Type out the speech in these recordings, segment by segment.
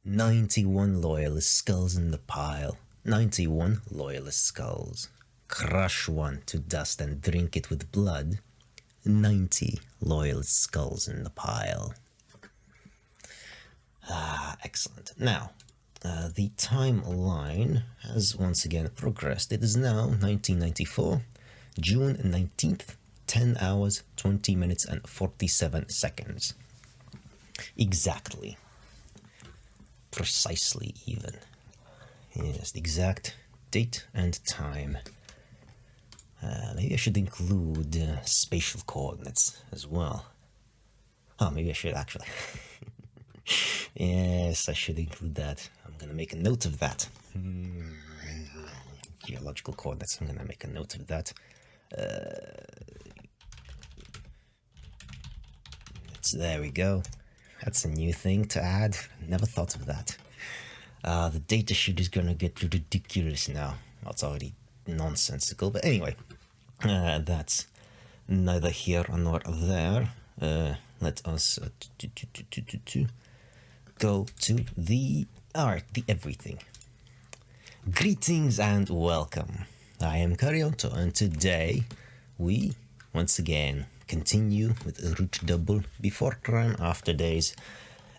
91 loyalist skulls in the pile. 91 loyalist skulls. Crush one to dust and drink it with blood. 90 loyalist skulls in the pile. Excellent. Now, the timeline has once again progressed. It is now 1994, June 19th, 10 hours, 20 minutes and 47 seconds. Exactly. Precisely even. Yes, the exact date and time. Maybe I should include spatial coordinates as well. Oh, maybe I should actually. Yes, I should include that. I'm gonna make a note of that. Geological coordinates, I'm gonna make a note of that. There we go. That's a new thing to add. Never thought of that. The data sheet is gonna get ridiculous now. Well, it's already nonsensical, but anyway, that's neither here nor there. Let us go to the everything. Greetings and welcome. I am Karyoto, and today we once again continue with Root Double Before Crime After Days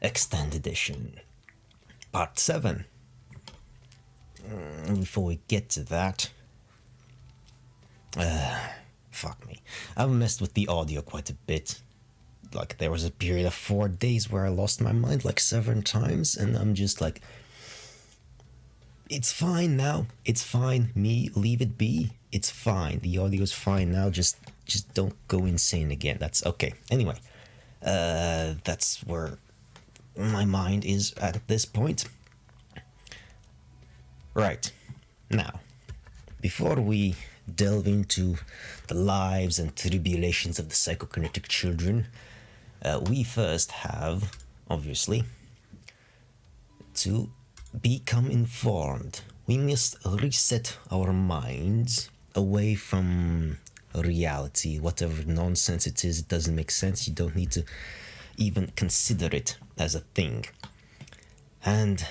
Xtend Edition, Part 7. Before we get to that, fuck me. I've messed with the audio quite a bit. Like, there was a period of 4 days where I lost my mind like 7 times, and I'm just like, it's fine now. It's fine. Me, leave it be. It's fine. The audio's fine now. Just don't go insane again. That's okay. Anyway, that's where my mind is at this point. Right. Now, before we delve into the lives and tribulations of the psychokinetic children, we first have, obviously, to become informed. We must reset our minds away from reality. Whatever nonsense it is, it doesn't make sense. You don't need to even consider it as a thing. And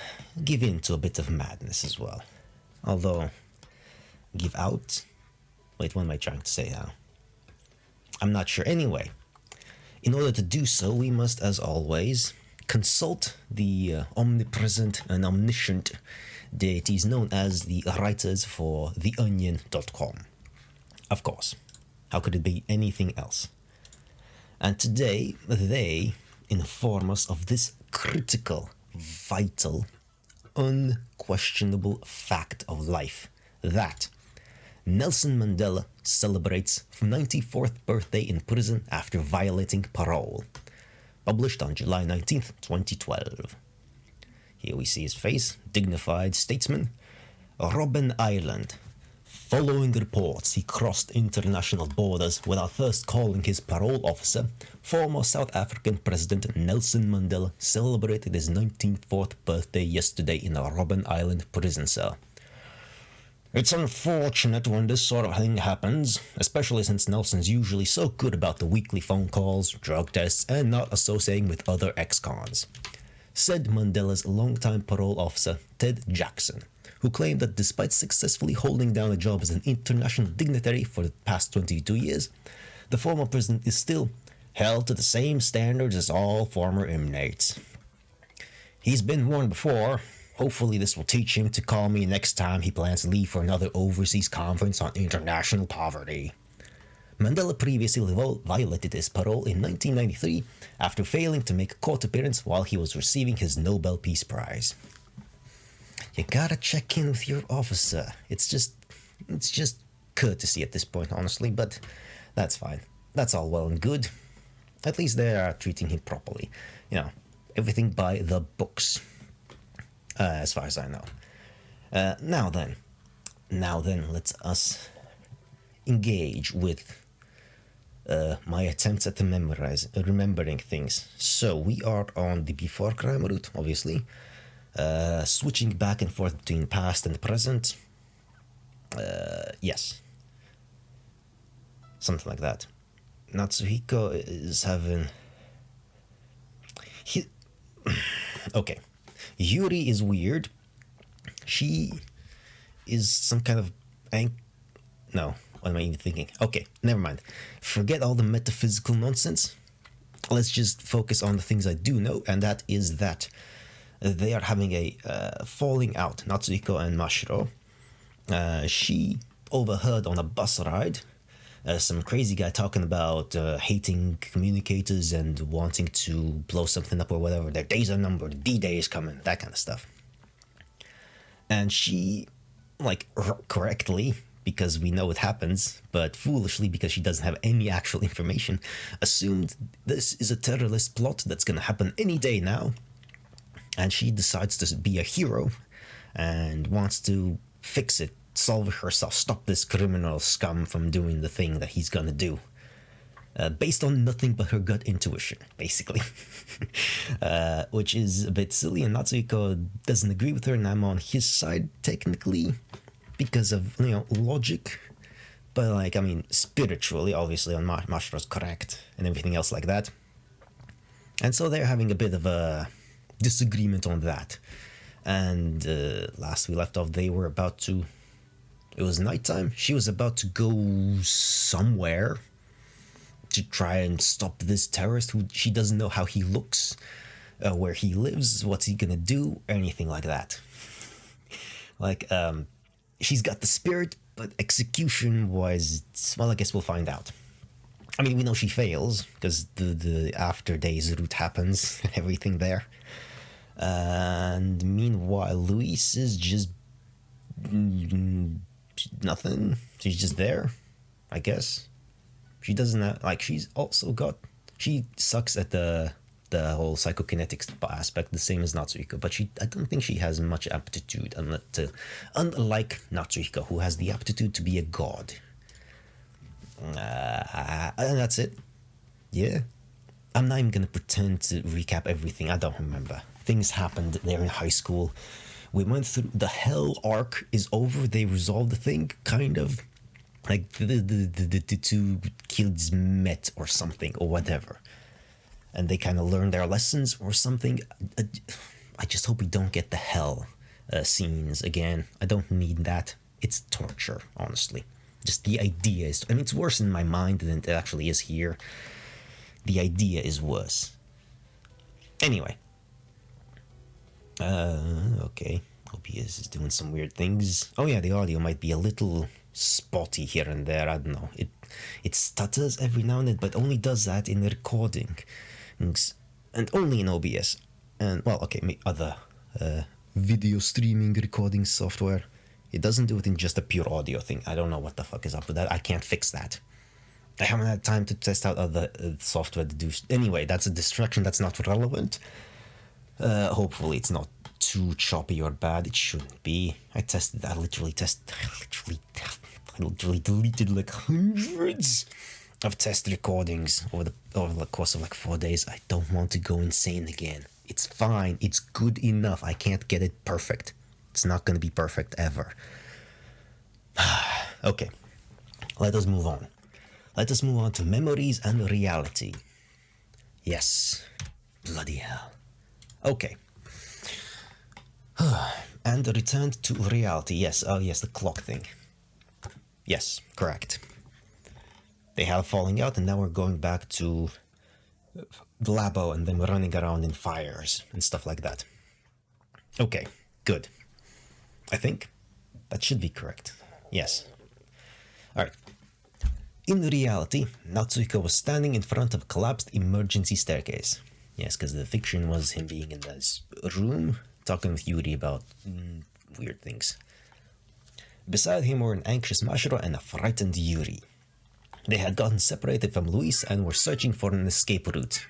give in to a bit of madness as well. Although, give out? Wait, what am I trying to say now? I'm not sure. Anyway, in order to do so, we must, as always, consult the omnipresent and omniscient deities known as the writers for theonion.com. Of course. How could it be anything else? And today, they inform us of this critical, vital, unquestionable fact of life, that Nelson Mandela celebrates his 94th birthday in prison after violating parole. Published on July 19th, 2012. Here we see his face, dignified statesman, Robben Island. Following reports he crossed international borders without first calling his parole officer, former South African President Nelson Mandela celebrated his 94th birthday yesterday in a Robben Island prison cell. It's unfortunate when this sort of thing happens, especially since Nelson's usually so good about the weekly phone calls, drug tests, and not associating with other ex-cons, said Mandela's longtime parole officer, Ted Jackson, who claimed that despite successfully holding down a job as an international dignitary for the past 22 years, the former president is still held to the same standards as all former inmates. He's been warned before. Hopefully this will teach him to call me next time he plans to leave for another overseas conference on international poverty. Mandela previously violated his parole in 1993 after failing to make a court appearance while he was receiving his Nobel Peace Prize. You gotta check in with your officer. It's just courtesy at this point, honestly, but that's fine. That's all well and good. At least they are treating him properly. You know, everything by the books. As far as I know. Now then, let us engage with my attempts at remembering things. So we are on the before crime route, obviously, switching back and forth between past and present. Yes, something like that. Natsuhiko is having. Okay. Yuri is weird. She is some kind of no, what am I even thinking? Okay, never mind. Forget all the metaphysical nonsense. Let's just focus on the things I do know, and that is that they are having a falling out, Natsuhiko and Mashiro. She overheard on a bus ride some crazy guy talking about hating communicators and wanting to blow something up or whatever. Their days are numbered, D-Day is coming, that kind of stuff. And she, like, correctly, because we know it happens, but foolishly because she doesn't have any actual information, assumed this is a terrorist plot that's gonna happen any day now. And she decides to be a hero and wants to fix it, solve it herself, stop this criminal scum from doing the thing that he's gonna do. Based on nothing but her gut intuition, basically. Which is a bit silly, and Natsuhiko doesn't agree with her, and I'm on his side, technically, because of, logic. But, like, I mean, spiritually, obviously, on Mashiro's correct, and everything else like that. And so they're having a bit of a disagreement on that. And last we left off, they were about to... It was nighttime. She was about to go somewhere to try and stop this terrorist who she doesn't know how he looks, where he lives, what's he gonna do, anything like that. Like, she's got the spirit, but execution-wise, well, I guess we'll find out. I mean, we know she fails, because the after days route happens and everything there. And meanwhile, Luis is just... nothing. She's just there, I guess. She doesn't have, like, she's also got... She sucks at the whole psychokinetics aspect, the same as Natsuhiko, but I don't think she has much aptitude, unlike Natsuhiko, who has the aptitude to be a god. And that's it. Yeah. I'm not even gonna pretend to recap everything. I don't remember. Things happened there in high school. We went through... The hell arc is over. They resolved the thing, kind of. Like, the two kids met or something, or whatever. And they kind of learned their lessons or something. I just hope we don't get the hell scenes again. I don't need that. It's torture, honestly. Just the idea is... I mean, it's worse in my mind than it actually is here. The idea is worse. Anyway. Okay. OBS is doing some weird things. Oh yeah, the audio might be a little spotty here and there. I don't know. It stutters every now and then, but only does that in recording. And only in OBS. And, well, okay, other video streaming recording software. It doesn't do it in just a pure audio thing. I don't know what the fuck is up with that. I can't fix that. I haven't had time to test out other software to do... Anyway, that's a distraction that's not relevant. Hopefully it's not too choppy or bad. It shouldn't be. I literally deleted like hundreds of test recordings over the course of like 4 days. I don't want to go insane again. It's fine. It's good enough. I can't get it perfect. It's not going to be perfect ever. Okay. Let us move on. Let us move on to memories and reality. Yes. Bloody hell. Okay. And returned to reality. Yes. Oh, yes, the clock thing. Yes, correct. They had a falling out, and now we're going back to Labo and them running around in fires and stuff like that. Okay, good. I think that should be correct. Yes. Alright. In reality, Natsuhiko was standing in front of a collapsed emergency staircase. Yes, because the fiction was him being in this room, talking with Yuri about weird things. Beside him were an anxious Mashiro and a frightened Yuri. They had gotten separated from Luis and were searching for an escape route.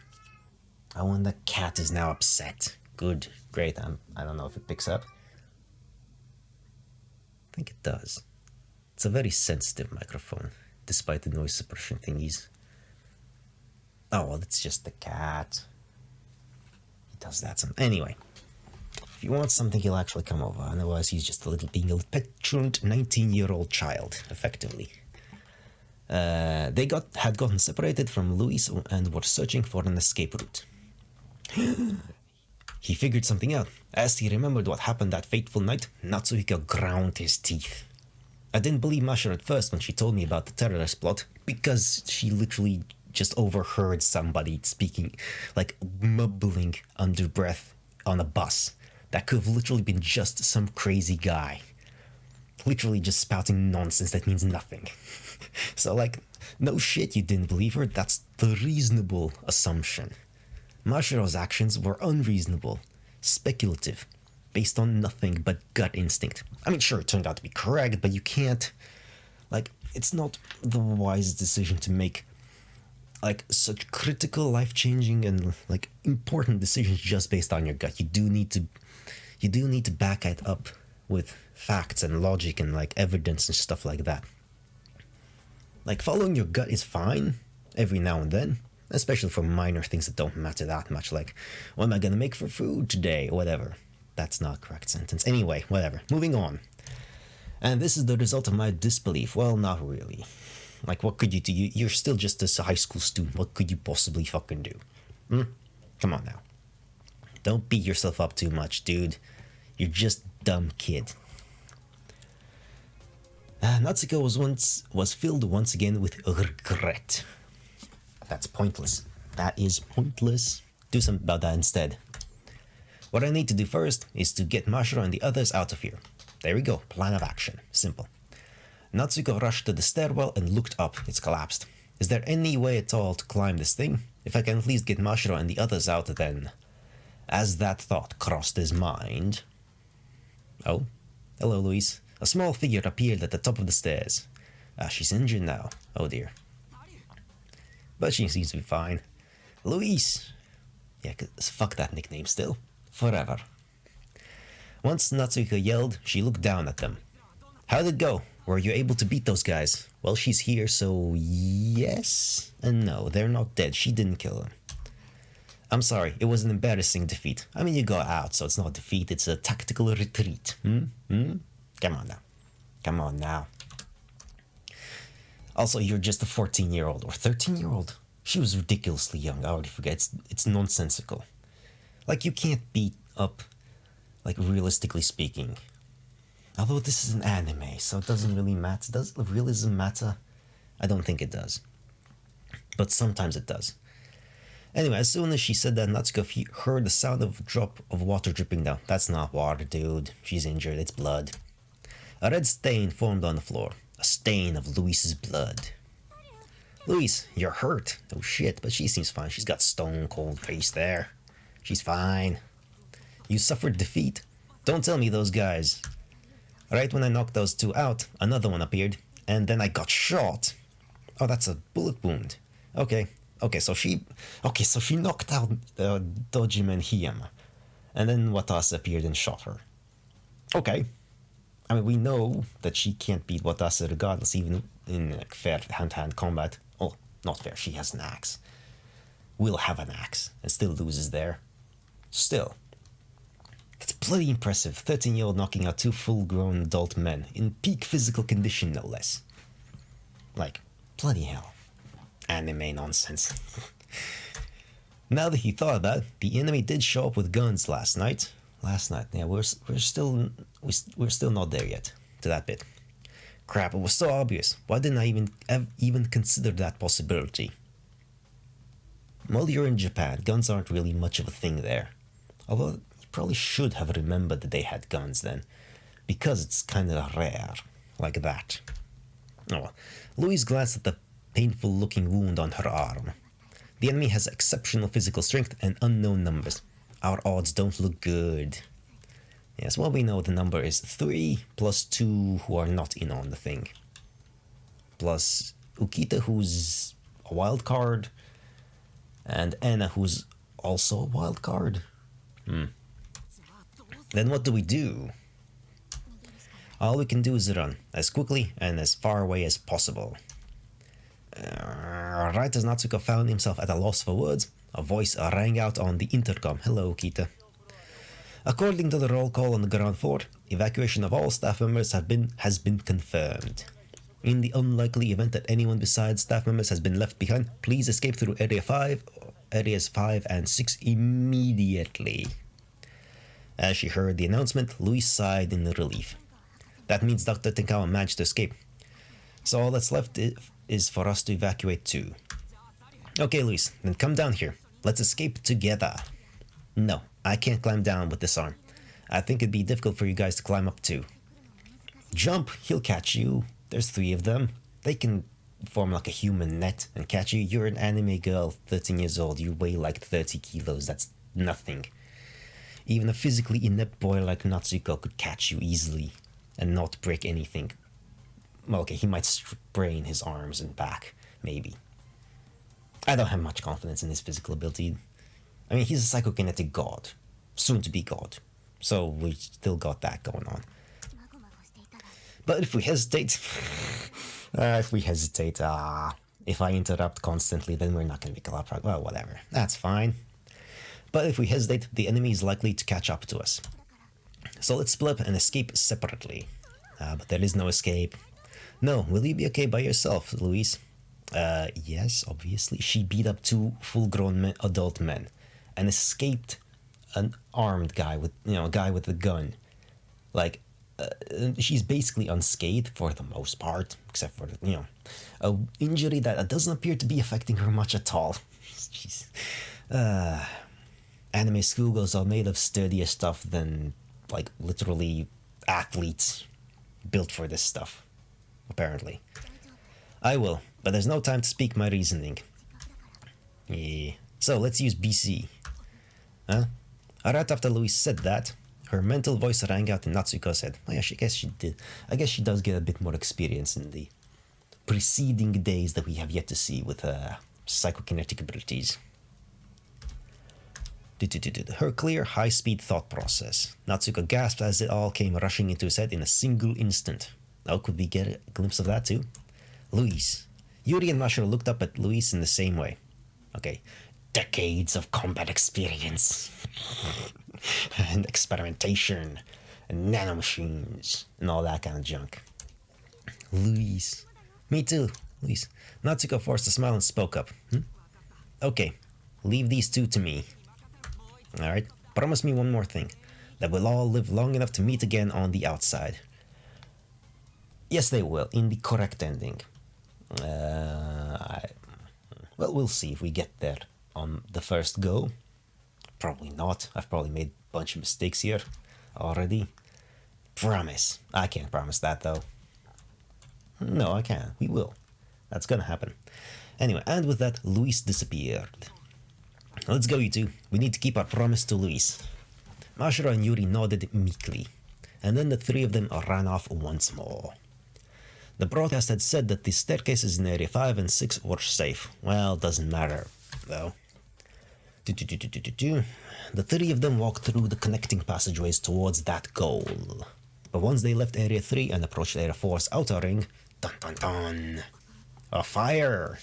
Oh, and the cat is now upset. Good, great. I don't know if it picks up. I think it does. It's a very sensitive microphone, despite the noise suppression thingies. Oh, well, it's just the cat. He does that some... Anyway. If you want something, he'll actually come over. Otherwise, he's just being a petulant 19-year-old child, effectively. They had gotten separated from Luis and were searching for an escape route. He figured something out. As he remembered what happened that fateful night, Natsuhiko ground his teeth. I didn't believe Masha at first when she told me about the terrorist plot, because she literally just overheard somebody speaking, like mumbling under breath on a bus. That could have literally been just some crazy guy. Literally just spouting nonsense that means nothing. So like, no shit you didn't believe her, that's the reasonable assumption. Mashiro's actions were unreasonable, speculative, based on nothing but gut instinct. I mean, sure, it turned out to be correct, but you can't... Like, it's not the wisest decision to make, like, such critical, life-changing, and, like, important decisions just based on your gut. You do need to back it up with facts and logic and, like, evidence and stuff like that. Like, following your gut is fine every now and then, especially for minor things that don't matter that much, like, what am I gonna make for food today, or whatever. That's not a correct sentence. Anyway, whatever. Moving on. And this is the result of my disbelief. Well, not really. Like, what could you do? You're still just a high school student. What could you possibly fucking do? Come on now. Don't beat yourself up too much, dude. You're just a dumb kid. Natsuko was filled once again with regret. That's pointless. That is pointless. Do something about that instead. What I need to do first is to get Mashiro and the others out of here. There we go. Plan of action. Simple. Natsuko rushed to the stairwell and looked up. It's collapsed. Is there any way at all to climb this thing? If I can at least get Mashiro and the others out then. As that thought crossed his mind... Oh, hello, Louise. A small figure appeared at the top of the stairs. She's injured now. Oh dear. But she seems to be fine. Louise! Yeah, 'cause fuck that nickname still. Forever. Once Natsuko yelled, she looked down at them. How'd it go? Were you able to beat those guys? Well, she's here, so yes and no. They're not dead. She didn't kill them. I'm sorry, it was an embarrassing defeat. I mean, you got out, so it's not a defeat, it's a tactical retreat. Come on now. Come on now. Also, you're just a 14-year-old or 13-year-old. She was ridiculously young, I already forget. It's nonsensical. Like, you can't beat up, like, realistically speaking. Although this is an anime, so it doesn't really matter. Does realism matter? I don't think it does. But sometimes it does. Anyway, as soon as she said that, Natsuko heard the sound of a drop of water dripping down. That's not water, dude. She's injured. It's blood. A red stain formed on the floor. A stain of Louise's blood. Louise, you're hurt. Oh shit, but she seems fine. She's got stone cold face there. She's fine. You suffered defeat. Don't tell me those guys. Right when I knocked those two out, another one appeared, and then I got shot. Oh, that's a bullet wound. Okay, so she knocked out Dojima and Hiyama, and then Watase appeared and shot her. Okay. I mean, we know that she can't beat Watase regardless, even in like, fair hand-to-hand combat. Oh, not fair, she has an axe. Will have an axe, and still loses there. Still. That's bloody impressive. 13-year-old knocking out two full-grown adult men, in peak physical condition, no less. Like, bloody hell. Anime nonsense. Now that he thought about it, the enemy did show up with guns last night. Yeah, we're still not there yet to that bit. Crap, it was so obvious. Why didn't I even consider that possibility? Well, you're in Japan. Guns aren't really much of a thing there. Although you probably should have remembered that they had guns then, because it's kind of rare, like that. Oh well. Louise glanced at the painful-looking wound on her arm. The enemy has exceptional physical strength and unknown numbers. Our odds don't look good. Yes, well, we know the number is 3 plus 2 who are not in on the thing. Plus Ukita, who's a wild card, and Anna, who's also a wild card. Then what do we do? All we can do is run, as quickly and as far away as possible. Right as Natsuko found himself at a loss for words, a voice rang out on the intercom. Hello, Kita. According to the roll call on the ground floor, evacuation of all staff members has been confirmed. In the unlikely event that anyone besides staff members has been left behind, please escape through Areas 5 and 6 immediately. As she heard the announcement, Louise sighed in relief. That means Dr. Tenkawa managed to escape. So all that's left is for us to evacuate too. Okay, Louise, then come down here. Let's escape together. No, I can't climb down with this arm. I think it'd be difficult for you guys to climb up too. Jump, he'll catch you. There's 3 of them. They can form like a human net and catch you. You're an anime girl, 13 years old. You weigh like 30 kilos. That's nothing. Even a physically inept boy like Natsuko could catch you easily and not break anything. Well, okay, he might sprain his arms and back, maybe. I don't have much confidence in his physical ability. I mean, he's a psychokinetic god. Soon to be god. So we still got that going on. But if we hesitate... if I interrupt constantly, then we're not going to be collaborating. Well, whatever. That's fine. But if we hesitate, the enemy is likely to catch up to us. So let's split up and escape separately. But there is no escape. No, will you be okay by yourself, Louise? Yes, obviously. She beat up 2 full-grown adult men and escaped an armed guy with, a guy with a gun. Like, she's basically unscathed for the most part, except for, a injury that doesn't appear to be affecting her much at all. Jeez. Anime schoolgirls are made of sturdier stuff than, like, literally athletes built for this stuff, apparently. I will, but there's no time to speak my reasoning. Yeah. So, let's use BC. Huh? Right after Louise said that, her mental voice rang out in Natsuko's head. Oh yeah, I guess she did. I guess she does get a bit more experience in the preceding days that we have yet to see with psychokinetic abilities. Her clear, high-speed thought process. Natsuko gasped as it all came rushing into his head in a single instant. Oh, could we get a glimpse of that too? Louise. Yuri and Mashiro looked up at Louise in the same way. Okay. Decades of combat experience. And experimentation. And nanomachines. And all that kind of junk. Louise. Me too, Louise. Natsuko forced a smile and spoke up. Okay. Leave these 2 to me. Alright, promise me one more thing. That we'll all live long enough to meet again on the outside. Yes, they will, in the correct ending. Well, we'll see if we get there on the first go. Probably not. I've probably made a bunch of mistakes here already. Promise. I can't promise that, though. No, I can't. We will. That's gonna happen. Anyway, and with that, Louise disappeared. Let's go, you 2. We need to keep our promise to Louise. Mashiro and Yuri nodded meekly, and then the 3 of them ran off once more. The broadcast had said that the staircases in Area 5 and 6 were safe. Well, doesn't matter, though. The 3 of them walked through the connecting passageways towards that goal. But once they left Area 3 and approached Area 4's outer ring, dun dun dun, a fire!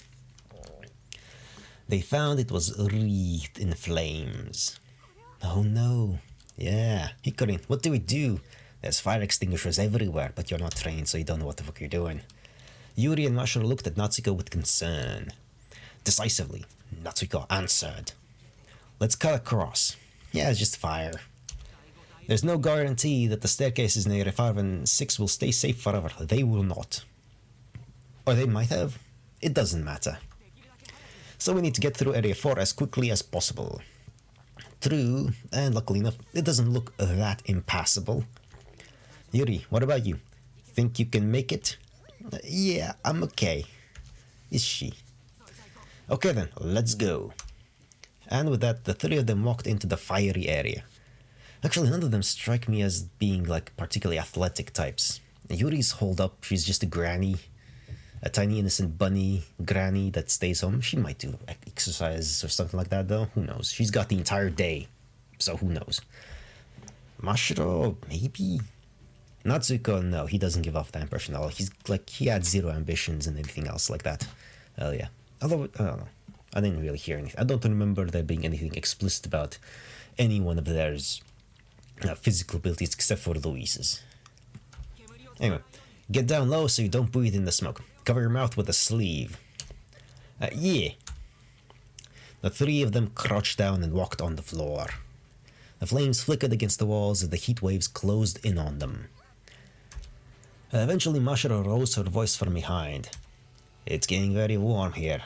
They found it was wreathed in flames. Oh no. Yeah, Hikarin, what do we do? There's fire extinguishers everywhere, but you're not trained, so you don't know what the fuck you're doing. Yuri and Mashiro looked at Natsuko with concern. Decisively, Natsuko answered. Let's cut across. Yeah, it's just fire. There's no guarantee that the staircases in Area 5 and 6 will stay safe forever. They will not. Or they might have. It doesn't matter. So we need to get through Area 4 as quickly as possible. True, and luckily enough, it doesn't look that impassable. Yuri, what about you? Think you can make it? Yeah, I'm okay. Is she? Okay then, let's go. And with that, the 3 of them walked into the fiery area. Actually, none of them strike me as being like particularly athletic types. Yuri's holed up, she's just a granny. A tiny innocent bunny granny that stays home. She might do exercise or something like that though. Who knows? She's got the entire day. So who knows? Mashiro, maybe? Natsuko, no. He doesn't give off that impression at all. He's like, he had 0 ambitions and everything else like that. Hell yeah. Although, I don't know. I didn't really hear anything. I don't remember there being anything explicit about any one of theirs physical abilities except for Louise's. Anyway, get down low so you don't breathe in the smoke. Cover your mouth with a sleeve. Yeah. The 3 of them crouched down and walked on the floor. The flames flickered against the walls as the heat waves closed in on them. Eventually, Mashiro rose her voice from behind. "It's getting very warm here.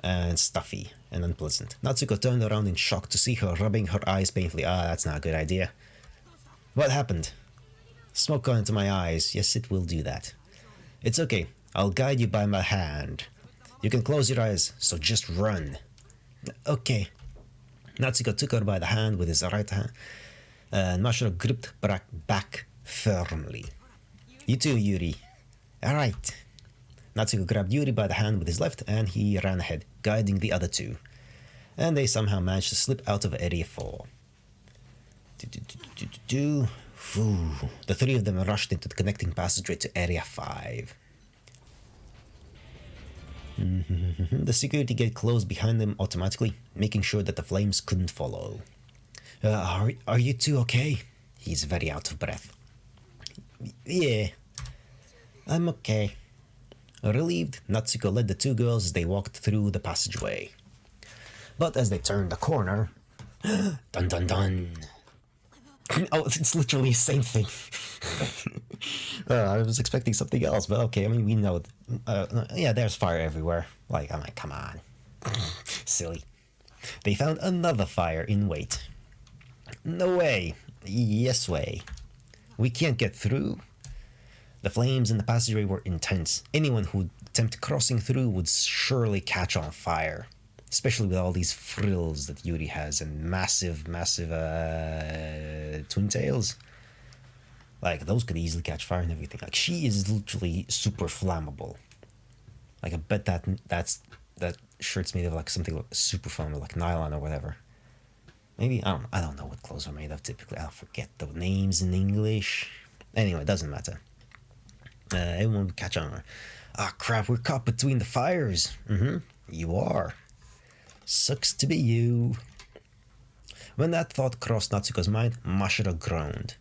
And stuffy and unpleasant." Natsuko turned around in shock to see her rubbing her eyes painfully. That's not a good idea. "What happened?" "Smoke got into my eyes." "Yes, it will do that." "It's okay. I'll guide you by my hand. You can close your eyes, so just run." "Okay." Natsuko took her by the hand with his right hand, and Mashiro gripped back firmly. "You too, Yuri." "All right." Natsuko grabbed Yuri by the hand with his left, and he ran ahead, guiding the other two. And they somehow managed to slip out of Area 4. The three of them rushed into the connecting passageway to Area 5. The security gate closed behind them automatically, making sure that the flames couldn't follow. Are you two okay?" He's very out of breath. "Yeah, I'm okay." Relieved, Natsuko led the two girls as they walked through the passageway. But as they turned the corner... dun dun dun! Oh, it's literally the same thing. I was expecting something else, but okay, I mean, we know... yeah, there's fire everywhere. Like, I'm like, come on. Silly. They found another fire in wait. "No way. Yes way. We can't get through." The flames in the passageway were intense. Anyone who would attempt crossing through would surely catch on fire. Especially with all these frills that Yuri has and massive twin tails. Like, those could easily catch fire and everything. Like, she is literally super flammable. Like, I bet that shirt's made of like something like super flammable, like nylon or whatever. Maybe, I don't know what clothes are made of typically. I'll forget the names in English. Anyway, it doesn't matter. Everyone would catch on. Crap, we're caught between the fires. You are. Sucks to be you. When that thought crossed Natsuko's mind, Mashiro groaned.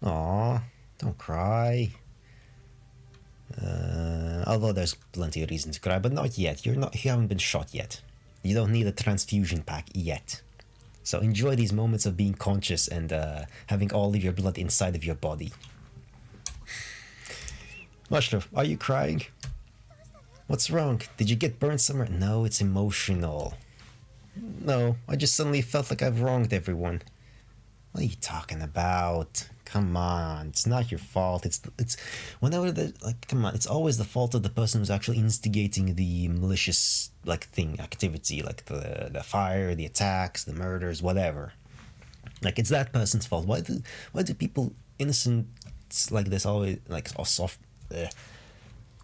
Aw, don't cry. Although there's plenty of reason to cry, but not yet. You haven't been shot yet. You don't need a transfusion pack yet. So enjoy these moments of being conscious and having all of your blood inside of your body. Mashiro, are you crying? What's wrong? Did you get burned somewhere? No, it's emotional. No, I just suddenly felt like I've wronged everyone. What are you talking about? Come on, it's not your fault. It's whenever come on, it's always the fault of the person who's actually instigating the malicious activity, like the fire, the attacks, the murders, whatever. Like, it's that person's fault. Why do people innocent like this always soft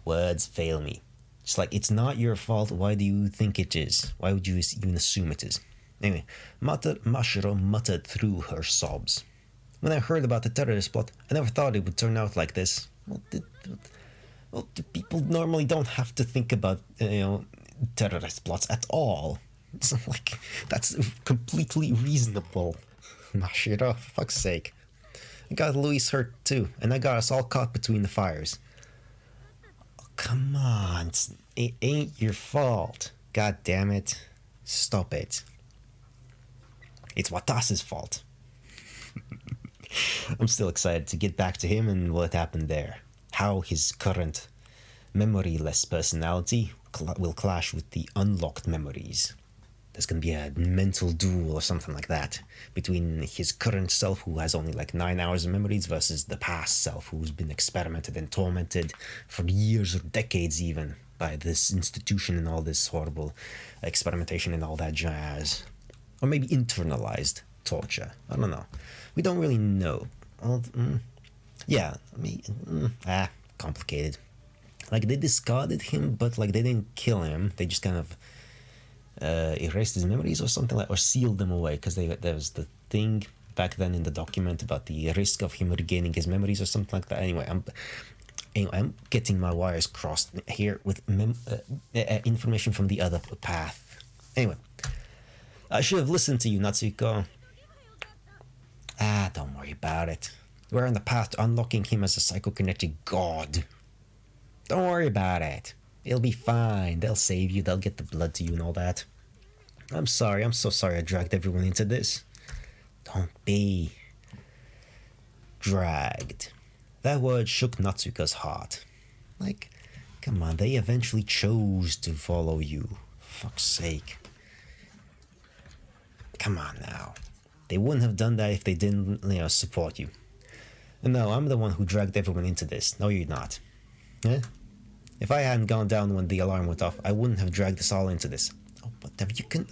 words fail me? It's like, it's not your fault. Why do you think it is? Why would you even assume it is? Anyway, Mashiro muttered through her sobs. When I heard about the terrorist plot, I never thought it would turn out like this. Well, people normally don't have to think about, terrorist plots at all. It's like, that's completely reasonable. Mashiro, for fuck's sake. I got Luis hurt too, and I got us all caught between the fires. Come on, it ain't your fault. God damn it. Stop it. It's Watasa's fault. I'm still excited to get back to him and what happened there. How his current memoryless personality will clash with the unlocked memories. There's going to be a mental duel or something like that between his current self, who has only 9 hours of memories, versus the past self, who's been experimented and tormented for years or decades even by this institution and all this horrible experimentation and all that jazz. Or maybe internalized torture. I don't know. We don't really know. Complicated. They discarded him, but they didn't kill him. They just kind of erased his memories or something, or sealed them away, because there was the thing back then in the document about the risk of him regaining his memories or something like that. Anyway, I'm getting my wires crossed here with information from the other path. Anyway, I should have listened to you, Natsuko. Don't worry about it. We're on the path to unlocking him as a psychokinetic god. Don't worry about it. It'll be fine. They'll save you. They'll get the blood to you and all that. I'm sorry. I'm so sorry I dragged everyone into this. Don't be dragged. That word shook Natsuka's heart. Like, come on, they eventually chose to follow you. Fuck's sake. Come on now. They wouldn't have done that if they didn't, support you. And no, I'm the one who dragged everyone into this. No, you're not. Eh? If I hadn't gone down when the alarm went off, I wouldn't have dragged us all into this. Oh, whatever, you can...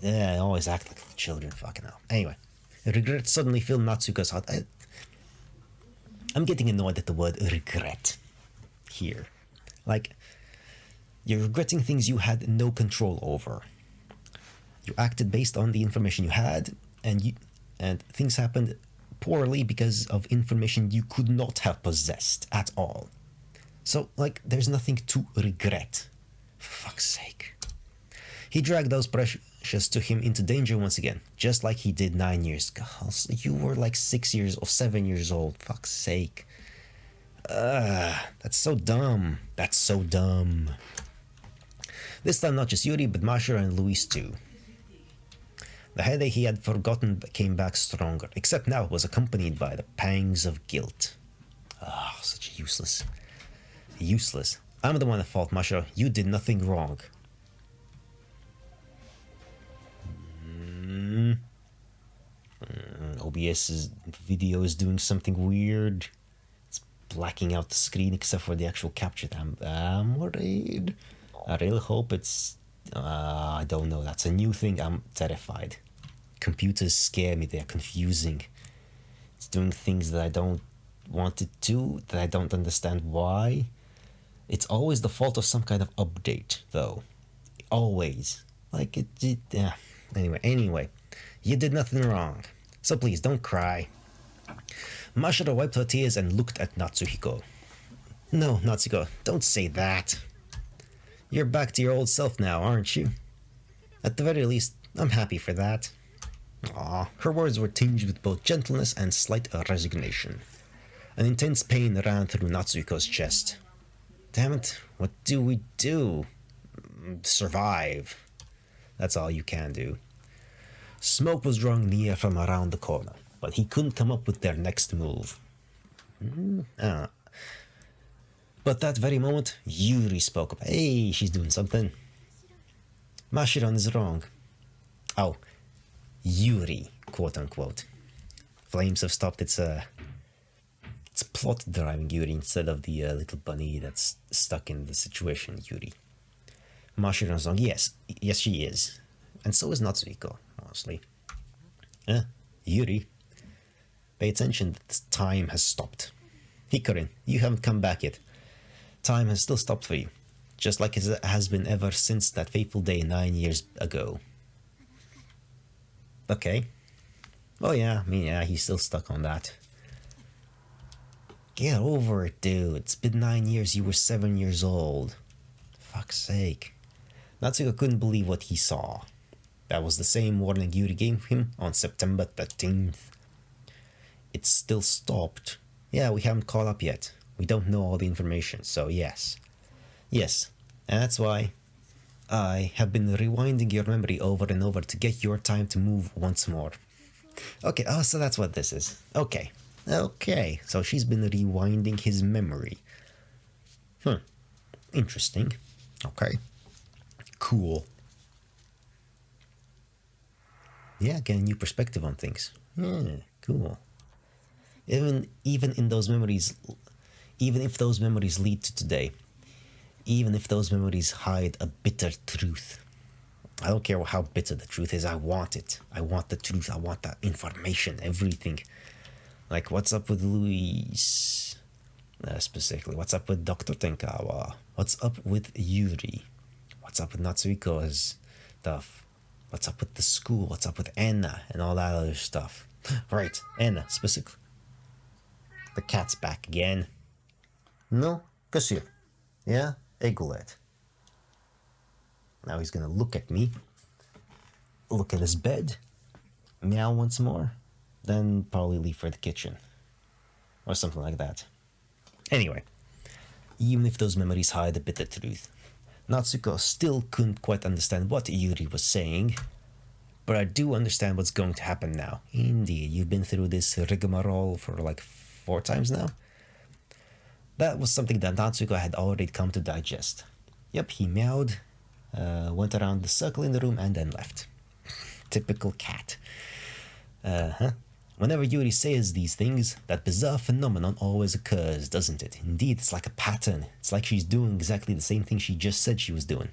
I always act like children, fucking hell. Anyway, regret suddenly filled Natsuka's heart. I'm getting annoyed at the word regret here. Like, you're regretting things you had no control over. You acted based on the information you had, and things happened poorly because of information you could not have possessed at all. So, like, there's nothing to regret. For fuck's sake. He dragged those precious to him into danger once again, just like he did 9 years ago. You were like 6 years or 7 years old. Fuck's sake. That's so dumb. That's so dumb. This time not just Yuri, but Masha and Luis too. The headache he had forgotten came back stronger, except now it was accompanied by the pangs of guilt. Such useless. Useless. I'm the one at fault, Masha. You did nothing wrong. OBS's video is doing something weird. It's blacking out the screen except for the actual capture. I'm worried. I really hope it's... I don't know. That's a new thing. I'm terrified. Computers scare me. They're confusing. It's doing things that I don't want it to, that I don't understand why. It's always the fault of some kind of update, though. Always. Like, yeah. Anyway. You did nothing wrong. So please, don't cry. Mashiro wiped her tears and looked at Natsuhiko. No, Natsuko, don't say that. You're back to your old self now, aren't you? At the very least, I'm happy for that. Aw, her words were tinged with both gentleness and slight resignation. An intense pain ran through Natsuhiko's chest. Damn it, what do we do? Survive. That's all you can do. Smoke was drawing near from around the corner, but he couldn't come up with their next move. But that very moment, Yuri spoke up. Hey, she's doing something. Mashiron is wrong. Oh, Yuri, quote unquote. Flames have stopped its plot driving Yuri instead of the little bunny that's stuck in the situation, Yuri. Mashiron's wrong. Yes, she is. And so is Natsuhiko, honestly. Yuri, pay attention that time has stopped. Hikarin, you haven't come back yet. Time has still stopped for you, just like it has been ever since that fateful day 9 years ago. Okay. Oh yeah, he's still stuck on that. Get over it, dude. It's been 9 years, you were 7 years old. Fuck's sake. Natsuko couldn't believe what he saw. That was the same warning Yuri gave him on September 13th. It's still stopped. Yeah, we haven't caught up yet. We don't know all the information, so yes. Yes, and that's why I have been rewinding your memory over and over to get your time to move once more. Okay, so that's what this is. Okay, so she's been rewinding his memory. Interesting. Okay. Cool. Yeah, get a new perspective on things. Yeah, cool. Even in those memories, even if those memories lead to today, even if those memories hide a bitter truth, I don't care how bitter the truth is, I want it. I want the truth, I want that information, everything. Like, what's up with Luis? Specifically, what's up with Dr. Tenkawa? What's up with Yuri? What's up with Natsuhiko's stuff? What's up with the school? What's up with Anna and all that other stuff? Right, Anna, specifically. The cat's back again. No, Kasir. Yeah, Egolet. Now he's gonna look at me. Look at his bed. Meow once more. Then probably leave for the kitchen. Or something like that. Anyway, even if those memories hide a bitter truth, Natsuko still couldn't quite understand what Yuri was saying, but I do understand what's going to happen now. Indeed, you've been through this rigmarole for like 4 times now. That was something that Natsuko had already come to digest. Yep, he meowed, went around the circle in the room, and then left. Typical cat. Whenever Yuri says these things, that bizarre phenomenon always occurs, doesn't it? Indeed, it's like a pattern. It's like she's doing exactly the same thing she just said she was doing.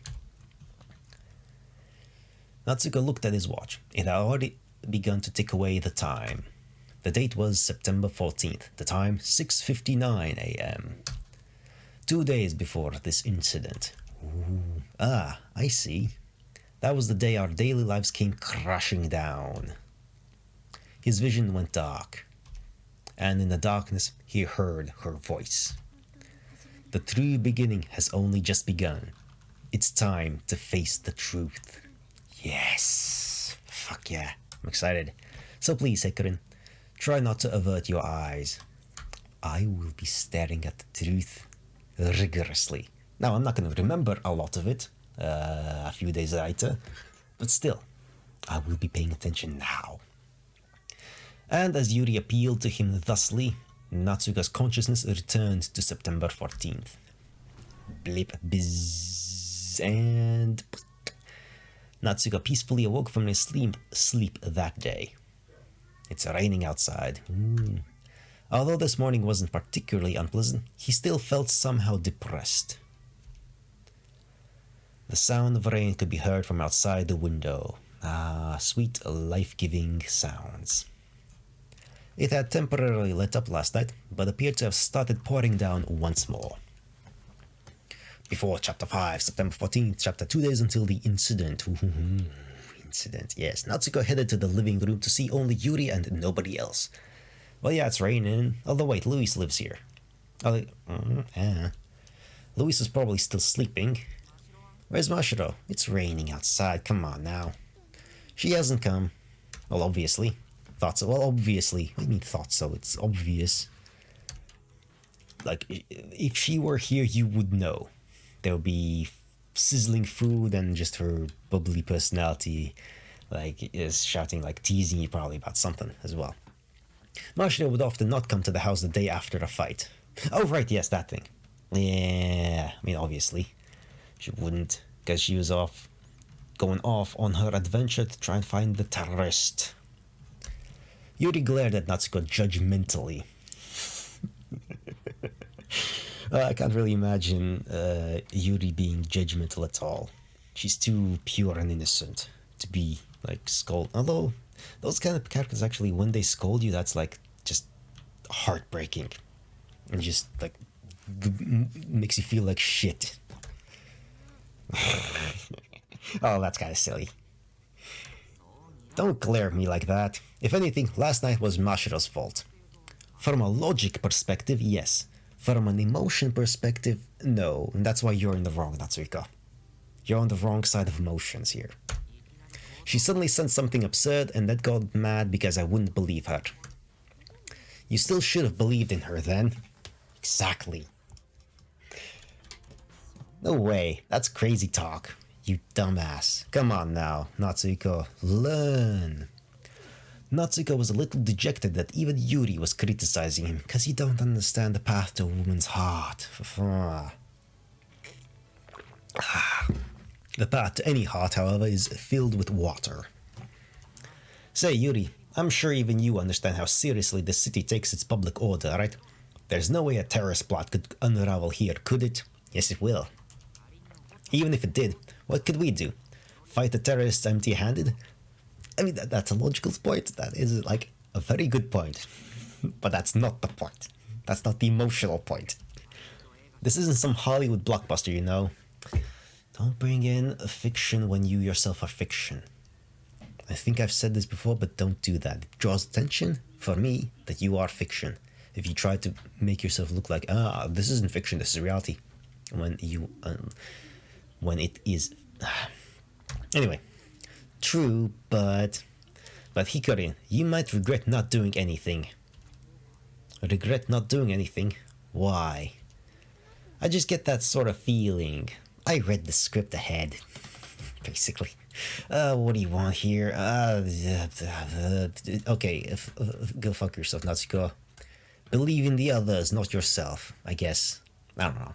Natsuko looked at his watch. It had already begun to tick away the time. The date was September 14th, the time 6:59 a.m. 2 days before this incident. Ooh. Ah, I see. That was the day our daily lives came crashing down. His vision went dark, and in the darkness he heard her voice. The true beginning has only just begun. It's time to face the truth. Yes! Fuck yeah, I'm excited. So please, Heikurin, try not to avert your eyes. I will be staring at the truth rigorously. Now, I'm not going to remember a lot of it a few days later, but still, I will be paying attention now. And as Yuri appealed to him thusly, Natsuko's consciousness returned to September 14th. Blip, bizz, and Natsuko peacefully awoke from his sleep that day. It's raining outside. Although this morning wasn't particularly unpleasant, he still felt somehow depressed. The sound of rain could be heard from outside the window. Ah, sweet, life-giving sounds. It had temporarily let up last night, but appeared to have started pouring down once more. Before Chapter 5, September 14th, Chapter 2 days until the incident. Incident, yes. Natsuko headed to the living room to see only Yuri and nobody else. Well, yeah, it's raining. Although, wait, Louis lives here. Louis is probably still sleeping. Where's Mashiro? It's raining outside, come on now. She hasn't come. Well, obviously. Thought so. Well, obviously. What do you mean thought so? It's obvious. Like, if she were here, you would know. There would be sizzling food and just her bubbly personality, like, is shouting, like, teasing you probably about something as well. Mashiro would often not come to the house the day after a fight. Oh, right, yes, that thing. Yeah, I mean, obviously. She wouldn't, because she was going off on her adventure to try and find the terrorist. Yuri glared at Natsuko judgmentally. I can't really imagine Yuri being judgmental at all. She's too pure and innocent to be, like, scolded. Although, those kind of characters actually, when they scold you, that's, like, just heartbreaking. And just, like, makes you feel like shit. Oh, that's kind of silly. Don't glare at me like that. If anything, last night was Mashiro's fault. From a logic perspective, yes. From an emotion perspective, no. And that's why you're in the wrong, Natsuko. You're on the wrong side of emotions here. She suddenly said something absurd, and that got mad because I wouldn't believe her. You still should have believed in her then. Exactly. No way, that's crazy talk. You dumbass. Come on now, Natsuko, learn. Natsuko was a little dejected that even Yuri was criticizing him, because he don't understand the path to a woman's heart. The path to any heart, however, is filled with water. Say, Yuri, I'm sure even you understand how seriously the city takes its public order, right? There's no way a terrorist plot could unravel here, could it? Yes, it will. Even if it did, what could we do? Fight the terrorists empty-handed? I mean, that's a logical point. That is, like, a very good point. But that's not the point. That's not the emotional point. This isn't some Hollywood blockbuster, you know. Don't bring in a fiction when you yourself are fiction. I think I've said this before, but don't do that. It draws attention, for me, that you are fiction. If you try to make yourself look like, this isn't fiction, this is reality. When it is... Anyway. True, but Hikarin, you might regret not doing anything. Regret not doing anything? Why? I just get that sort of feeling. I read the script ahead, basically. What do you want here? Okay, go fuck yourself, Natsuko. Believe in the others, not yourself, I guess. I don't know.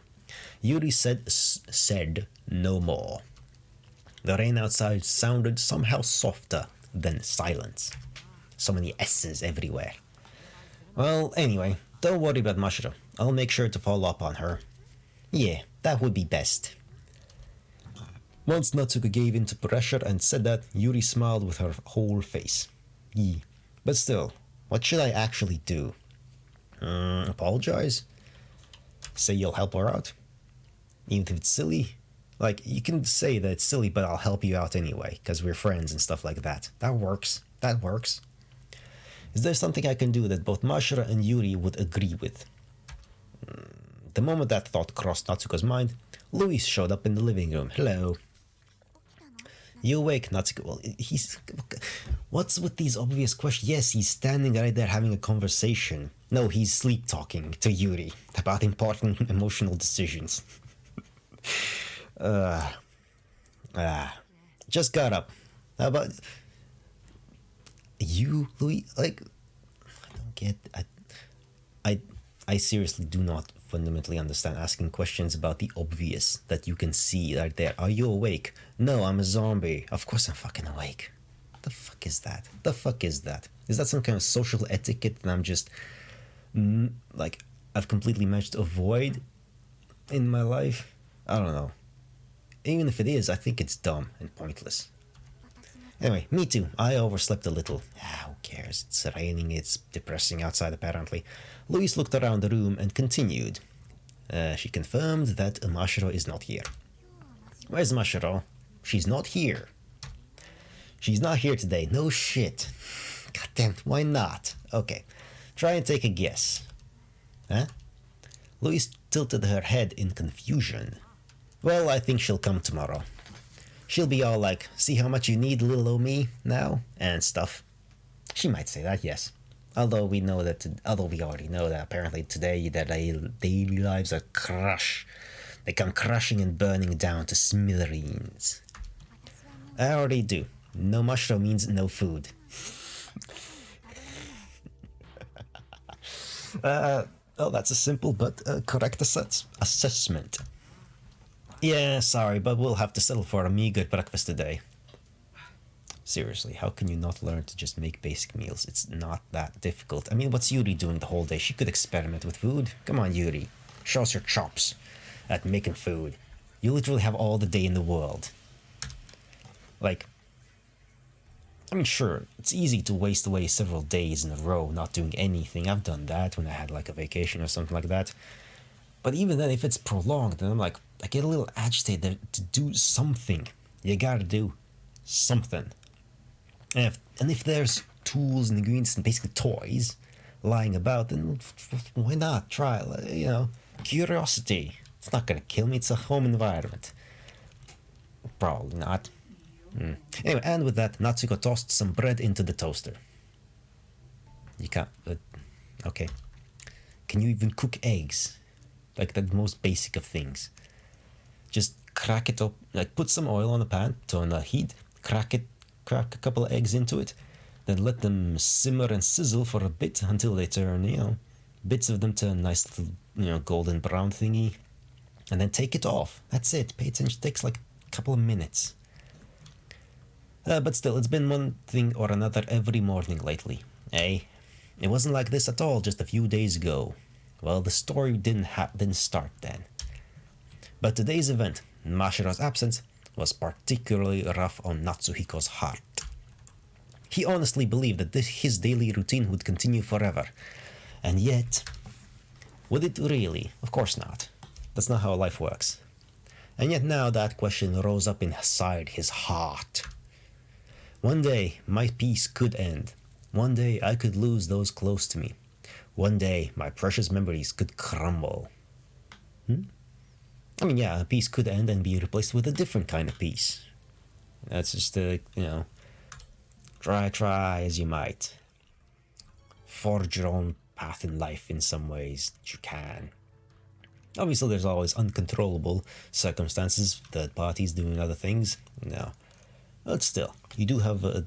Yuri said no more. The rain outside sounded somehow softer than silence. So many S's everywhere. Well, anyway, don't worry about Mashiro. I'll make sure to follow up on her. Yeah, that would be best. Once Natsuko gave in to pressure and said that, Yuri smiled with her whole face. Yee. But still, what should I actually do? Apologize? Say you'll help her out? Even if it's silly? Like, you can say that it's silly, but I'll help you out anyway, because we're friends and stuff like that. That works. That works. Is there something I can do that both Mashiro and Yuri would agree with? The moment that thought crossed Natsuko's mind, Luis showed up in the living room. Hello. You awake, Natsuko? Well, he's... What's with these obvious questions? Yes, he's standing right there having a conversation. No, he's sleep-talking to Yuri about important emotional decisions. Just got up. How about... You, Louis? Like... I don't get... I seriously do not fundamentally understand asking questions about the obvious that you can see right there. Are you awake? No, I'm a zombie. Of course I'm fucking awake. The fuck is that? The fuck is that? Is that some kind of social etiquette that I'm just... like, I've completely managed to avoid in my life? I don't know. Even if it is, I think it's dumb and pointless. Anyway, me too. I overslept a little. Who cares? It's raining, it's depressing outside apparently. Louise looked around the room and continued. She confirmed that Mashiro is not here. Where's Mashiro? She's not here. She's not here today. No shit. Goddamn, why not? Okay, try and take a guess. Huh? Louise tilted her head in confusion. Well, I think she'll come tomorrow. She'll be all like, see how much you need, little o' me, now? And stuff. She might say that, yes. Although we already know that apparently today their daily lives are they come crushing and burning down to smithereens. I already do. No mushroom means no food. Oh, that's a simple but correct assessment. Yeah, sorry, but we'll have to settle for a meager breakfast today. Seriously, how can you not learn to just make basic meals? It's not that difficult. I mean, what's Yuri doing the whole day? She could experiment with food. Come on, Yuri. Show us your chops at making food. You literally have all the day in the world. Like, I mean, sure, it's easy to waste away several days in a row not doing anything. I've done that when I had like a vacation or something like that. But even then, if it's prolonged, then I'm like, I get a little agitated to do something. You gotta do something. And if there's tools and ingredients and basically toys lying about, then why not try? You know, curiosity. It's not gonna kill me. It's a home environment. Probably not. Anyway, and with that, Natsuko tossed some bread into the toaster. You can't... okay. Can you even cook eggs? Like the most basic of things. Just crack it up, like put some oil on the pan, turn on the heat, crack a couple of eggs into it, then let them simmer and sizzle for a bit until they turn, bits of them turn nice little, golden brown thingy, and then take it off. That's it. Pay attention. It takes like a couple of minutes. But still, it's been one thing or another every morning lately. Eh? It wasn't like this at all just a few days ago. Well, the story didn't start then. But today's event, Mashiro's absence, was particularly rough on Natsuhiko's heart. He honestly believed that his daily routine would continue forever. And yet, would it really? Of course not. That's not how life works. And yet now that question rose up inside his heart. One day, my peace could end. One day, I could lose those close to me. One day, my precious memories could crumble. I mean, yeah, a peace could end and be replaced with a different kind of peace. That's just, try as you might. Forge your own path in life in some ways that you can. Obviously, there's always uncontrollable circumstances, third parties doing other things. No. But still, you do have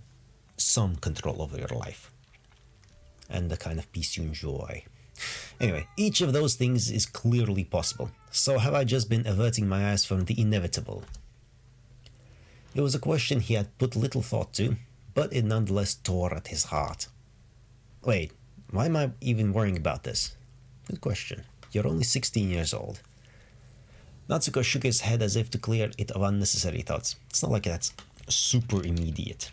some control over your life and the kind of peace you enjoy. Anyway, each of those things is clearly possible. So have I just been averting my eyes from the inevitable? It was a question he had put little thought to, but it nonetheless tore at his heart. Wait, why am I even worrying about this? Good question. You're only 16 years old. Natsuko shook his head as if to clear it of unnecessary thoughts. It's not like that's super immediate.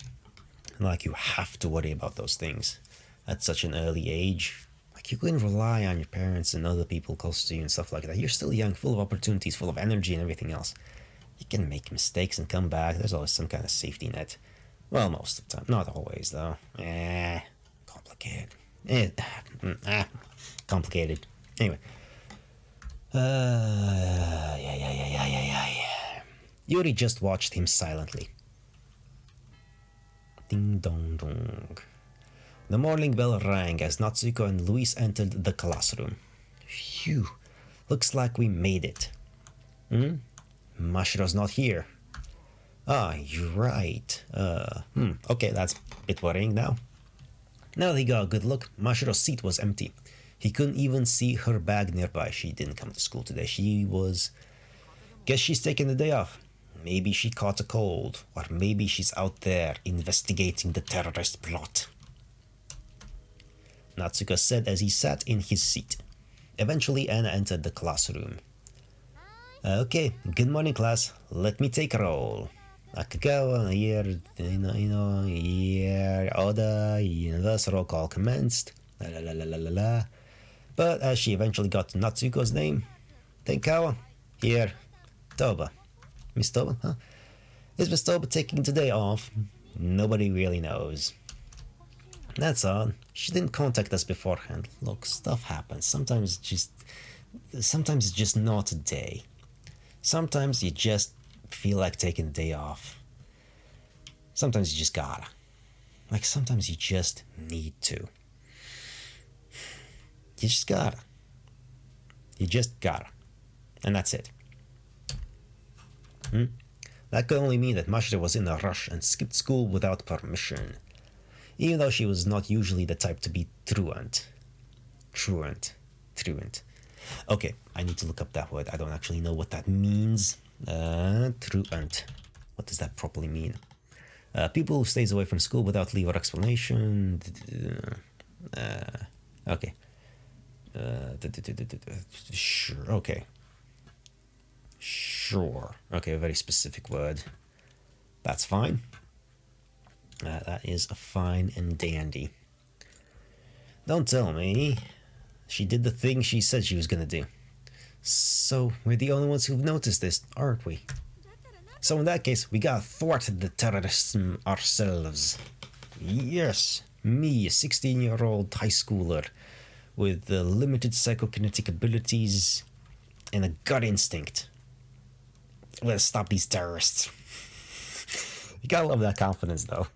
Not like you have to worry about those things at such an early age. Like, you can rely on your parents and other people close to you and stuff like that. You're still young, full of opportunities, full of energy and everything else. You can make mistakes and come back. There's always some kind of safety net. Well, most of the time. Not always, though. Complicated. Complicated. Anyway. Yuri just watched him silently. Ding dong dong. The morning bell rang as Natsuko and Luis entered the classroom. Phew. Looks like we made it. Mashiro's not here. Ah, you're right. Okay, that's a bit worrying now. Now that he got a good look, Mashiro's seat was empty. He couldn't even see her bag nearby. She didn't come to school today. Guess she's taking the day off. Maybe she caught a cold, or maybe she's out there investigating the terrorist plot. Natsuko said as he sat in his seat. Eventually, Anna entered the classroom. Okay, good morning, class. Let me take roll. Akagawa, here, here, Oda, thus roll call commenced. La la la la la la. But as she eventually got to Natsuko's name, Tenkawa, here, Toba. Miss Toba, huh? Is Miss Toba taking today off? Nobody really knows. That's odd. She didn't contact us beforehand. Look, stuff happens. Sometimes it's just not a day. Sometimes you just feel like taking a day off. Sometimes you just gotta. Like, sometimes you just need to. You just gotta. You just gotta. And that's it. That could only mean that Mashiro was in a rush and skipped school without permission. Even though she was not usually the type to be truant. Okay, I need to look up that word. I don't actually know what that means. Truant. What does that properly mean? People who stays away from school without leave or explanation. Okay. Sure. Okay. Sure. Okay, a very specific word. That's fine. That is fine and dandy. Don't tell me. She did the thing she said she was gonna do. So, we're the only ones who've noticed this, aren't we? So in that case, we gotta thwart the terrorists ourselves. Yes, me, a 16-year-old high schooler with limited psychokinetic abilities and a gut instinct. Let's stop these terrorists. You gotta love that confidence, though.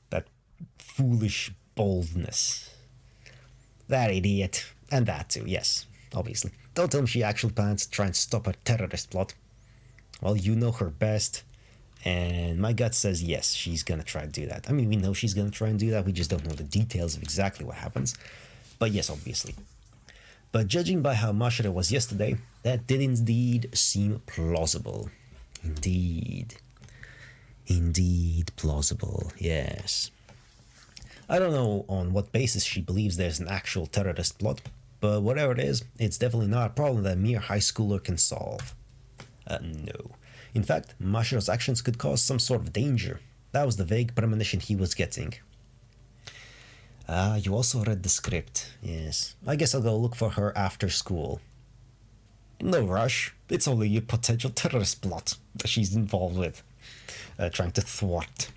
That foolish boldness. That idiot. And that too, yes, obviously. Don't tell me she actually plans to try and stop a terrorist plot. Well, you know her best. And my gut says yes, she's gonna try to do that. I mean, we know she's gonna try and do that. We just don't know the details of exactly what happens. But yes, obviously. But judging by how Mashiro was yesterday, that did indeed seem plausible. Indeed plausible, yes. I don't know on what basis she believes there's an actual terrorist plot, but whatever it is, it's definitely not a problem that a mere high schooler can solve. No. In fact, Mashiro's actions could cause some sort of danger. That was the vague premonition he was getting. You also read the script, yes. I guess I'll go look for her after school. No rush. It's only a potential terrorist plot that she's involved with. Trying to thwart.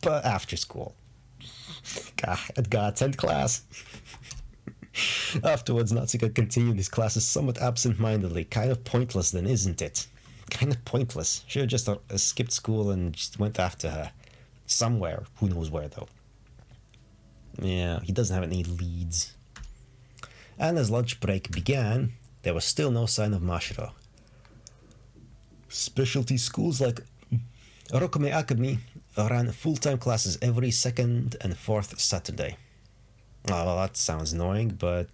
But after school. God, I'd gotta attend class. Afterwards, Natsuko continued his classes somewhat absent-mindedly. Kind of pointless then, isn't it? Kind of pointless. Should have just skipped school and just went after her. Somewhere. Who knows where, though. Yeah, he doesn't have any leads. And as lunch break began, there was still no sign of Mashiro. Specialty schools like Rokome Academy ran full-time classes every second and fourth Saturday. Oh, well, that sounds annoying, but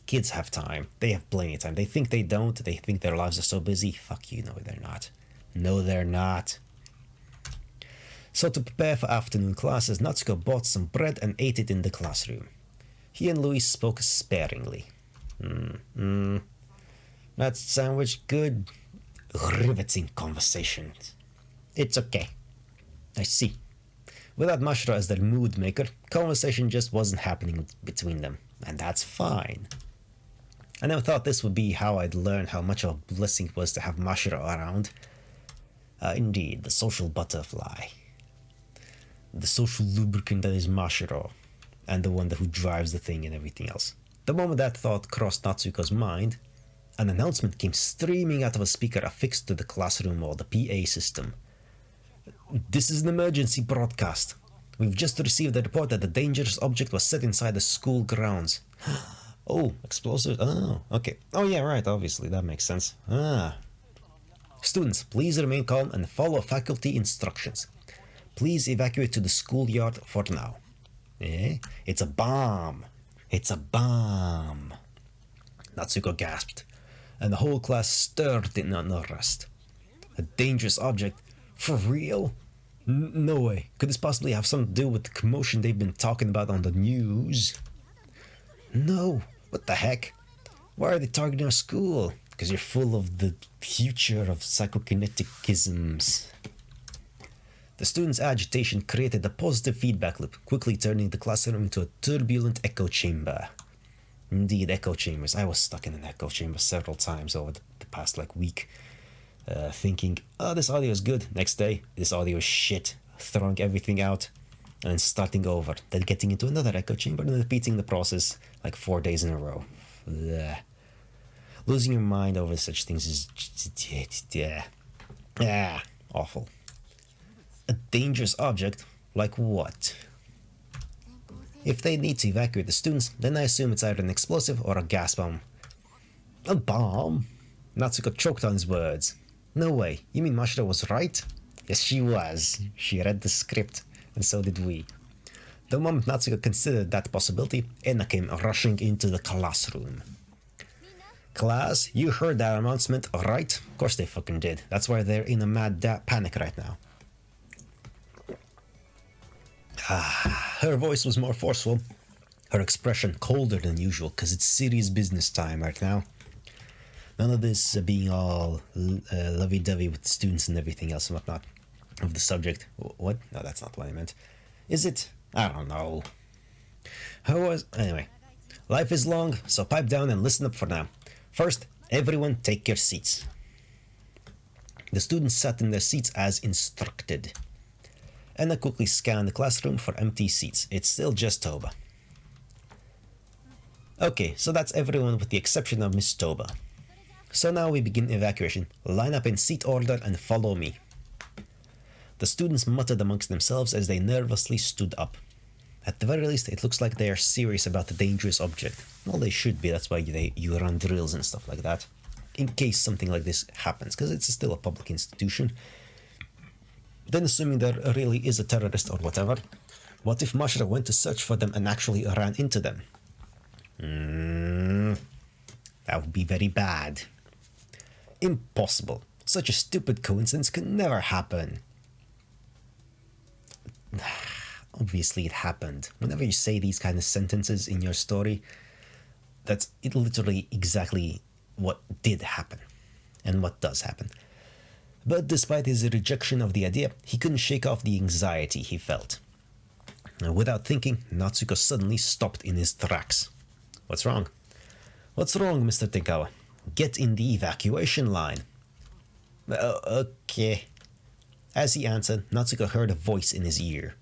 kids have time. They have plenty of time. They think they don't. They think their lives are so busy. Fuck you, no, they're not. No, they're not. So to prepare for afternoon classes, Natsuko bought some bread and ate it in the classroom. He and Louis spoke sparingly. That sandwich good? Riveting conversations. It's okay. I see. Without Mashiro as their mood maker, conversation just wasn't happening between them, and that's fine. I never thought this would be how I'd learn how much of a blessing it was to have Mashiro around. Indeed, the social butterfly. The social lubricant that is Mashiro, and the one who drives the thing and everything else. The moment that thought crossed Natsuko's mind, an announcement came streaming out of a speaker affixed to the classroom wall, the PA system. This is an emergency broadcast. We've just received a report that a dangerous object was set inside the school grounds. Oh, explosive. Oh, okay. Oh yeah, right, obviously, that makes sense. Students, please remain calm and follow faculty instructions. Please evacuate to the schoolyard for now. It's a bomb. It's a bomb. Natsuko gasped, and the whole class stirred in unrest. A dangerous object? For real? No way. Could this possibly have something to do with the commotion they've been talking about on the news? No. What the heck? Why are they targeting our school? Because you're full of the future of psychokineticisms. The students' agitation created a positive feedback loop, quickly turning the classroom into a turbulent echo chamber. Indeed, echo chambers. I was stuck in an echo chamber several times over the past week. Thinking, oh, this audio is good. Next day, this audio is shit. Throwing everything out and then starting over. Then getting into another echo chamber and repeating the process 4 days in a row. Blech. Losing your mind over such things is awful. A dangerous object? Like what? If they need to evacuate the students, then I assume it's either an explosive or a gas bomb. A bomb? Natsuko choked on his words. No way. You mean Mashiro was right? Yes, she was. She read the script, and so did we. The moment Natsuko considered that possibility, Enna came rushing into the classroom. Class, you heard that announcement, right? Of course they fucking did. That's why they're in a mad panic right now. Her voice was more forceful. Her expression colder than usual, because it's serious business time right now. None of this being all lovey-dovey with students and everything else and whatnot of the subject. What? No, that's not what I meant. Is it? I don't know. Anyway, life is long, so pipe down and listen up for now. First, everyone take your seats. The students sat in their seats as instructed. Enna quickly scanned the classroom for empty seats. It's still just Toba. Okay, so that's everyone with the exception of Miss Toba. So now we begin evacuation. Line up in seat order and follow me. The students muttered amongst themselves as they nervously stood up. At the very least, it looks like they are serious about the dangerous object. Well, they should be. That's why you run drills and stuff like that. In case something like this happens, because it's still a public institution. Then assuming there really is a terrorist or whatever, what if Mashiro went to search for them and actually ran into them? That would be very bad. Impossible. Such a stupid coincidence could never happen. Obviously it happened. Whenever you say these kind of sentences in your story, that's literally exactly what did happen and what does happen. But despite his rejection of the idea, he couldn't shake off the anxiety he felt. And without thinking, Natsuko suddenly stopped in his tracks. What's wrong? What's wrong, Mr. Tenkawa? Get in the evacuation line. Okay. As he answered, Natsuko heard a voice in his ear.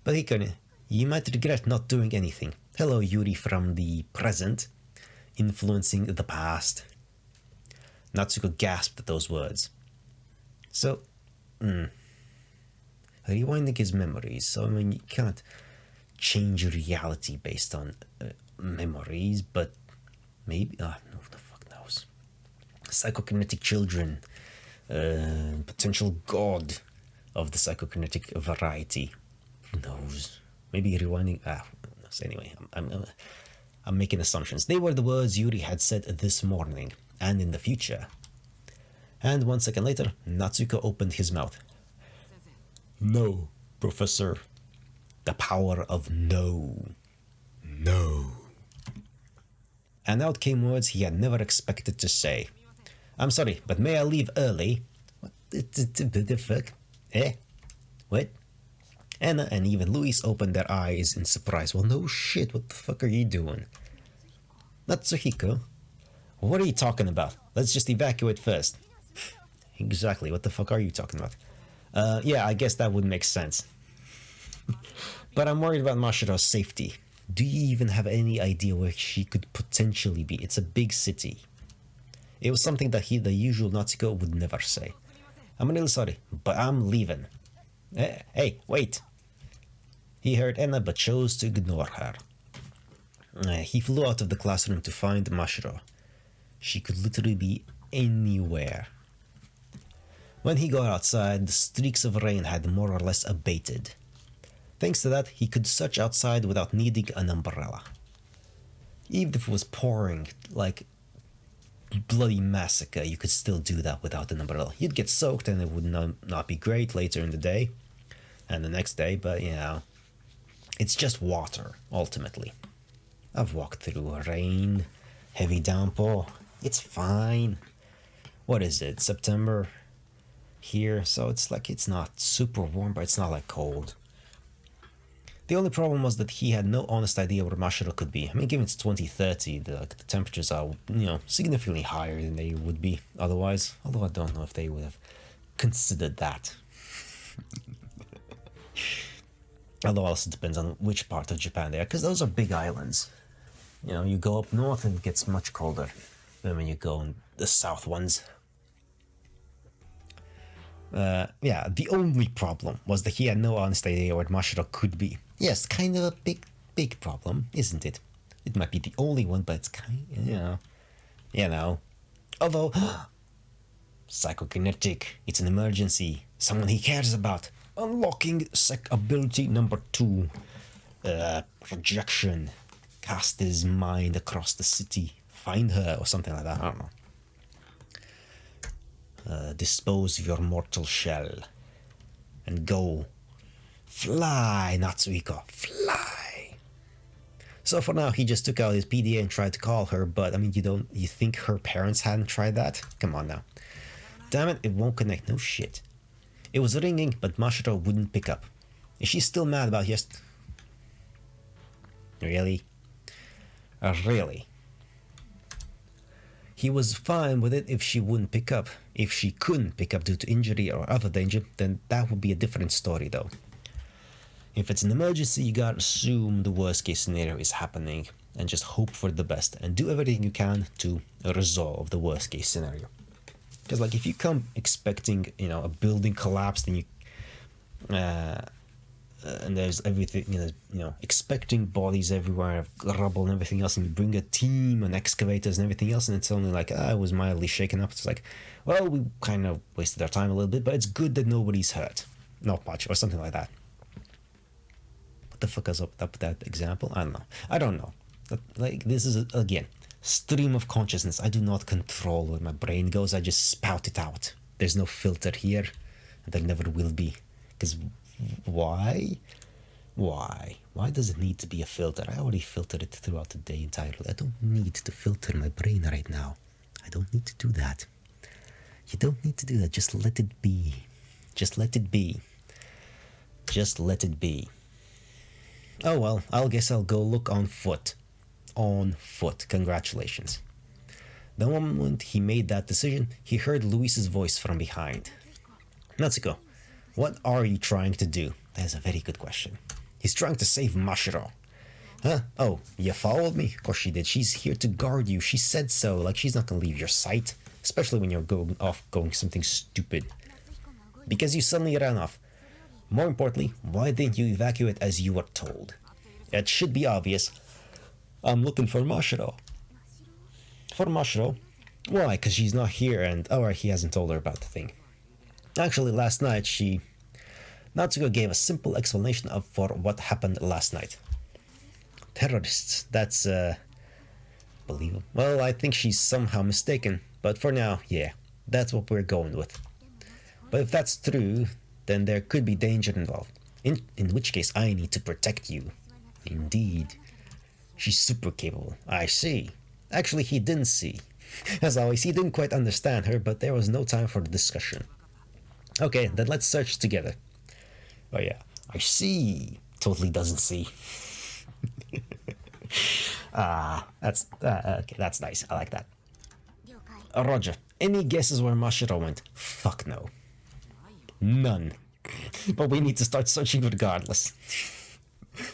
But Hikone, you might regret not doing anything. Hello, Yuri from the present, influencing the past. Natsuko gasped at those words. So, rewinding his memories. So, you can't change reality based on memories, but Maybe, no, who the fuck knows? Psychokinetic children, potential god of the psychokinetic variety. Who knows? Maybe rewinding. Who knows? Anyway, I'm making assumptions. They were the words Yuri had said this morning and in the future. And 1 second later, Natsuko opened his mouth. No, Professor. The power of no. No. And out came words he had never expected to say. I'm sorry, but may I leave early? What the fuck? Eh? What? Anna and even Luis opened their eyes in surprise. Well, no shit, what the fuck are you doing? Natsuhiko? What are you talking about? Let's just evacuate first. Exactly, what the fuck are you talking about? Yeah, I guess that would make sense. But I'm worried about Mashiro's safety. Do you even have any idea where she could potentially be? It's a big city. It was something that the usual Natsuko would never say. I'm really sorry, but I'm leaving. Hey, wait. He heard Anna but chose to ignore her. He flew out of the classroom to find Mashiro. She could literally be anywhere. When he got outside, the streaks of rain had more or less abated. Thanks to that, he could search outside without needing an umbrella. Even if it was pouring like bloody massacre, you could still do that without an umbrella. You'd get soaked and it would not be great later in the day and the next day, but you know, it's just water, ultimately. I've walked through rain, heavy downpour, it's fine. What is it, September here? So it's like, it's not super warm, but it's not like cold. The only problem was that he had no honest idea where Mashiro could be. I mean, given it's 2030, the temperatures are, you know, significantly higher than they would be otherwise. Although I don't know if they would have considered that. Although also depends on which part of Japan they are, because those are big islands. You know, you go up north and it gets much colder than when you go in the south ones. Yeah, the only problem was that he had no honest idea where Mashiro could be. Yes, kind of a big problem, isn't it? It might be the only one, but it's kind of, you know. Although, psychokinetic, it's an emergency, someone he cares about. Unlocking ability number 2, projection. Cast his mind across the city, find her, or something like that, I don't know. Dispose of your mortal shell and go. Fly, Natsuhiko, fly. So for now, he just took out his PDA and tried to call her, but I mean, you think her parents hadn't tried that? Come on now. Damn it, it won't connect, no shit. It was ringing, but Mashiro wouldn't pick up. Is she still mad about Really? Really? He was fine with it if she wouldn't pick up. If she couldn't pick up due to injury or other danger, then that would be a different story though. If it's an emergency, you gotta assume the worst case scenario is happening and just hope for the best and do everything you can to resolve the worst case scenario. Because like if you come expecting, you know, a building collapsed and you and there's everything, you know, expecting bodies everywhere, rubble and everything else, and you bring a team and excavators and everything else, and it's only like, it was mildly shaken up. It's like, well, we kind of wasted our time a little bit, but it's good that nobody's hurt. Not much, or something like that. What the fuck is up with that example? I don't know. But, like, this is, again, stream of consciousness. I do not control where my brain goes. I just spout it out. There's no filter here, and there never will be. Because why? Why does it need to be a filter? I already filtered it throughout the day entirely. I don't need to filter my brain right now. I don't need to do that. You don't need to do that. Just let it be. Just let it be. Just let it be. Oh well, I guess I'll go look on foot. On foot. Congratulations. The moment he made that decision, he heard Luis's voice from behind. Natsuko, what are you trying to do? That's a very good question. He's trying to save Mashiro. Huh? Oh, you followed me? Of course she did. She's here to guard you. She said so. Like, she's not gonna leave your sight. Especially when you're going something stupid. Because you suddenly ran off. More importantly, why didn't you evacuate as you were told? It should be obvious. I'm looking for Mashiro. For Mashiro. Why? Because she's not here and... Alright, he hasn't told her about the thing. Actually, last night Natsuko gave a simple explanation for what happened last night. Terrorists. That's, believable. Well, I think she's somehow mistaken. But for now, yeah. That's what we're going with. But if that's true, then there could be danger involved. In which case, I need to protect you. Indeed. She's super capable. I see. Actually, he didn't see. As always, he didn't quite understand her, but there was no time for the discussion. Okay, then let's search together. Oh yeah, I see. Totally doesn't see. Okay, that's nice. I like that. Roger. Any guesses where Mashiro went? Fuck no. None. But we need to start searching regardless.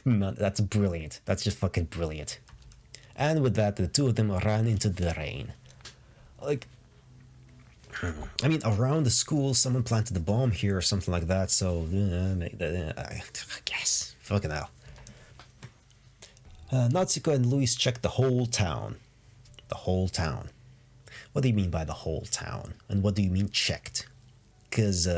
None. That's brilliant. That's just fucking brilliant. And with that, the two of them ran into the rain. Like, I mean, around the school, someone planted a bomb here or something like that, so, I guess. Fucking hell. Natsuko and Luis checked the whole town. The whole town. What do you mean by the whole town? And what do you mean checked? Because,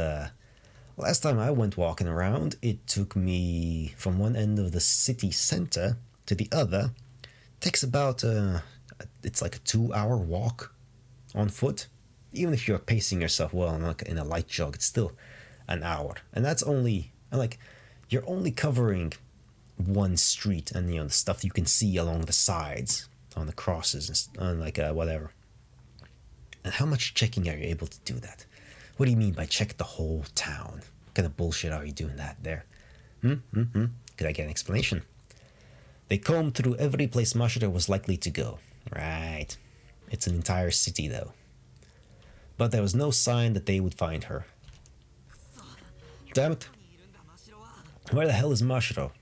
last time I went walking around, it took me from one end of the city center to the other. It takes about, it's like a 2-hour walk on foot. Even if you're pacing yourself well and in a light jog, it's still an hour. And that's only, like, you're only covering one street and, the stuff you can see along the sides, on the crosses, and like, whatever. And how much checking are you able to do that? What do you mean by check the whole town? What kind of bullshit are you doing that there? Could I get an explanation? They combed through every place Mashiro was likely to go. Right. It's an entire city, though. But there was no sign that they would find her. Damn it. Where the hell is Mashiro?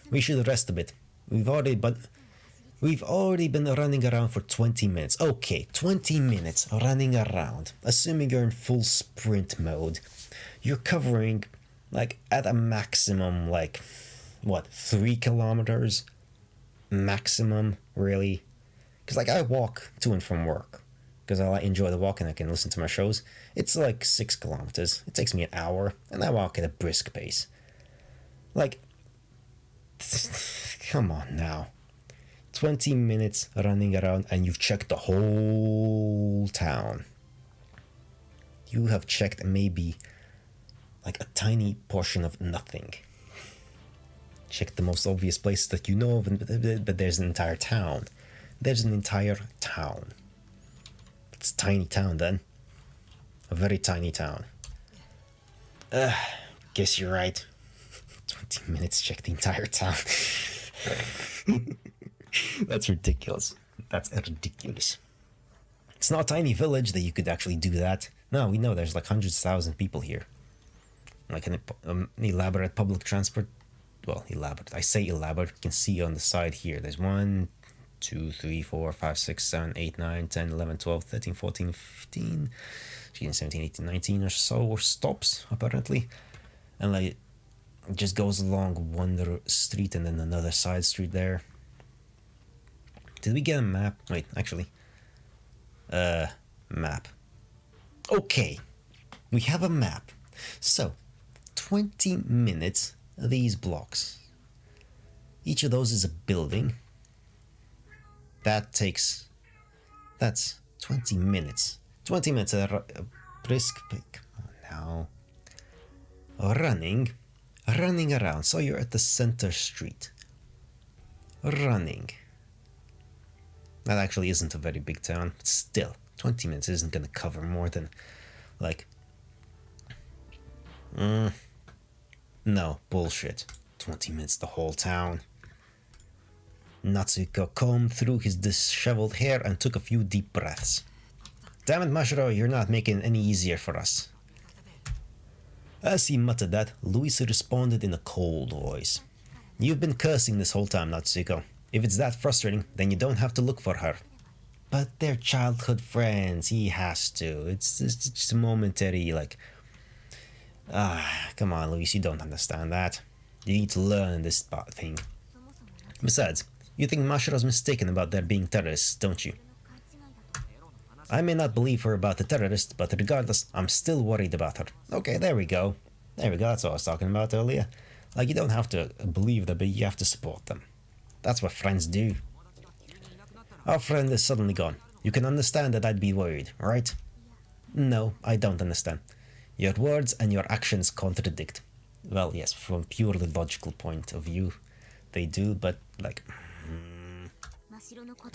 We should rest a bit. We've already been running around for 20 minutes. Okay, 20 minutes running around. Assuming you're in full sprint mode. You're covering, like, at a maximum, like, what, 3 kilometers? Maximum, really? Because, like, I walk to and from work. Because I enjoy the walk and I can listen to my shows. It's like 6 kilometers. It takes me an hour. And I walk at a brisk pace. Like, come on now. 20 minutes running around and you've checked the whole town. You have checked maybe like a tiny portion of nothing. Check the most obvious places that you know of, but there's an entire town. There's an entire town. It's a tiny town then. A very tiny town. Guess you're right. 20 minutes, check the entire town. That's ridiculous. That's ridiculous. It's not a tiny village that you could actually do that. No, we know there's like hundreds of thousands of people here. Like an elaborate public transport. Well, elaborate. I say elaborate. You can see on the side here. There's 1, 2, 3, 4, 5, 6, 7, 8, 9, 10, 11, 12, 13, 14, 15, 16, 17, 18, 19 or so stops, apparently. And like, it just goes along one street and then another side street there. Did we get a map? Wait, actually. Map. Okay. We have a map. So, 20 minutes, these blocks. Each of those is a building. That's 20 minutes. 20 minutes, a brisk, come on now. Running around. So you're at the center street. Running. That actually isn't a very big town, but still, 20 minutes isn't going to cover more than, like... No, bullshit. 20 minutes, the whole town. Natsuko combed through his disheveled hair and took a few deep breaths. Damn it, Mashiro, you're not making it any easier for us. As he muttered that, Luis responded in a cold voice. You've been cursing this whole time, Natsuko. If it's that frustrating, then you don't have to look for her. But they're childhood friends, he has to. It's just a momentary, like... come on, Luis, you don't understand that. You need to learn this thing. Besides, you think Mashiro's mistaken about there being terrorists, don't you? I may not believe her about the terrorist, but regardless, I'm still worried about her. Okay, there we go. There we go, that's what I was talking about earlier. Like, you don't have to believe them, but you have to support them. That's what friends do. Our friend is suddenly gone. You can understand that I'd be worried, right? No, I don't understand. Your words and your actions contradict. Well, yes, from a purely logical point of view, they do, but, like...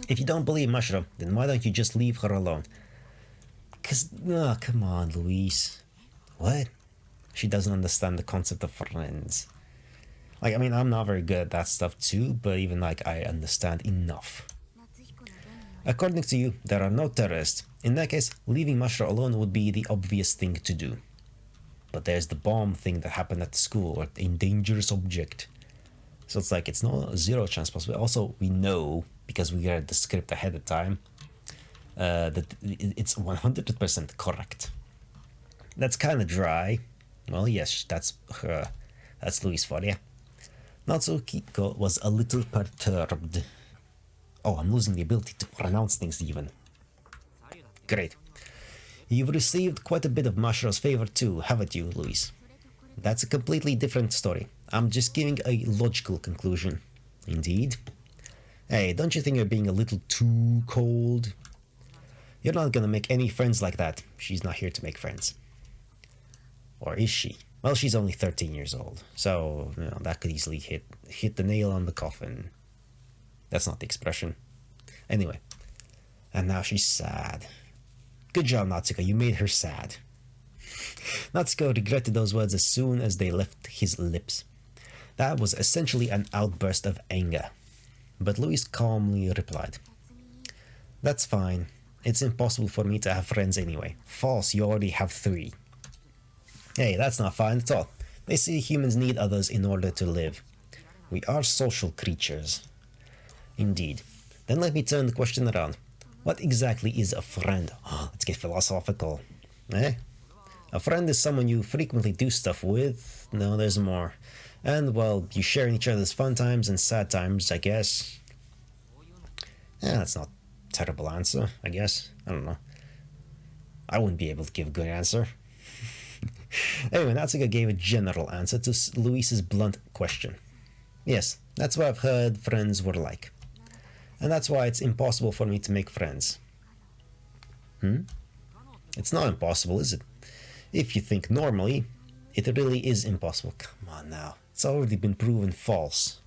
If you don't believe Mashiro, then why don't you just leave her alone? Cause, oh, come on, Louise. What? She doesn't understand the concept of friends. Like, I mean, I'm not very good at that stuff too, but even, like, I understand enough. According to you, there are no terrorists. In that case, leaving Mashiro alone would be the obvious thing to do. But there's the bomb thing that happened at the school, or a dangerous object. So it's like, it's no zero chance possible. Also, we know, because we read the script ahead of time, that it's 100% correct. That's kind of dry. Well, yes, that's Louis' fault, yeah. Natsuko was a little perturbed. Oh, I'm losing the ability to pronounce things even. Great. You've received quite a bit of Mashiro's favor too, haven't you, Louis? That's a completely different story. I'm just giving a logical conclusion. Indeed. Hey, don't you think you're being a little too cold? You're not gonna make any friends like that. She's not here to make friends. Or is she? Well, she's only 13 years old, so you know, that could easily hit the nail on the coffin. That's not the expression. Anyway. And now she's sad. Good job, Natsuko, you made her sad. Natsuko regretted those words as soon as they left his lips. That was essentially an outburst of anger. But Louis calmly replied, "That's fine. It's impossible for me to have friends anyway. False, you already have 3. Hey, that's not fine at all. They say humans need others in order to live. We are social creatures." Indeed. Then let me turn the question around. What exactly is a friend? Let's get philosophical. A friend is someone you frequently do stuff with. No, there's more. And, well, you share in each other's fun times and sad times, I guess. That's not a terrible answer, I guess. I don't know. I wouldn't be able to give a good answer. Anyway, Natsuka gave a general answer to Louise's blunt question. Yes, that's what I've heard friends were like. And that's why it's impossible for me to make friends. It's not impossible, is it? If you think normally, it really is impossible. Come on now. It's already been proven false.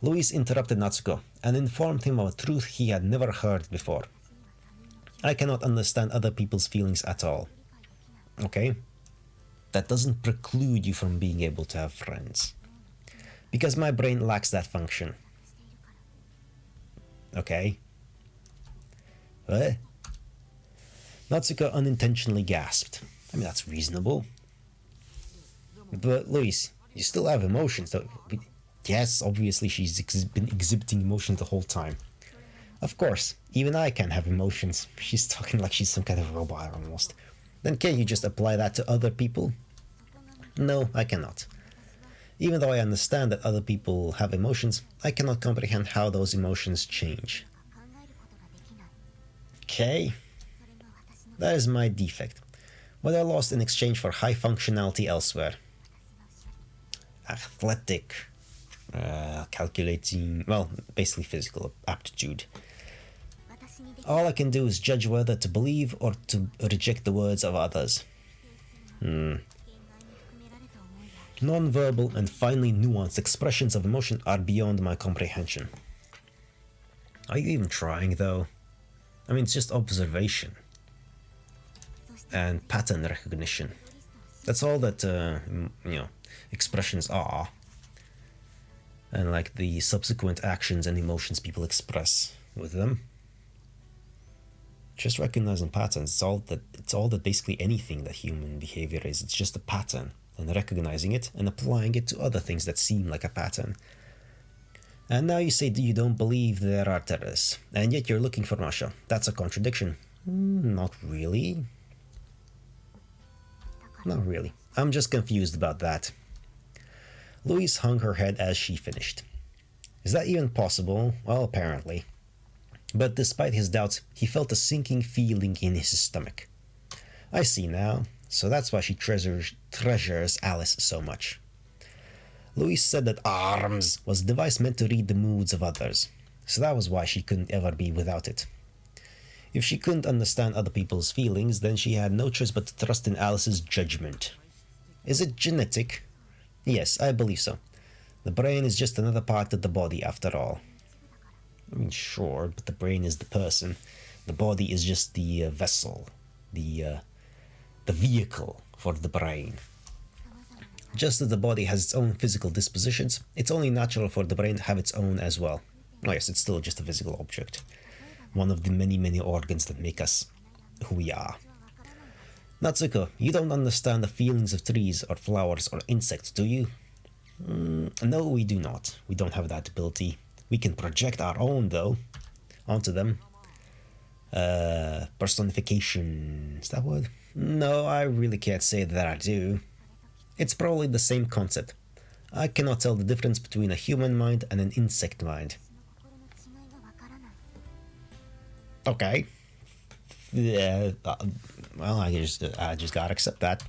Louis interrupted Natsuko and informed him of a truth he had never heard before. I cannot understand other people's feelings at all. Okay? That doesn't preclude you from being able to have friends. Because my brain lacks that function. Okay? What? Natsuko unintentionally gasped. I mean, that's reasonable. But, Louis, you still have emotions, though. Yes, obviously she's been exhibiting emotions the whole time. Of course, even I can have emotions. She's talking like she's some kind of robot almost. Then can't you just apply that to other people? No, I cannot. Even though I understand that other people have emotions, I cannot comprehend how those emotions change. Okay. That is my defect. What I lost in exchange for high functionality elsewhere. Athletic. Calculating, well, basically physical aptitude. All I can do is judge whether to believe or to reject the words of others. Non-verbal and finely nuanced expressions of emotion are beyond my comprehension. Are you even trying, though? I mean, it's just observation. And pattern recognition. That's all that, expressions are. And like the subsequent actions and emotions people express with them. Just recognizing patterns, it's all that basically anything that human behavior is. It's just a pattern, and recognizing it and applying it to other things that seem like a pattern. And now you say you don't believe there are terrorists, and yet you're looking for Russia. That's a contradiction. Not really. Not really. I'm just confused about that. Louise hung her head as she finished. Is that even possible? Well, apparently. But despite his doubts, he felt a sinking feeling in his stomach. I see now, so that's why she treasures Alice so much. Louise said that arms was a device meant to read the moods of others, so that was why she couldn't ever be without it. If she couldn't understand other people's feelings, then she had no choice but to trust in Alice's judgment. Is it genetic? Yes, I believe so. The brain is just another part of the body after all. I mean, sure, but the brain is the person. The body is just the vessel, the vehicle for the brain. Just as the body has its own physical dispositions, it's only natural for the brain to have its own as well. Oh yes, it's still just a physical object. One of the many organs that make us who we are. Natsuko, you don't understand the feelings of trees or flowers or insects, do you? No, we do not. We don't have that ability. We can project our own, though, onto them. Personification, is that word? No, I really can't say that I do. It's probably the same concept. I cannot tell the difference between a human mind and an insect mind. Okay. Yeah, well, I just gotta accept that.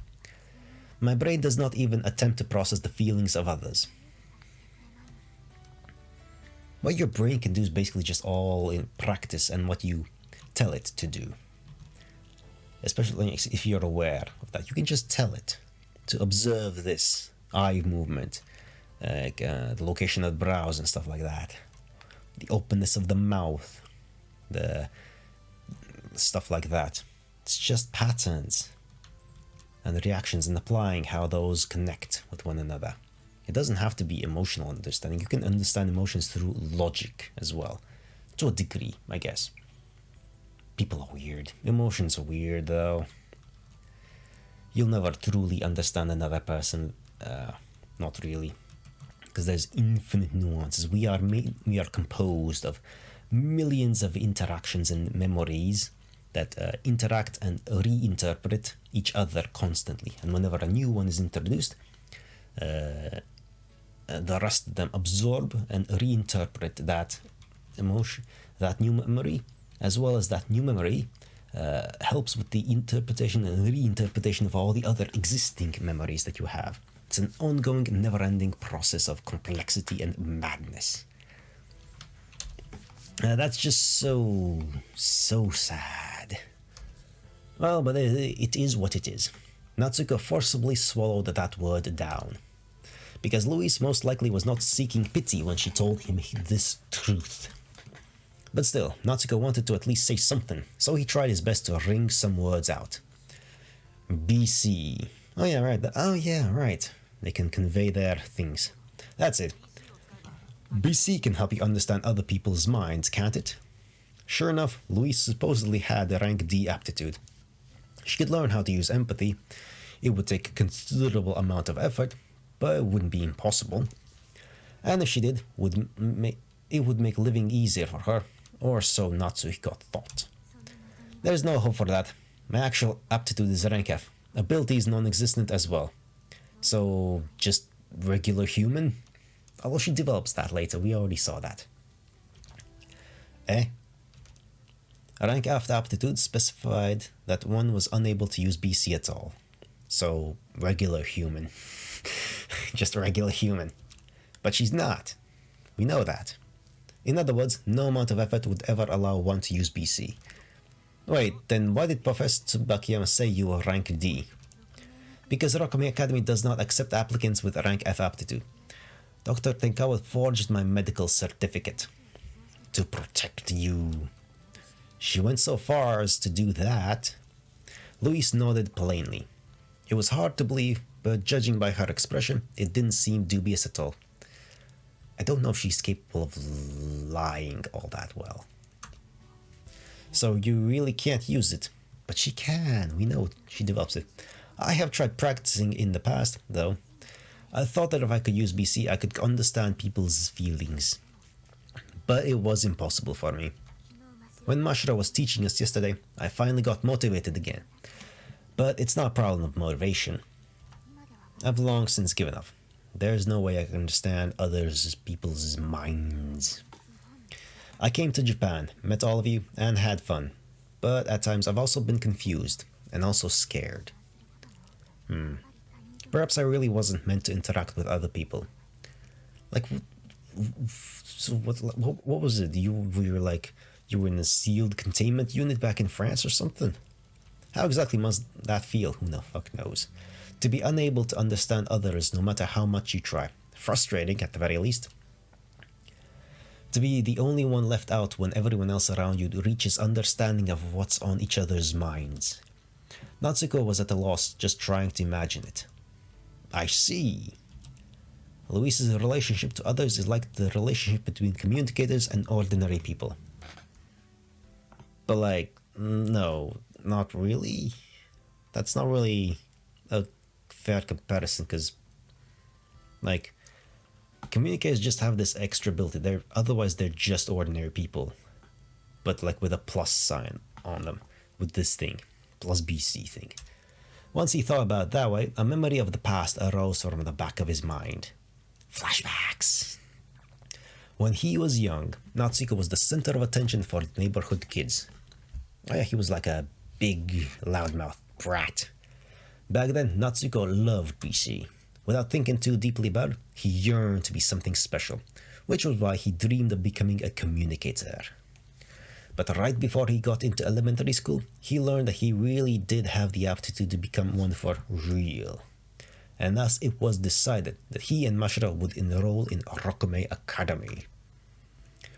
My brain does not even attempt to process the feelings of others. What your brain can do is basically just all in practice and what you tell it to do. Especially if you're aware of that. You can just tell it to observe this eye movement, the location of the brows and stuff like that. The openness of the mouth, the stuff like that. It's just patterns and reactions and applying how those connect with one another. It doesn't have to be emotional understanding. You can understand emotions through logic as well. To a degree, I guess. People are weird. Emotions are weird, though. You'll never truly understand another person. Not really. Because there's infinite nuances. We are composed of millions of interactions and memories that interact and reinterpret each other constantly. And whenever a new one is introduced, the rest of them absorb and reinterpret that emotion, that new memory, as well as that new memory helps with the interpretation and reinterpretation of all the other existing memories that you have. It's an ongoing, never-ending process of complexity and madness. That's just so sad. Well, but it is what it is. Natsuko forcibly swallowed that word down. Because Louise most likely was not seeking pity when she told him this truth. But still, Natsuko wanted to at least say something, so he tried his best to wring some words out. BC. Oh yeah, right. They can convey their things. That's it. BC can help you understand other people's minds, can't it? Sure enough, Louise supposedly had a rank D aptitude. She could learn how to use empathy. It would take a considerable amount of effort, but it wouldn't be impossible. And if she did, it would make living easier for her, or so Natsuko thought. There's no hope for that. My actual aptitude is rank F. Ability is non-existent as well. So, just regular human? Although she develops that later, we already saw that. Rank F aptitude specified that one was unable to use BC at all. So, regular human. Just a regular human. But she's not. We know that. In other words, no amount of effort would ever allow one to use BC. Wait, then why did Professor Tsubakiyama say you were rank D? Because Rokami Academy does not accept applicants with rank F aptitude. Dr. Tenkawa forged my medical certificate. To protect you. She went so far as to do that. Louise nodded plainly. It was hard to believe, but judging by her expression, it didn't seem dubious at all. I don't know if she's capable of lying all that well. So you really can't use it. But she can, we know she develops it. I have tried practicing in the past, though. I thought that if I could use BC, I could understand people's feelings. But it was impossible for me. When Mashra was teaching us yesterday, I finally got motivated again. But it's not a problem of motivation. I've long since given up. There's no way I can understand people's minds. I came to Japan, met all of you, and had fun. But at times I've also been confused, and also scared. Perhaps I really wasn't meant to interact with other people. Like, so what was it? You were like, you were in a sealed containment unit back in France or something? How exactly must that feel? Who the fuck knows? To be unable to understand others no matter how much you try. Frustrating, at the very least. To be the only one left out when everyone else around you reaches understanding of what's on each other's minds. Natsuko was at a loss just trying to imagine it. I see. Luis's relationship to others is like the relationship between communicators and ordinary people. But like, no, not really. That's not really a fair comparison, because like, communicators just have this extra ability. Otherwise they're just ordinary people, but like with a plus sign on them, with this thing, plus BC thing. Once he thought about it that way, a memory of the past arose from the back of his mind. Flashbacks. When he was young, Natsuko was the center of attention for neighborhood kids. Oh yeah, he was like a big loudmouth brat. Back then, Natsuko loved BC. Without thinking too deeply about it, he yearned to be something special, which was why he dreamed of becoming a communicator. But right before he got into elementary school, he learned that he really did have the aptitude to become one for real. And thus it was decided that he and Mashiro would enroll in Rokume Academy,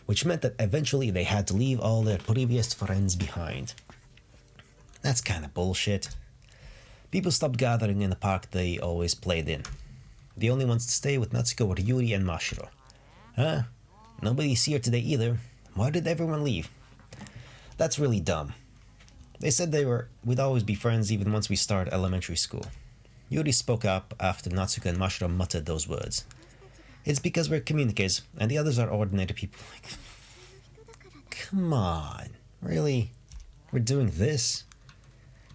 which meant that eventually they had to leave all their previous friends behind. That's kinda bullshit. People stopped gathering in the park they always played in. The only ones to stay with Natsuko were Yuri and Mashiro. Huh? Nobody's here today either. Why did everyone leave? That's really dumb. They said we'd always be friends even once we started elementary school. Yuri spoke up after Natsuko and Mashiro muttered those words. It's because we're communicators, and the others are ordinary people. Come on. Really? We're doing this?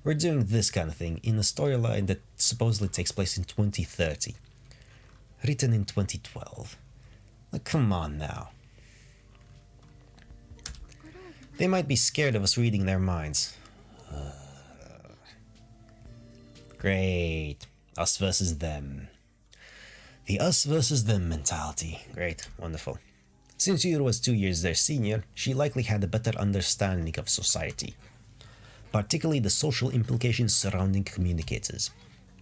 We're doing this kind of thing in a storyline that supposedly takes place in 2030. Written in 2012. Like, come on now. They might be scared of us reading their minds. Great. Us versus them. The us versus them mentality. Great. Wonderful. Since Yuri was 2 years their senior, she likely had a better understanding of society, particularly the social implications surrounding communicators.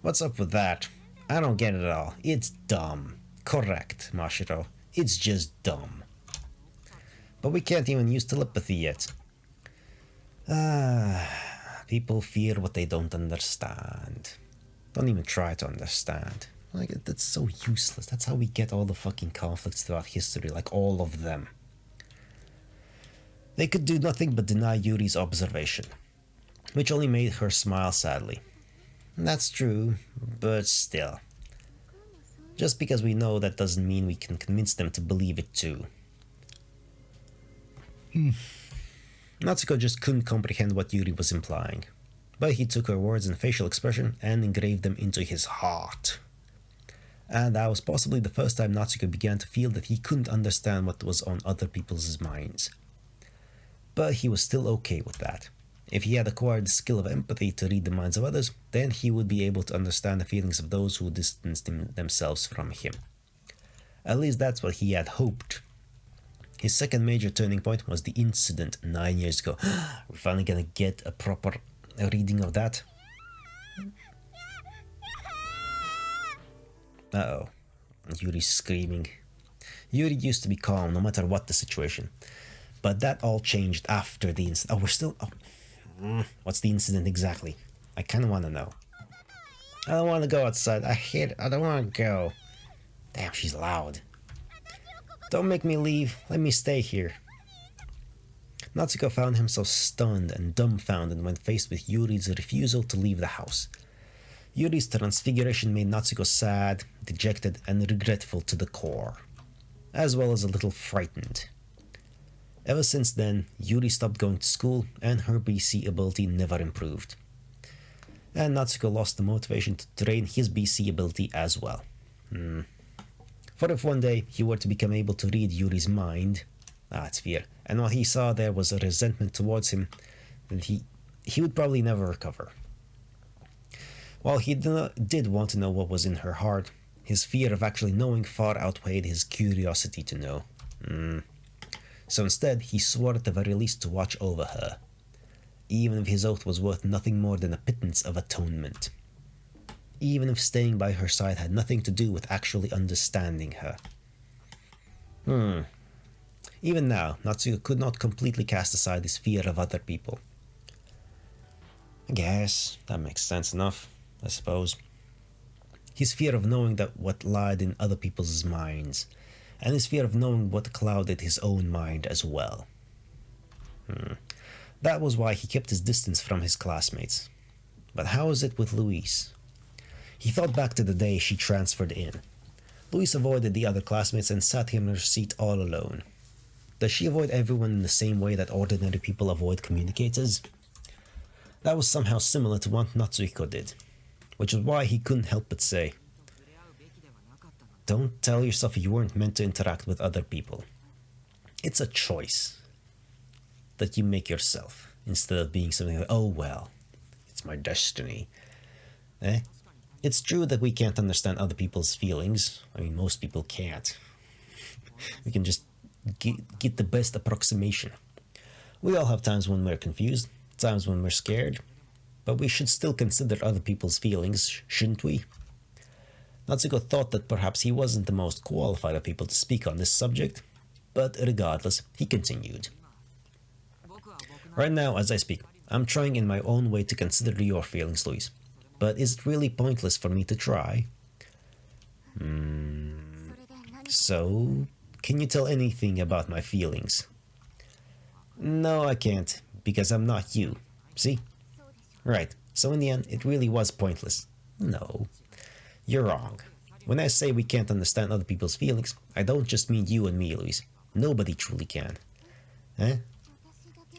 What's up with that? I don't get it at all. It's dumb. Correct, Mashiro. It's just dumb. But we can't even use telepathy yet. People fear what they don't understand. Don't even try to understand. Like, that's so useless. That's how we get all the fucking conflicts throughout history, like all of them. They could do nothing but deny Yuri's observation, which only made her smile sadly. That's true, but still. Just because we know that doesn't mean we can convince them to believe it too. Natsuko just couldn't comprehend what Yuri was implying, but he took her words and facial expression and engraved them into his heart. And that was possibly the first time Natsuko began to feel that he couldn't understand what was on other people's minds. But he was still okay with that. If he had acquired the skill of empathy to read the minds of others, then he would be able to understand the feelings of those who distanced themselves from him. At least that's what he had hoped. His second major turning point was the incident 9 years ago. We're finally gonna get a proper reading of that. Uh-oh. Yuri's screaming. Yuri used to be calm no matter what the situation. But that all changed after the incident. Oh, we're still... Oh. What's the incident exactly? I kind of want to know. I don't want to go outside. I hate it. I don't want to go. Damn, she's loud. Don't make me leave. Let me stay here. Natsuko found himself stunned and dumbfounded when faced with Yuri's refusal to leave the house. Yuri's transfiguration made Natsuko sad, dejected, and regretful to the core, as well as a little frightened. Ever since then, Yuri stopped going to school, and her BC ability never improved. And Natsuko lost the motivation to train his BC ability as well. For if one day he were to become able to read Yuri's mind, That's fear. And what he saw there was a resentment towards him that he would probably never recover. While he did want to know what was in her heart, his fear of actually knowing far outweighed his curiosity to know. So instead, he swore at the very least to watch over her, even if his oath was worth nothing more than a pittance of atonement. Even if staying by her side had nothing to do with actually understanding her. Even now, Natsuko could not completely cast aside his fear of other people. I guess that makes sense enough, I suppose. His fear of knowing that what lied in other people's minds, and his fear of knowing what clouded his own mind as well. That was why he kept his distance from his classmates. But how is it with Louise? He thought back to the day she transferred in. Louise avoided the other classmates and sat in her seat all alone. Does she avoid everyone in the same way that ordinary people avoid communicators? That was somehow similar to what Natsuko did, which is why he couldn't help but say, "Don't tell yourself you weren't meant to interact with other people. It's a choice that you make yourself, instead of being something like, oh well, it's my destiny." It's true that we can't understand other people's feelings. I mean, most people can't. We can just get the best approximation. We all have times when we're confused, times when we're scared, but we should still consider other people's feelings, shouldn't we? Natsuko thought that perhaps he wasn't the most qualified of people to speak on this subject, but regardless, he continued. Right now, as I speak, I'm trying in my own way to consider your feelings, Louise. But is it really pointless for me to try? So, can you tell anything about my feelings? No, I can't, because I'm not you. See? Right, so in the end, it really was pointless. No, you're wrong. When I say we can't understand other people's feelings, I don't just mean you and me, Louise. Nobody truly can.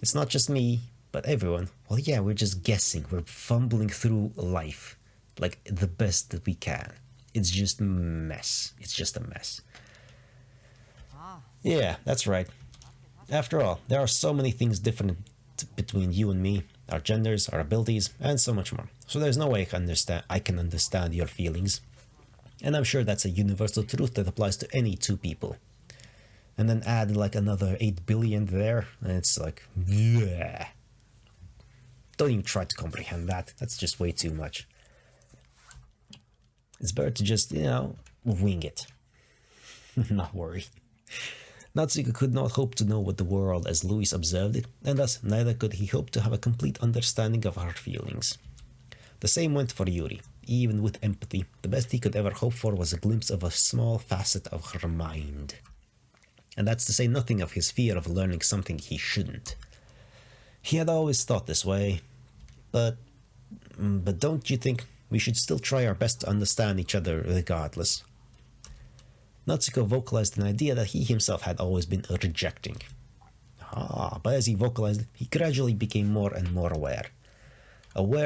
It's not just me, but everyone. Well, yeah, we're just guessing. We're fumbling through life like the best that we can. It's just a mess. It's just a mess. Yeah, that's right. After all, there are so many things different between you and me, our genders, our abilities, and so much more. So there's no way I can understand your feelings. And I'm sure that's a universal truth that applies to any two people. And then add like another 8 billion there, and it's like, bleh. Don't even try to comprehend that. That's just way too much. It's better to just, wing it. Not worry. Natsuko could not hope to know what the world as Louise observed it, and thus neither could he hope to have a complete understanding of her feelings. The same went for Yuri. Even with empathy, the best he could ever hope for was a glimpse of a small facet of her mind. And that's to say nothing of his fear of learning something he shouldn't. He had always thought this way, but don't you think we should still try our best to understand each other regardless? Natsuko vocalized an idea that he himself had always been rejecting. But as he vocalized it, he gradually became more and more aware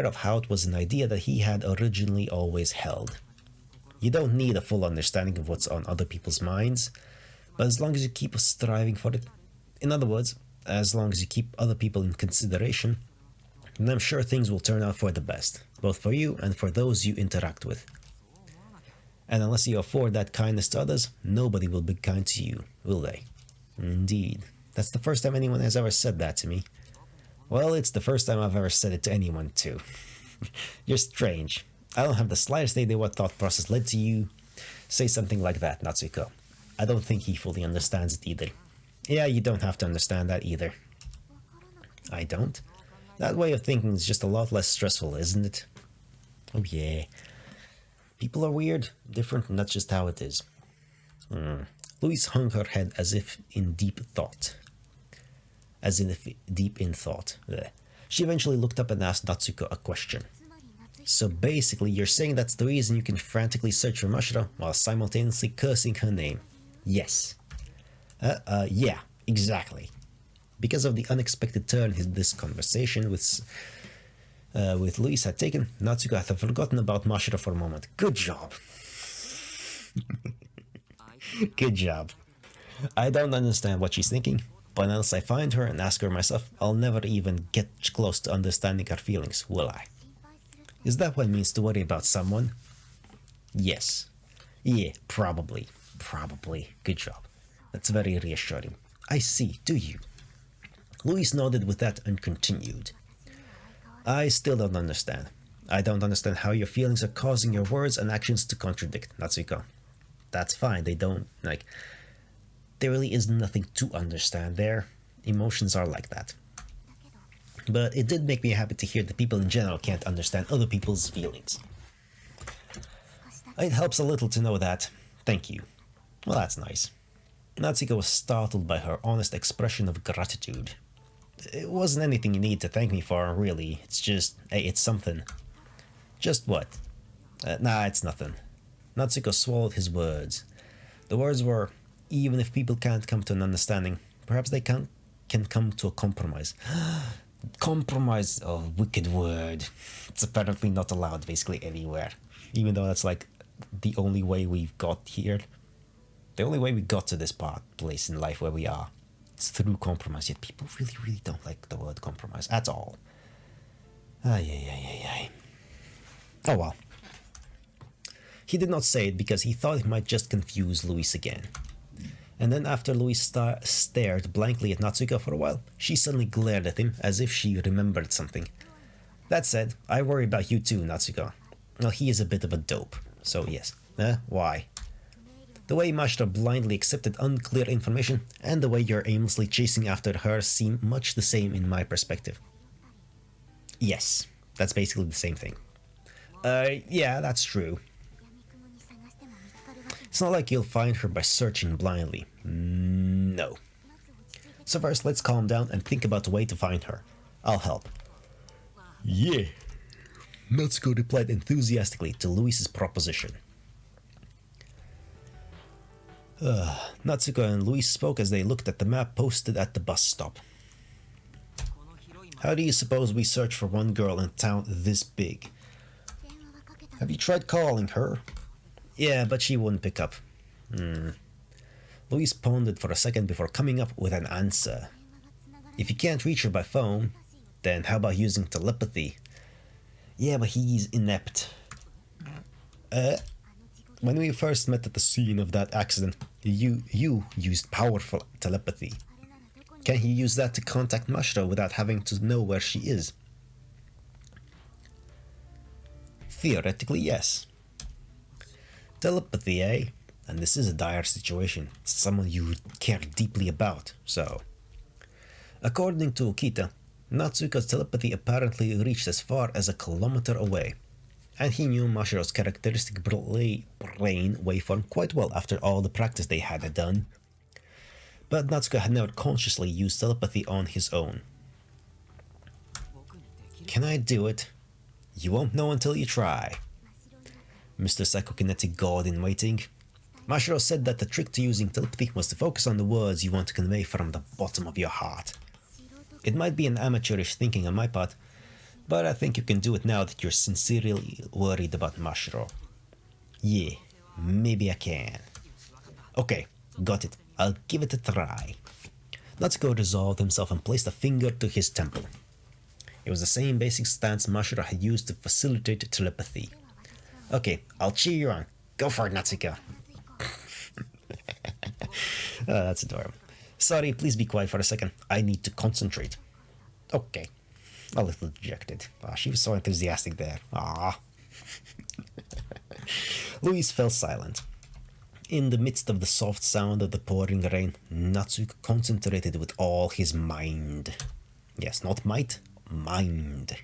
of how it was an idea that he had originally always held. You don't need a full understanding of what's on other people's minds, but as long as you keep striving for it, in other words, as long as you keep other people in consideration, then I'm sure things will turn out for the best, both for you and for those you interact with. And unless you afford that kindness to others, nobody will be kind to you, will they? Indeed. That's the first time anyone has ever said that to me. Well, it's the first time I've ever said it to anyone, too. You're strange. I don't have the slightest idea what thought process led to you say something like that, Natsuko. I don't think he fully understands it either. Yeah, you don't have to understand that either. I don't? That way of thinking is just a lot less stressful, isn't it? Oh yeah. People are weird, different, and that's just how it is. Louise hung her head as if in deep thought. She eventually looked up and asked Natsuko a question. So basically, you're saying that's the reason you can frantically search for Mashiro while simultaneously cursing her name? Yes. Yeah, exactly. Because of the unexpected turn this conversation with Louise had taken, Natsuko had forgotten about Mashiro for a moment. Good job. Good job. I don't understand what she's thinking, But unless I find her and ask her myself, I'll never even get close to understanding her feelings, will I? Is that what it means to worry about someone? Yes. Yeah, probably. Probably. Good job. That's very reassuring. I see, do you? Louise nodded with that and continued. I still don't understand. I don't understand how your feelings are causing your words and actions to contradict, Natsuko. That's fine, they don't, there really is nothing to understand there. Emotions are like that. But it did make me happy to hear that people in general can't understand other people's feelings. It helps a little to know that. Thank you. Well, that's nice. Natsuko was startled by her honest expression of gratitude. It wasn't anything you need to thank me for, really. It's just, hey, it's something. Just what? Nah, it's nothing. Natsuko swallowed his words. The words were, even if people can't come to an understanding, perhaps they can come to a compromise. Compromise, a wicked word. It's apparently not allowed basically anywhere. Even though that's like the only way we've got here. The only way we got to this place in life where we are. It's through compromise, yet people really, really don't like the word compromise at all. Ay. Oh well. He did not say it because he thought it might just confuse Louise again. And then after Louise stared blankly at Natsuko for a while, she suddenly glared at him as if she remembered something. That said, I worry about you too, Natsuko. Well, he is a bit of a dope, so yes. Why? The way Mashiro blindly accepted unclear information and the way you're aimlessly chasing after her seem much the same in my perspective. Yes, that's basically the same thing. Yeah, that's true. It's not like you'll find her by searching blindly. No. So first, let's calm down and think about a way to find her. I'll help. Yeah. Natsuko replied enthusiastically to Louise's proposition. Natsuko and Louise spoke as they looked at the map posted at the bus stop. How do you suppose we search for one girl in a town this big? Have you tried calling her? Yeah, but she wouldn't pick up. Louise pondered for a second before coming up with an answer. If you can't reach her by phone, then how about using telepathy? Yeah, but he's inept. When we first met at the scene of that accident, you used powerful telepathy. Can he use that to contact Mashiro without having to know where she is? Theoretically, yes. Telepathy, eh? And this is a dire situation. It's someone you care deeply about, so... According to Okita, Natsuko's telepathy apparently reached as far as 1 kilometer away, and he knew Mashiro's characteristic brain waveform quite well after all the practice they had done. But Natsuko had never consciously used telepathy on his own. Can I do it? You won't know until you try. Mr. Psychokinetic God-in-waiting. Mashiro said that the trick to using telepathy was to focus on the words you want to convey from the bottom of your heart. It might be an amateurish thinking on my part, but I think you can do it now that you're sincerely worried about Mashiro. Yeah, maybe I can. Okay, got it. I'll give it a try. Natsuko resolved himself and placed a finger to his temple. It was the same basic stance Mashiro had used to facilitate telepathy. Okay, I'll cheer you on. Go for it, Natsuko. Oh, that's adorable. Sorry, please be quiet for a second. I need to concentrate. Okay. A little dejected. She was so enthusiastic there. Ah. Louise fell silent. In the midst of the soft sound of the pouring rain, Natsuko concentrated with all his mind. Yes, not might, mind.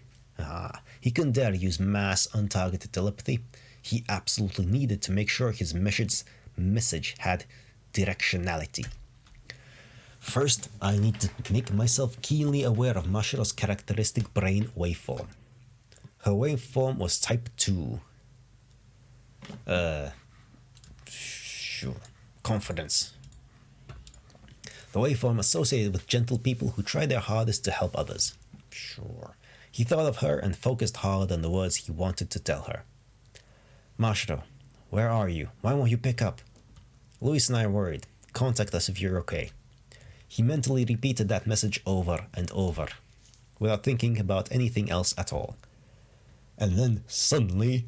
He couldn't dare use mass untargeted telepathy. He absolutely needed to make sure his message had directionality. First, I need to make myself keenly aware of Mashiro's characteristic brain waveform. Her waveform was type 2. Sure. Confidence. The waveform associated with gentle people who try their hardest to help others. Sure. He thought of her and focused hard on the words he wanted to tell her. Mashiro, where are you? Why won't you pick up? Louise and I are worried. Contact us if you're okay. He mentally repeated that message over and over, without thinking about anything else at all. And then, suddenly,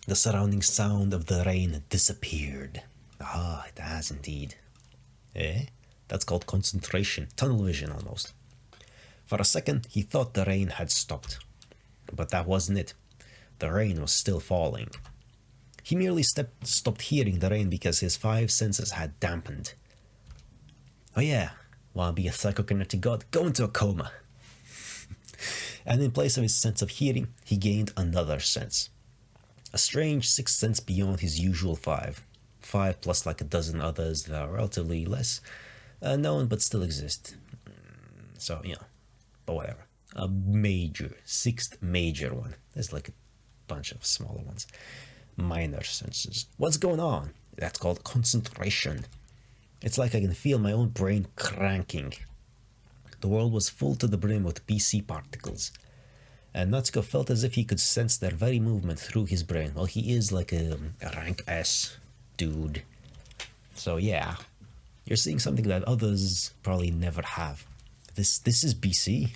the surrounding sound of the rain disappeared. Ah, it has indeed. Eh? That's called concentration, tunnel vision almost. For a second, he thought the rain had stopped. But that wasn't it. The rain was still falling. He merely stopped hearing the rain because his 5 senses had dampened. Oh yeah, wanna be a psychokinetic god? Go into a coma. And in place of his sense of hearing, he gained another sense. A strange 6th sense beyond his usual 5. 5 plus like a dozen others that are relatively less known but still exist. So, you know, but whatever. A major, 6th major one. There's like a bunch of smaller ones. Minor senses. What's going on? That's called concentration. It's like I can feel my own brain cranking. The world was full to the brim with BC particles. And Natsuko felt as if he could sense their very movement through his brain. Well, he is like a rank S dude. So yeah, you're seeing something that others probably never have. This is BC.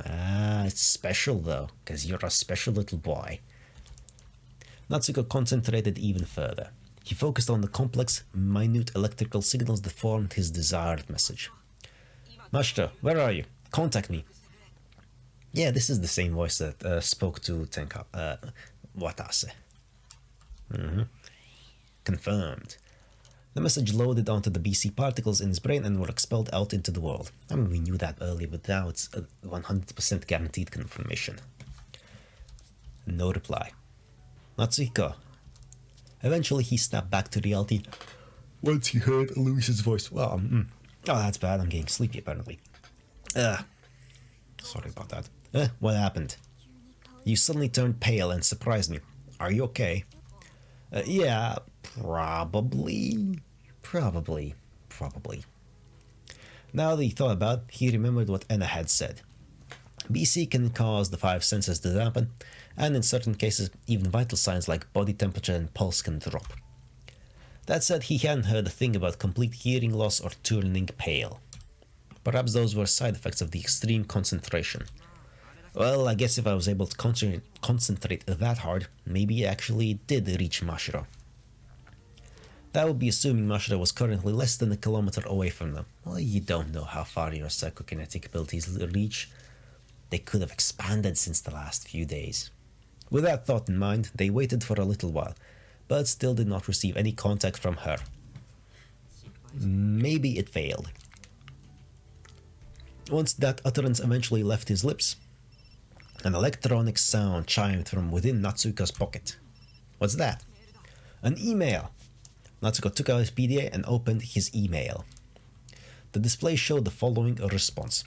Ah, it's special though, because you're a special little boy. Natsuko concentrated even further. He focused on the complex, minute electrical signals that formed his desired message. Mashita, where are you? Contact me. Yeah, this is the same voice that spoke to Tenka, Watase. Confirmed. The message loaded onto the BC particles in his brain and were expelled out into the world. I mean, we knew that earlier, but now it's a 100% guaranteed confirmation. No reply. Natsuko. Eventually, he snapped back to reality once he heard Louise's voice. Well, oh, that's bad. I'm getting sleepy, apparently. Sorry about that. What happened? You suddenly turned pale and surprised me. Are you okay? Yeah, probably. Now that he thought about it, he remembered what Enna had said. BC can cause the 5 senses to dampen, and in certain cases, even vital signs like body temperature and pulse can drop. That said, he hadn't heard a thing about complete hearing loss or turning pale. Perhaps those were side effects of the extreme concentration. Well, I guess if I was able to concentrate that hard, maybe it actually did reach Mashiro. That would be assuming Mashiro was currently less than a kilometer away from them. Well, you don't know how far your psychokinetic abilities reach. They could have expanded since the last few days. With that thought in mind, they waited for a little while, but still did not receive any contact from her. Maybe it failed. Once that utterance eventually left his lips, an electronic sound chimed from within Natsuko's pocket. What's that? An email! Natsuko took out his PDA and opened his email. The display showed the following response.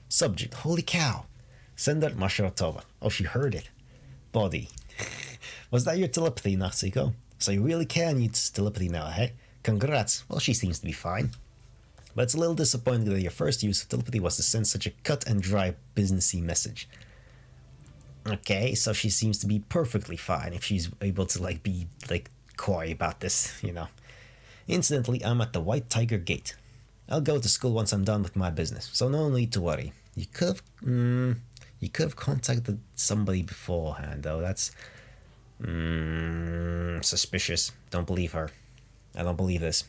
Subject, holy cow! Sender, Mashiro Tova. Oh, she heard it. Body. Was that your telepathy, Natsuko? So you really can use telepathy now, hey? Congrats. Well, she seems to be fine. But it's a little disappointing that your first use of telepathy was to send such a cut and dry businessy message. Okay, so she seems to be perfectly fine if she's able to be coy about this, you know. Incidentally, I'm at the White Tiger Gate. I'll go to school once I'm done with my business, so no need to worry. You could have contacted somebody beforehand, though. That's suspicious. Don't believe her. I don't believe this.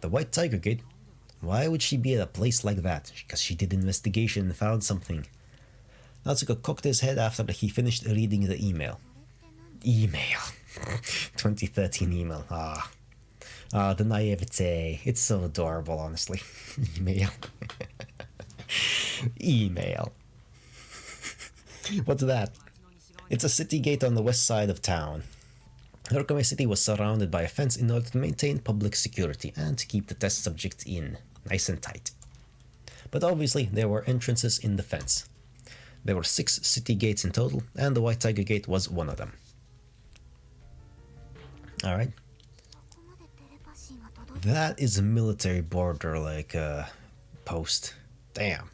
The White Tiger Gate? Why would she be at a place like that? Because she did investigation and found something. Natsuko cocked his head after he finished reading the email. Email. 2013 email. The naivete. It's so adorable, honestly. Email. Email. What's that? It's a city gate on the west side of town. Hirokome City was surrounded by a fence in order to maintain public security and to keep the test subjects in, nice and tight. But obviously, there were entrances in the fence. There were 6 city gates in total, and the White Tiger Gate was one of them. Alright. That is a military border, post. Damn.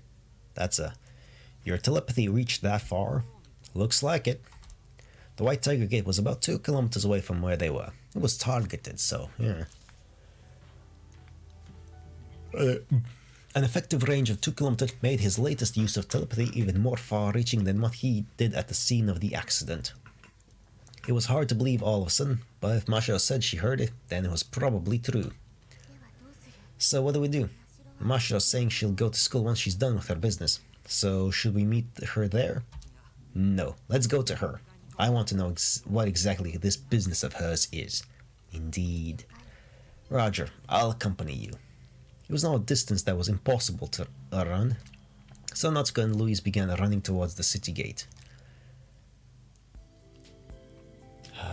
Your telepathy reached that far? Looks like it. The White Tiger Gate was about 2 kilometers away from where they were. It was targeted, so, yeah. An effective range of 2 kilometers made his latest use of telepathy even more far-reaching than what he did at the scene of the accident. It was hard to believe all of a sudden, but if Mashiro said she heard it, then it was probably true. So what do? Mashiro's saying she'll go to school once she's done with her business. So should we meet her there? No, let's go to her. I want to know what exactly this business of hers is. Indeed. Roger, I'll accompany you. It was now a distance that was impossible to run, so Natsuko and Louise began running towards the city gate.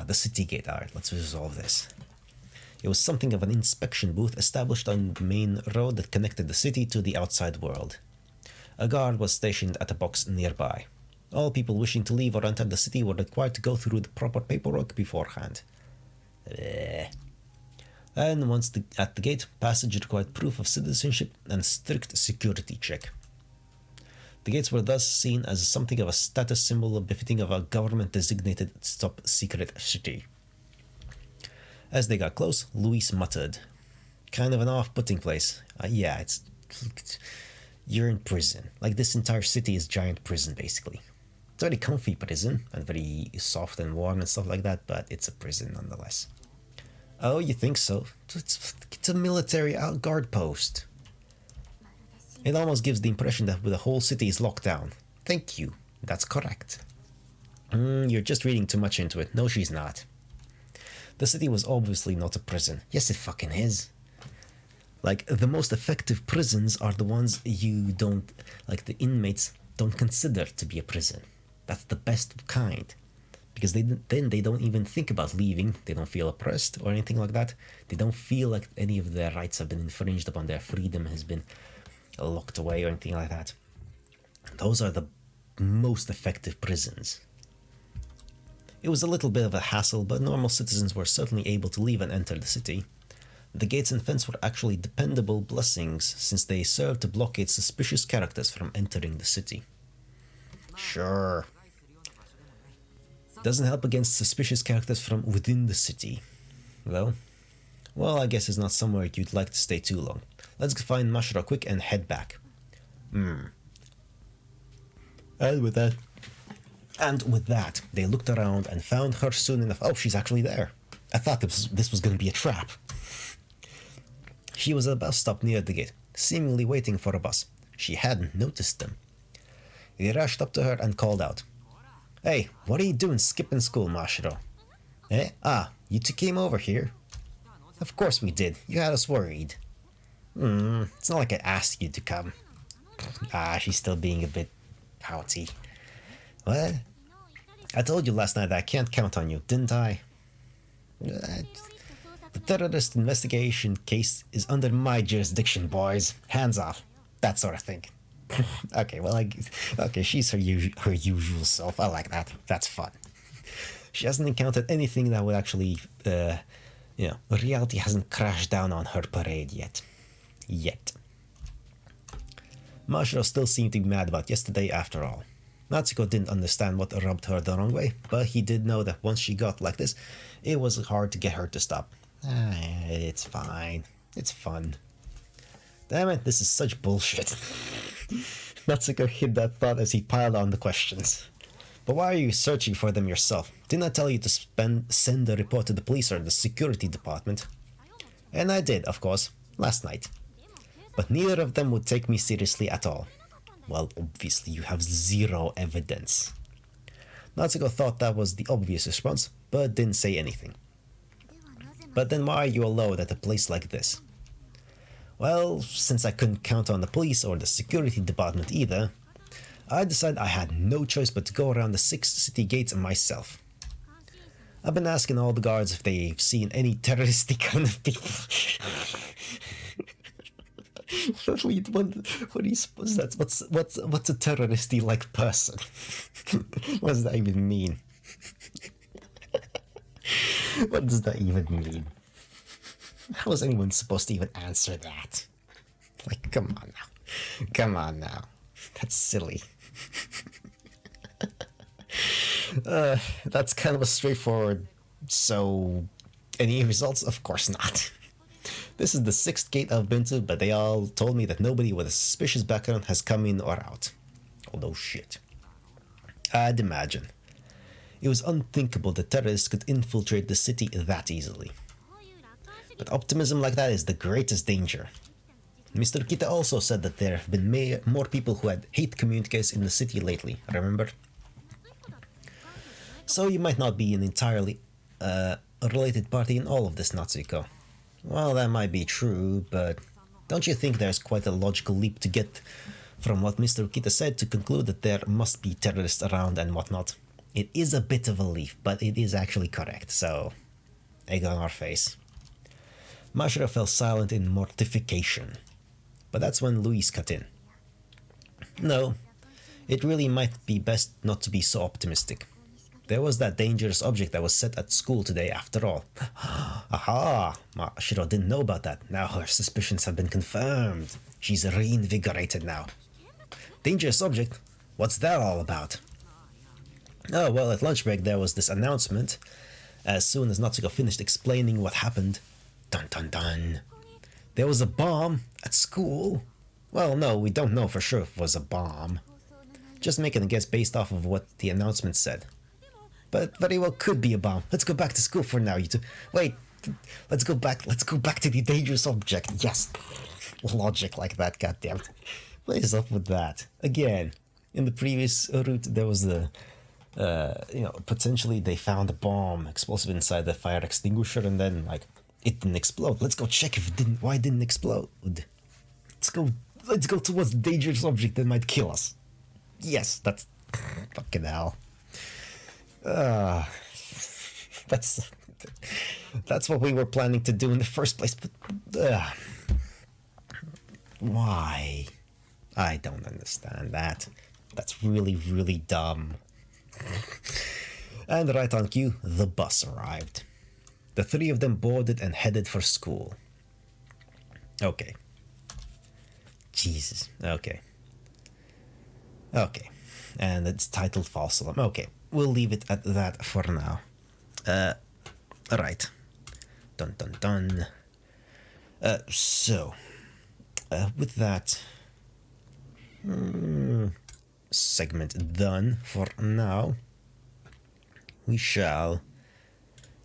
The city gate, alright, let's resolve this. It was something of an inspection booth established on the main road that connected the city to the outside world. A guard was stationed at a box nearby. All people wishing to leave or enter the city were required to go through the proper paperwork beforehand. And once at the gate, passage required proof of citizenship and strict security check. The gates were thus seen as something of a status symbol befitting of a government-designated top-secret city. As they got close, Luis muttered, "Kind of an off-putting place. Yeah, you're in prison. Like, this entire city is giant prison, basically. It's a very comfy prison, and very soft and warm and stuff like that, but it's a prison nonetheless." "Oh, you think so? It's a military guard post." "It almost gives the impression that the whole city is locked down." "Thank you. That's correct." You're just reading too much into it." "No, she's not. The city was obviously not a prison." "Yes, it fucking is. Like, the most effective prisons are the ones you don't, like, the inmates don't consider to be a prison. That's the best kind. Because then they don't even think about leaving. They don't feel oppressed or anything like that. They don't feel like any of their rights have been infringed upon, their freedom has been locked away or anything like that. Those are the most effective prisons. It was a little bit of a hassle, but normal citizens were certainly able to leave and enter the city. The gates and fence were actually dependable blessings, since they served to blockade suspicious characters from entering the city. Sure. Doesn't help against suspicious characters from within the city. Though, well, I guess it's not somewhere you'd like to stay too long. Let's find Mashiro quick and head back. And with that, they looked around and found her soon enough. Oh, she's actually there. I thought this was going to be a trap. She was at a bus stop near the gate, seemingly waiting for a bus. She hadn't noticed them. He rushed up to her and called out, "Hey, what are you doing skipping school, Mashiro?" "Eh? Ah, you two came over here?" "Of course we did. You had us worried." It's not like I asked you to come." She's still being a bit pouty. "What? I told you last night that I can't count on you, didn't I?" "The terrorist investigation case is under my jurisdiction, boys. Hands off." That sort of thing. Okay, well, okay, she's her usual self. I like that. That's fun. She hasn't encountered anything that would actually, reality hasn't crashed down on her parade yet. Mashiro still seemed to be mad about yesterday after all. Natsuko didn't understand what rubbed her the wrong way, but he did know that once she got like this, it was hard to get her to stop. It's fine. It's fun. Damn it, this is such bullshit. Natsuko hid that thought as he piled on the questions. "But why are you searching for them yourself? Didn't I tell you to send a report to the police or the security department?" "And I did, of course, last night. But neither of them would take me seriously at all." "Well, obviously you have zero evidence." Natsuko thought that was the obvious response, but didn't say anything. "But then why are you alone at a place like this?" "Well, since I couldn't count on the police or the security department either, I decided I had no choice but to go around the 6 city gates myself. I've been asking all the guards if they've seen any terroristic kind of people." What do you suppose that's? What's a terroristy like person? What does that even mean? What does that even mean? How is anyone supposed to even answer that? Like, come on now. That's silly. That's kind of a straightforward. So, any results? Of course not. This is the 6th gate I've been to, but they all told me that nobody with a suspicious background has come in or out. Although shit. I'd imagine. It was unthinkable that terrorists could infiltrate the city that easily. But optimism like that is the greatest danger. Mr. Kita also said that there have been more people who had hate communiques in the city lately, remember? So you might not be an entirely related party in all of this, Natsuko. Well, that might be true, but don't you think there's quite a logical leap to get from what Mr. Kita said to conclude that there must be terrorists around and whatnot? It is a bit of a leap, but it is actually correct, so egg on our face. Mashra fell silent in mortification, but that's when Luis cut in. No, it really might be best not to be so optimistic. There was that dangerous object that was set at school today after all. Aha! Shiro didn't know about that. Now her suspicions have been confirmed. She's reinvigorated now. Dangerous object? What's that all about? Oh, well, at lunch break there was this announcement. As soon as Natsuko finished explaining what happened, dun dun dun, there was a bomb at school. Well, no, we don't know for sure if it was a bomb. Just making a guess based off of what the announcement said. But very well could be a bomb. Let's go back to school for now, you two. Wait, let's go back to the dangerous object. Yes, logic like that, goddammit. What is up with that? Again, in the previous route, there was the, potentially they found a bomb, explosive inside the fire extinguisher, and then, like, it didn't explode. Let's go check if it didn't, why it didn't explode. Let's go towards the dangerous object that might kill us. Yes, that's, fucking hell. That's what we were planning to do in the first place, but why? I don't understand that. That's really, really dumb. And right on cue, the bus arrived. The three of them boarded and headed for school. Okay. Jesus. Okay. And it's titled False Alarm. Okay. We'll leave it at that for now. Right. Dun dun dun. With that segment done for now, we shall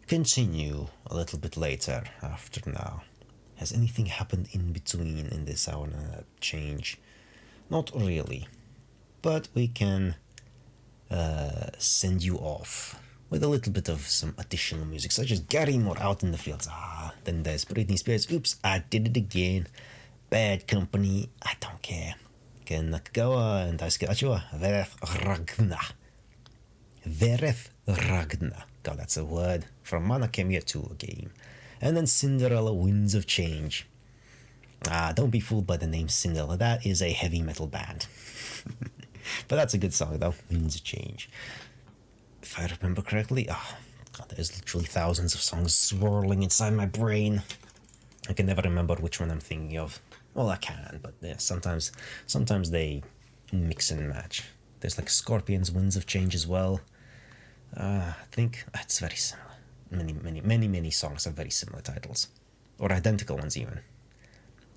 continue a little bit later after now. Has anything happened in between in this I wanna change? Not really. But we can send you off with a little bit of some additional music, such as Gary Moore Out in the Fields. Then there's Britney Spears, Oops, I Did It Again. Bad Company, I Don't Care. Ken Nakagawa and Daisuke Achiwa, Vereth Ragna. God, that's a word. From Mana Kemiya 2 game. And then Cinderella Winds of Change. Don't be fooled by the name Cinderella. That is a heavy metal band. But that's a good song, though. Winds of Change. If I remember correctly, God, there's literally thousands of songs swirling inside my brain. I can never remember which one I'm thinking of. Well, I can, but yeah, sometimes they mix and match. There's like Scorpions, Winds of Change as well. I think it's very similar. Many songs have very similar titles. Or identical ones, even.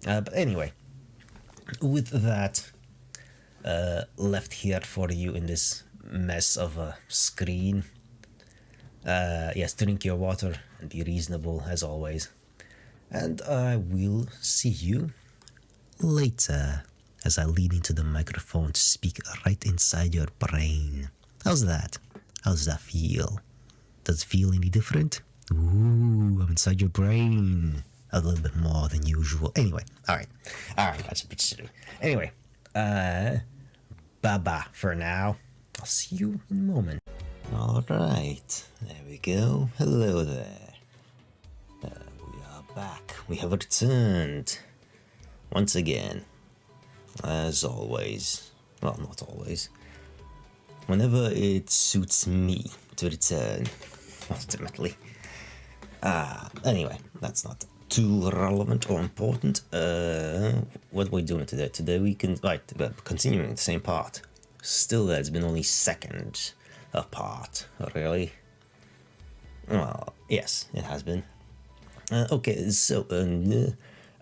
But anyway, with that left here for you in this mess of a screen. Yes, drink your water and be reasonable as always. And I will see you later as I lean into the microphone to speak right inside your brain. How's that? How does that feel? Does it feel any different? Ooh, I'm inside your brain. A little bit more than usual. Anyway, alright, that's a bit silly. Anyway, bye-bye for now. I'll see you in a moment. Alright, there we go. Hello there. We are back. We have returned. Once again. As always. Well, not always. Whenever it suits me to return. Ultimately. Anyway, that's not too relevant or important. What are we doing today? Today we can... Right, continuing the same part. Still, it's been only seconds apart, really. Well, yes, it has been. Okay, so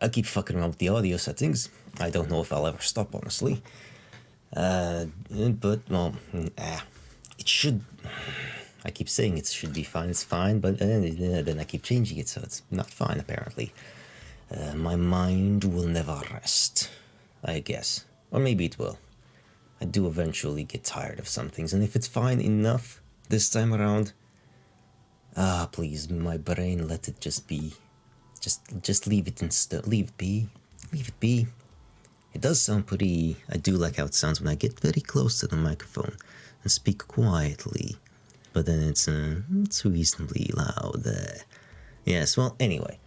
I keep fucking around with the audio settings. I don't know if I'll ever stop, honestly. But well, it should. I keep saying it should be fine. It's fine, but then I keep changing it, so it's not fine apparently. My mind will never rest, I guess, or maybe it will. I do eventually get tired of some things, and if it's fine enough this time around, please, my brain, let it just be. Just leave it instead. Leave it be. Leave it be. It does sound pretty. I do like how it sounds when I get very close to the microphone and speak quietly, but then it's reasonably loud. Yes. Well, anyway,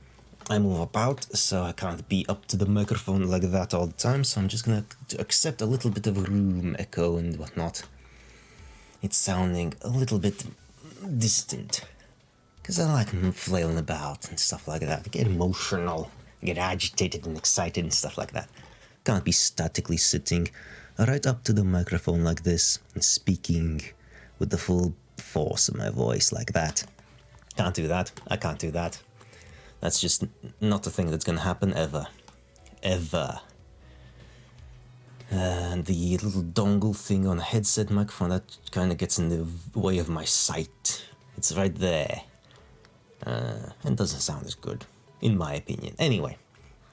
I move about, so I can't be up to the microphone like that all the time. So I'm just gonna accept a little bit of room echo and whatnot. It's sounding a little bit distant. Because I like flailing about and stuff like that. I get emotional, I get agitated and excited and stuff like that. Can't be statically sitting right up to the microphone like this and speaking with the full force of my voice like that. Can't do that. I can't do that. That's just not a thing that's gonna happen ever. Ever. And the little dongle thing on the headset microphone, that kind of gets in the way of my sight. It's right there. And doesn't sound as good, in my opinion. Anyway,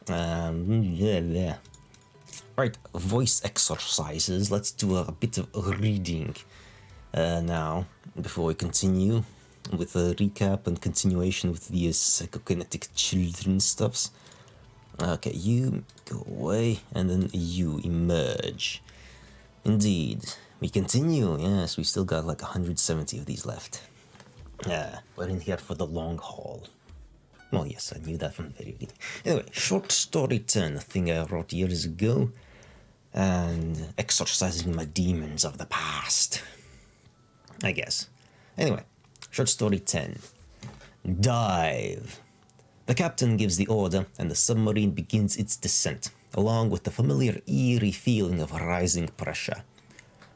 yeah. Right, voice exercises. Let's do a bit of reading now before we continue with a recap and continuation with the psychokinetic children stuffs. Okay, you go away, and then you emerge. Indeed, we continue. Yes, we still got like 170 of these left. We're in here for the long haul. Well, yes, I knew that from the very beginning. Anyway, short story 10, a thing I wrote years ago, and exorcising my demons of the past, I guess. Anyway, short story 10. Dive. The captain gives the order, and the submarine begins its descent, along with the familiar eerie feeling of rising pressure.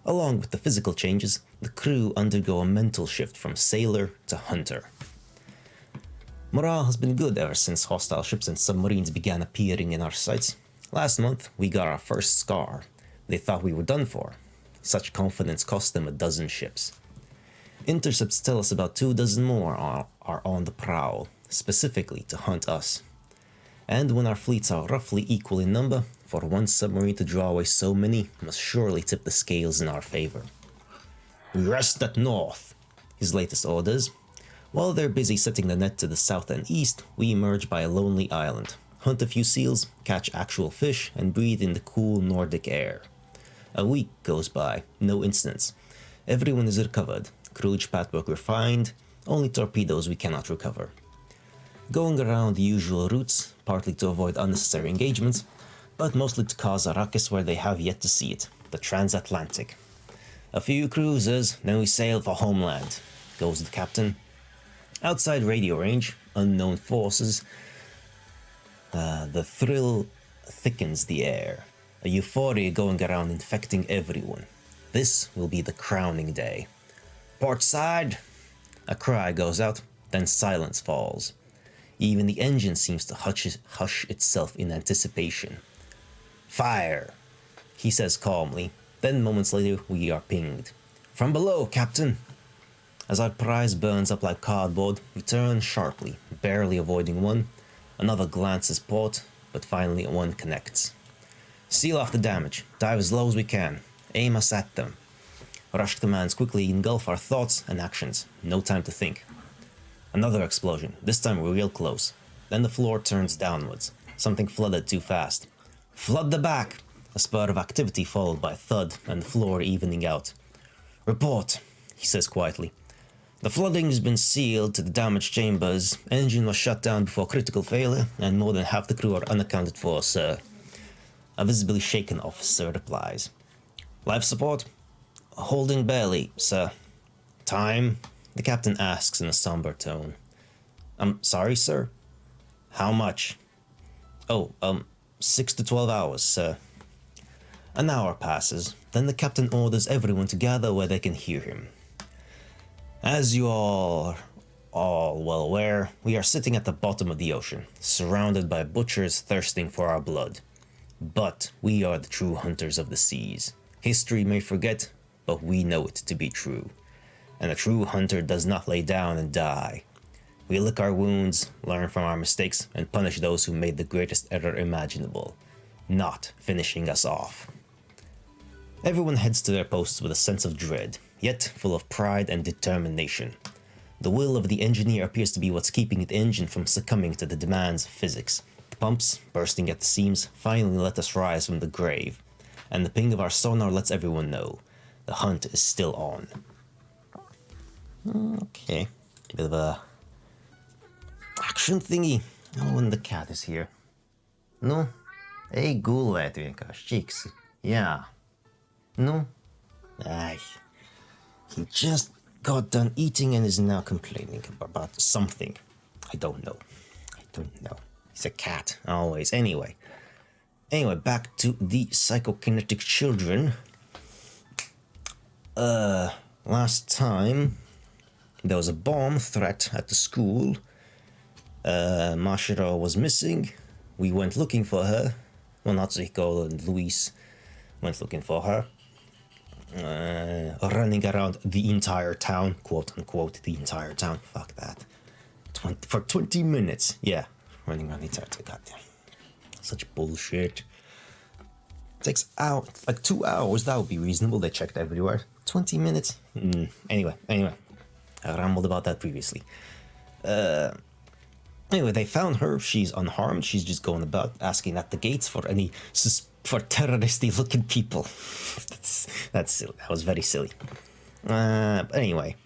Along with the physical changes, the crew undergo a mental shift from sailor to hunter. Morale has been good ever since hostile ships and submarines began appearing in our sights. Last month, we got our first scar. They thought we were done for. Such confidence cost them a dozen ships. Intercepts tell us about 24 more are on the prowl, specifically to hunt us. And when our fleets are roughly equal in number, for one submarine to draw away so many must surely tip the scales in our favor. We rest at north, his latest orders. While they're busy setting the net to the south and east, we emerge by a lonely island, hunt a few seals, catch actual fish, and breathe in the cool Nordic air. A week goes by, no incidents. Everyone is recovered, crewage patchwork refined, only torpedoes we cannot recover. Going around the usual routes, partly to avoid unnecessary engagements, but mostly to cause a ruckus where they have yet to see it, the transatlantic. A few cruisers, then we sail for homeland, goes the captain. Outside radio range, unknown forces. The thrill thickens the air, a euphoria going around infecting everyone. This will be the crowning day. Port side! A cry goes out, then silence falls. Even the engine seems to hush itself in anticipation. Fire, he says calmly. Then moments later, we are pinged. From below, Captain. As our prize burns up like cardboard, we turn sharply, barely avoiding one. Another glances port, but finally one connects. Seal off the damage, dive as low as we can, aim us at them. Rushed commands quickly engulf our thoughts and actions, no time to think. Another explosion, this time real close. Then the floor turns downwards, something flooded too fast. Flood the back! A spurt of activity followed by a thud and the floor evening out. Report, he says quietly. The flooding has been sealed to the damaged chambers, engine was shut down before critical failure, and more than half the crew are unaccounted for, sir. A visibly shaken officer replies. Life support? Holding barely, sir. Time? The captain asks in a somber tone. I'm sorry, sir? How much? 6 to 12 hours, sir. An hour passes, then the captain orders everyone to gather where they can hear him. As you are all well aware, we are sitting at the bottom of the ocean, surrounded by butchers thirsting for our blood. But we are the true hunters of the seas. History may forget, but we know it to be true. And a true hunter does not lay down and die. We lick our wounds, learn from our mistakes, and punish those who made the greatest error imaginable, not finishing us off. Everyone heads to their posts with a sense of dread, yet full of pride and determination. The will of the engineer appears to be what's keeping the engine from succumbing to the demands of physics. The pumps, bursting at the seams, finally let us rise from the grave, and the ping of our sonar lets everyone know the hunt is still on. Okay, bit of a action thingy. Oh, and the cat is here. No? Ei kuule, chicks. Yeah. No? Ay. He just got done eating and is now complaining about something. I don't know. He's a cat, always. Anyway, back to the psychokinetic children. Last time, there was a bomb threat at the school. Mashiro was missing. We went looking for her. Well, Natsuhiko and Luis went looking for her. Running around the entire town, quote unquote, the entire town. Fuck that. For 20 minutes. Yeah, running around the entire town. Goddamn. Such bullshit. Takes like 2 hours. That would be reasonable. They checked everywhere. 20 minutes. Anyway. I rambled about that previously. Anyway, they found her. She's unharmed. She's just going about asking at the gates for any for terroristy looking people. That's silly. That was very silly. But anyway.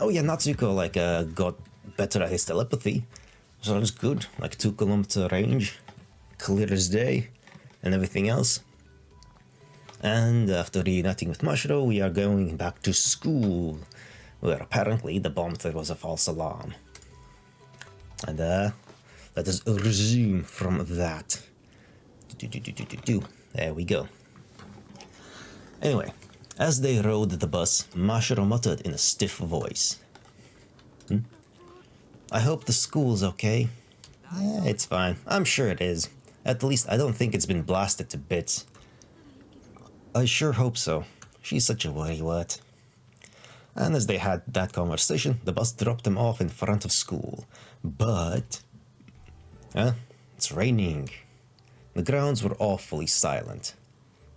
Oh yeah, Natsuko got better at his telepathy. So it was good. Like 2-kilometer range. Clear as day. And everything else. And after reuniting with Mashiro, we are going back to school. Where apparently the bomb threat was a false alarm. And let us resume from that. There we go. Anyway, as they rode the bus, Mashiro muttered in a stiff voice. I hope the school's okay. Yeah, it's fine. I'm sure it is. At least I don't think it's been blasted to bits. I sure hope so. She's such a worrywart. And as they had that conversation, the bus dropped them off in front of school. But... it's raining. The grounds were awfully silent.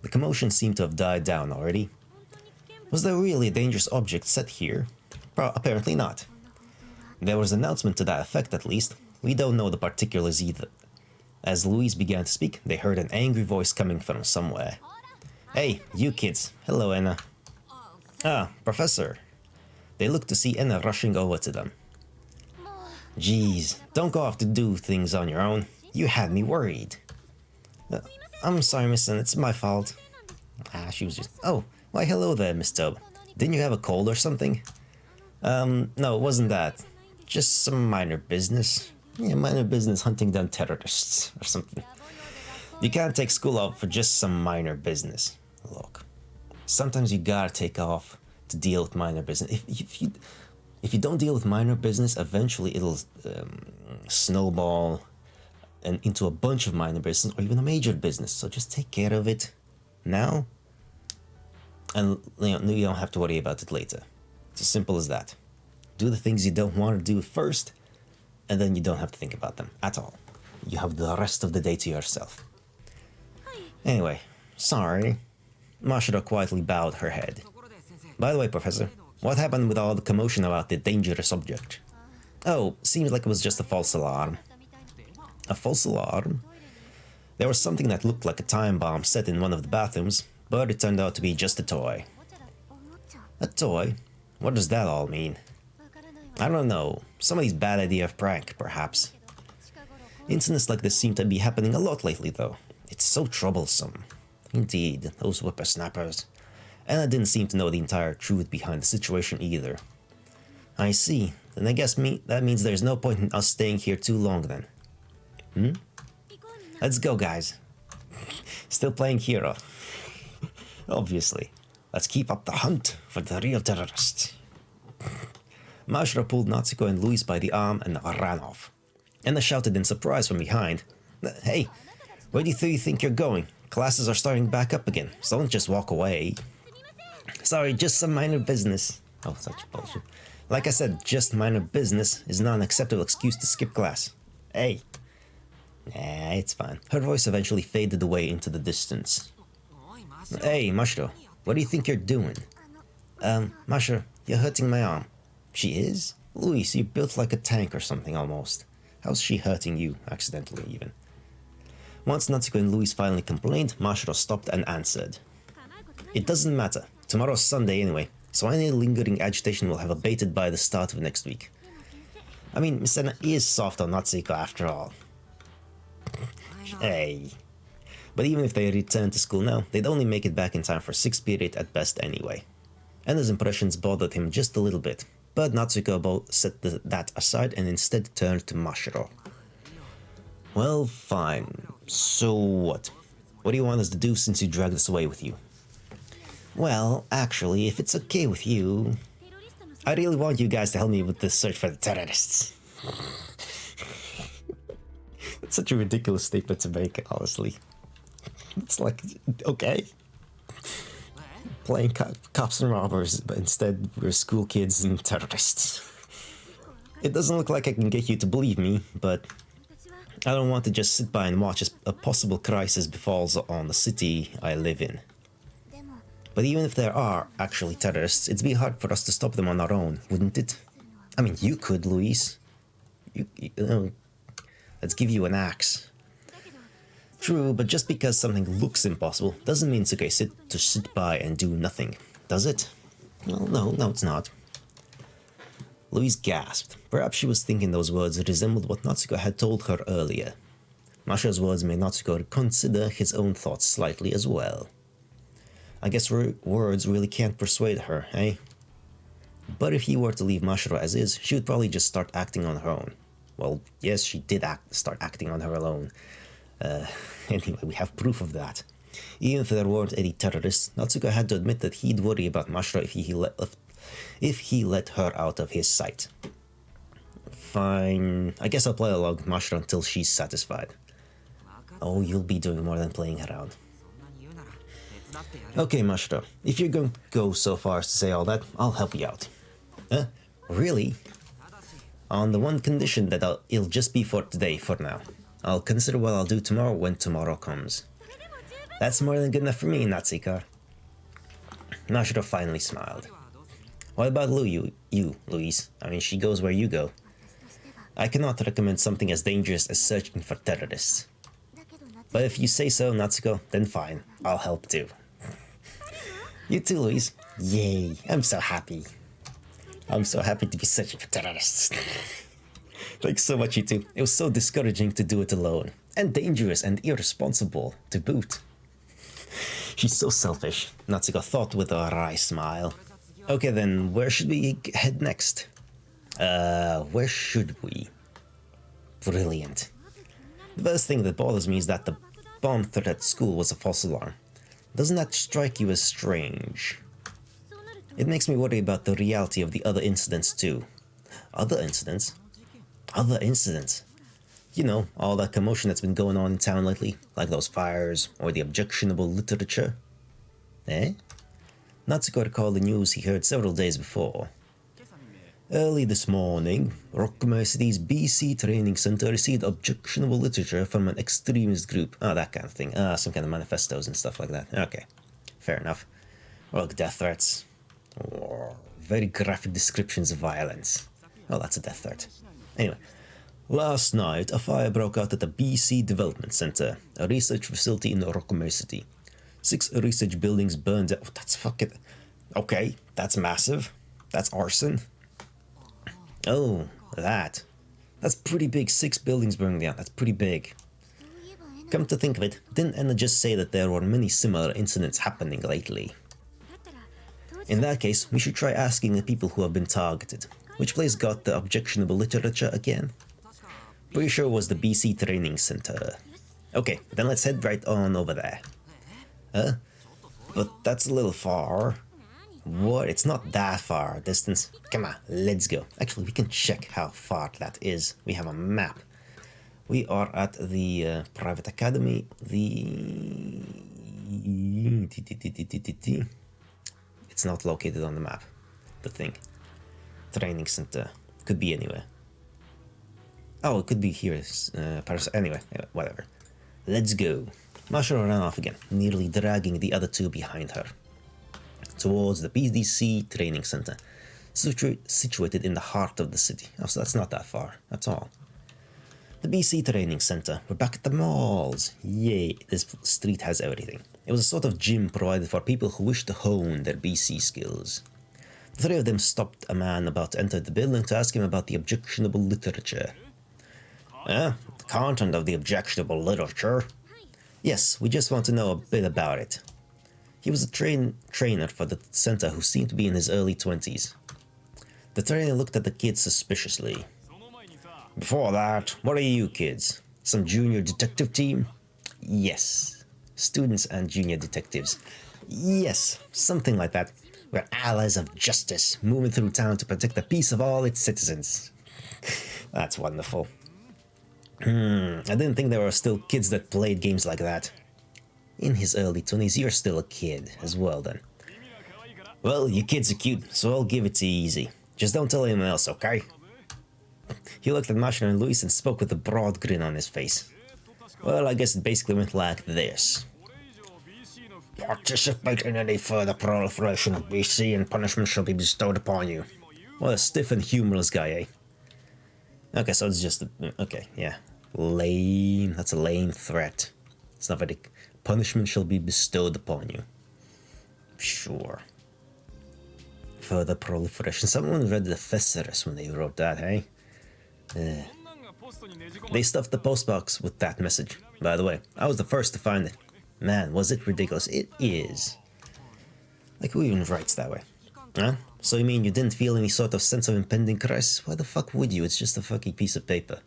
The commotion seemed to have died down already. Was there really a dangerous object set here? Apparently not. There was an announcement to that effect at least. We don't know the particulars either. As Louise began to speak, they heard an angry voice coming from somewhere. Hey, you kids. Hello, Anna. Ah, Professor. They looked to see Anna rushing over to them. Geez, don't go off to do things on your own. You had me worried. I'm sorry, Miss Anna, it's my fault. She was just... Oh, why hello there, Miss Tubb. Didn't you have a cold or something? No, it wasn't that. Just some minor business. Yeah, minor business hunting down terrorists or something. You can't take school off for just some minor business. Look, sometimes you gotta take off to deal with minor business. If you don't deal with minor business, eventually it'll snowball and into a bunch of minor business or even a major business. So just take care of it now, and you don't have to worry about it later. It's as simple as that. Do the things you don't want to do first, and then you don't have to think about them at all. You have the rest of the day to yourself. Anyway, sorry. Mashiro quietly bowed her head. By the way, Professor, what happened with all the commotion about the dangerous object? Oh, seems like it was just a false alarm. A false alarm? There was something that looked like a time bomb set in one of the bathrooms, but it turned out to be just a toy. A toy? What does that all mean? I don't know. Somebody's bad idea of prank, perhaps. Incidents like this seem to be happening a lot lately, though. It's so troublesome. Indeed, those whippersnappers. And I didn't seem to know the entire truth behind the situation either. I see. Then I guess that means there's no point in us staying here too long then. Let's go, guys. Still playing hero. Obviously. Let's keep up the hunt for the real terrorists. Mashiro pulled Natsuko and Luis by the arm and ran off. Anna shouted in surprise from behind. Hey, where do you think you're going? Classes are starting back up again, so don't just walk away. Sorry, just some minor business. Oh, such bullshit. Like I said, just minor business is not an acceptable excuse to skip class. Hey. Nah, it's fine. Her voice eventually faded away into the distance. Hey, Mashiro, what do you think you're doing? Mashiro, you're hurting my arm. She is? Luis, you're built like a tank or something almost. How's she hurting you, accidentally even? Once Natsuko and Luis finally complained, Mashiro stopped and answered. It doesn't matter. Tomorrow's Sunday anyway, so any lingering agitation will have abated by the start of next week. I mean, Miss Anna is soft on Natsuko after all. Hey. But even if they return to school now, they'd only make it back in time for 6th period at best anyway. Anna's impressions bothered him just a little bit, but Natsuko set that aside and instead turned to Mashiro. Well, fine. So what? What do you want us to do since you dragged us away with you? Well, actually, if it's okay with you, I really want you guys to help me with the search for the terrorists. That's such a ridiculous statement to make, honestly. It's like, okay. Playing cops and robbers, but instead we're school kids and terrorists. It doesn't look like I can get you to believe me, but I don't want to just sit by and watch as a possible crisis befalls on the city I live in. But even if there are actually terrorists, it'd be hard for us to stop them on our own, wouldn't it? I mean, you could, Luis. You know, let's give you an axe. True, but just because something looks impossible doesn't mean it's okay to sit by and do nothing, does it? Well, no, it's not. Luis gasped. Perhaps she was thinking those words resembled what Natsuko had told her earlier. Mashiro's words made Natsuko consider his own thoughts slightly as well. I guess words really can't persuade her, eh? But if he were to leave Mashiro as is, she would probably just start acting on her own. Well, yes, she did start acting on her own. Anyway, we have proof of that. Even if there weren't any terrorists, Natsuko had to admit that he'd worry about Mashiro if he let her out of his sight. Fine, I guess I'll play along with Mashiro until she's satisfied. Oh, you'll be doing more than playing around. Okay, Mashiro, if you're going to go so far as to say all that, I'll help you out. Really? On the one condition that it'll just be for today, for now. I'll consider what I'll do tomorrow when tomorrow comes. That's more than good enough for me, Natsuko. Mashiro finally smiled. What about you, Luis? I mean, she goes where you go. I cannot recommend something as dangerous as searching for terrorists. But if you say so, Natsuko, then fine. I'll help too. You too, Luis. Yay, I'm so happy. I'm so happy to be searching for terrorists. Thanks so much, you two. It was so discouraging to do it alone. And dangerous and irresponsible to boot. She's so selfish, Natsuko thought with a wry smile. Okay then, where should we head next? Where should we? Brilliant. The first thing that bothers me is that the bomb threat at school was a false alarm. Doesn't that strike you as strange? It makes me worry about the reality of the other incidents too. Other incidents? Other incidents? You know, all that commotion that's been going on in town lately, like those fires, or the objectionable literature. Eh? Natsuko recalled the news he heard several days before. Early this morning, Rokume City's BC Training Center received objectionable literature from an extremist group. Oh, that kind of thing. Some kind of manifestos and stuff like that. Okay, fair enough. Or death threats. Or very graphic descriptions of violence. Oh, that's a death threat. Anyway, last night, a fire broke out at the BC Development Center, a research facility in Rokume City. 6 research buildings burned down. Oh, that's fucking... Okay, that's massive. That's arson. Oh, that's pretty big. 6 buildings burning down. That's pretty big. Come to think of it, didn't Anna just say that there were many similar incidents happening lately? In that case, we should try asking the people who have been targeted. Which place got the objectionable literature again? Pretty sure it was the BC Training Center. Okay, then let's head right on over there. Huh? But that's a little far. What? It's not that far distance. Come on, let's go. Actually, we can check how far that is. We have a map. We are at the private academy. It's not located on the map. The thing. Training center. Could be anywhere. Oh, it could be here. Anyway, whatever. Let's go. Mashiro ran off again, nearly dragging the other two behind her. Towards the BDC training center, situated in the heart of the city. Oh, so that's not that far at all. The BC training center. We're back at the malls. Yay, this street has everything. It was a sort of gym provided for people who wish to hone their BC skills. The three of them stopped a man about to enter the building to ask him about the objectionable literature. The content of the objectionable literature? Yes, we just want to know a bit about it. He was a trainer for the center who seemed to be in his early 20s. The trainer looked at the kids suspiciously. Before that, what are you kids? Some junior detective team? Yes. Students and junior detectives. Yes, something like that. We're allies of justice, moving through town to protect the peace of all its citizens. That's wonderful. I didn't think there were still kids that played games like that. In his early 20s, you're still a kid as well then. Well, you kids are cute, so I'll give it to you easy. Just don't tell anyone else, okay? He looked at Mashiro and Luis and spoke with a broad grin on his face. Well, I guess it basically went like this. Participate in any further proliferation of BC and punishment shall be bestowed upon you. What a stiff and humorless guy, eh? Okay, so it's just okay, yeah. Lame. That's a lame threat. It's not very... Punishment shall be bestowed upon you. Sure. Further proliferation. Someone read the Thesaurus when they wrote that, hey? They stuffed the postbox with that message. By the way, I was the first to find it. Man, was it ridiculous. It is. Like, who even writes that way? Huh? So you mean you didn't feel any sort of sense of impending crisis? Why the fuck would you? It's just a fucking piece of paper.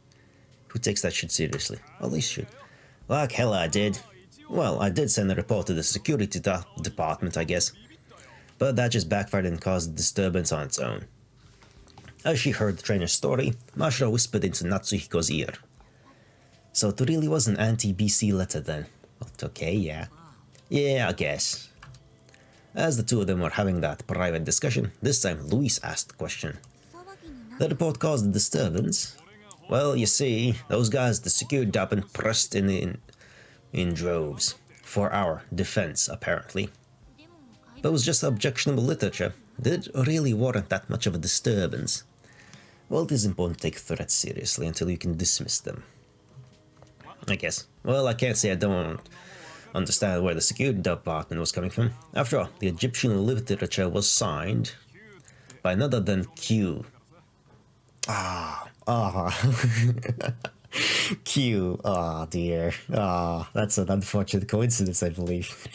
Who takes that shit seriously? At least should. Like hell I did. Well, I did send a report to the security department, I guess. But that just backfired and caused a disturbance on its own. As she heard the trainer's story, Mashiro whispered into Natsuhiko's ear. So it really was an anti-BC letter then. Well, okay, yeah. Yeah, I guess. As the two of them were having that private discussion, this time Luis asked the question. The report caused a disturbance? Well, you see, those guys, the security department, pressed in droves. For our defense, apparently. But it was just objectionable literature. Did it really warrant that much of a disturbance? Well, it is important to take threats seriously until you can dismiss them. I guess. Well, I can't say I don't understand where the security department was coming from. After all, the Egyptian literature was signed by none other than Q. Q. Oh dear. That's an unfortunate coincidence, I believe.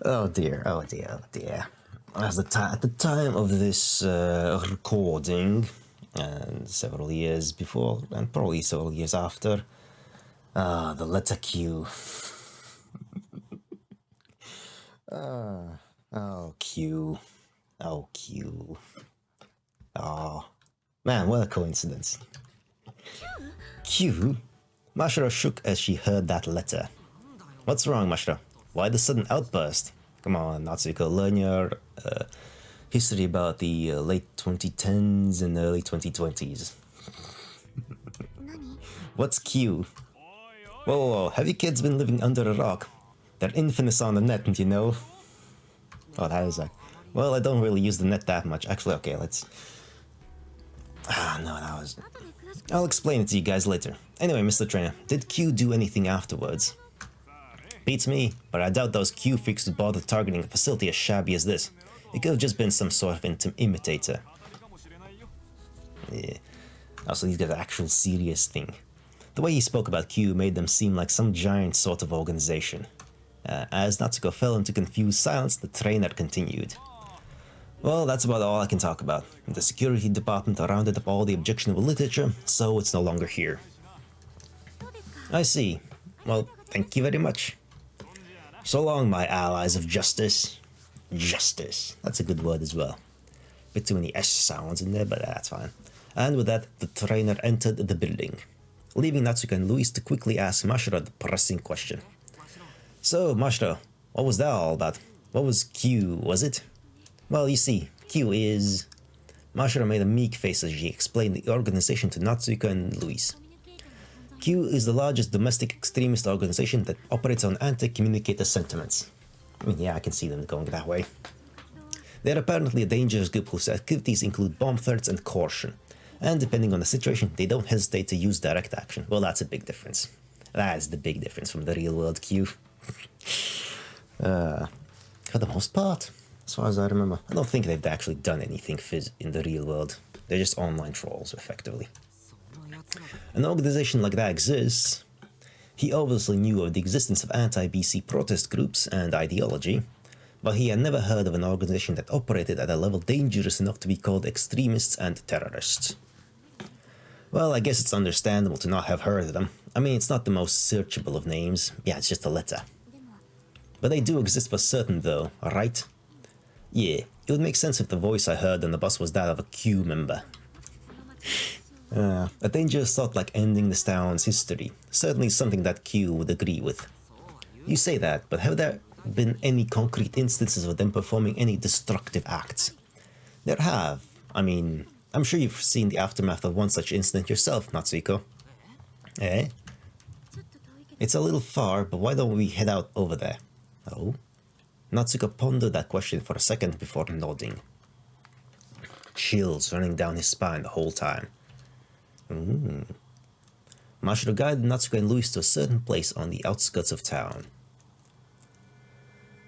Oh dear. At the time of this recording, and several years before, and probably several years after, the letter Q. Q. Q. Man, what a coincidence. Q? Mashiro shook as she heard that letter. What's wrong, Mashiro? Why the sudden outburst? Come on, Natsuko, learn your history about the late 2010s and early 2020s. What's Q? Whoa, have you kids been living under a rock? They're infamous on the net, you know? Oh, that is that. Well, I don't really use the net that much. Actually, okay, let's... no, that was... I'll explain it to you guys later. Anyway, Mr. Trainer, did Q do anything afterwards? Beats me, but I doubt those Q freaks would bother targeting a facility as shabby as this. It could have just been some sort of imitator. Yeah. Also, he's got an actual serious thing. The way he spoke about Q made them seem like some giant sort of organization. As Natsuko fell into confused silence, the trainer continued. Well, that's about all I can talk about. The security department rounded up all the objectionable literature, so it's no longer here. I see. Well, thank you very much. So long, my allies of justice. Justice. That's a good word as well. Bit too many S sounds in there, but that's fine. And with that, the trainer entered the building, leaving Natsuko and Luis to quickly ask Mashiro the pressing question. So, Mashiro, what was that all about? What was Q, was it? Well, you see, Q is... Mashiro made a meek face as she explained the organization to Natsuko and Luis. Q is the largest domestic extremist organization that operates on anti-communicator sentiments. I mean, yeah, I can see them going that way. They're apparently a dangerous group whose activities include bomb threats and coercion. And depending on the situation, they don't hesitate to use direct action. Well, that's a big difference. That's the big difference from the real world Q. For the most part, as far as I remember. I don't think they've actually done anything in the real world. They're just online trolls, effectively. An organization like that exists. He obviously knew of the existence of anti-BC protest groups and ideology, but he had never heard of an organization that operated at a level dangerous enough to be called extremists and terrorists. Well, I guess it's understandable to not have heard of them. I mean, it's not the most searchable of names. Yeah, it's just a letter. But they do exist for certain, though, right? Yeah, it would make sense if the voice I heard on the bus was that of a Q member. A dangerous thought like ending this town's history. Certainly something that Q would agree with. You say that, but have there been any concrete instances of them performing any destructive acts? There have. I mean, I'm sure you've seen the aftermath of one such incident yourself, Natsuko. Eh? It's a little far, but why don't we head out over there? Oh? Natsuko pondered that question for a second before nodding. Chills running down his spine the whole time. Mashiro guided Natsuko and Luis to a certain place on the outskirts of town.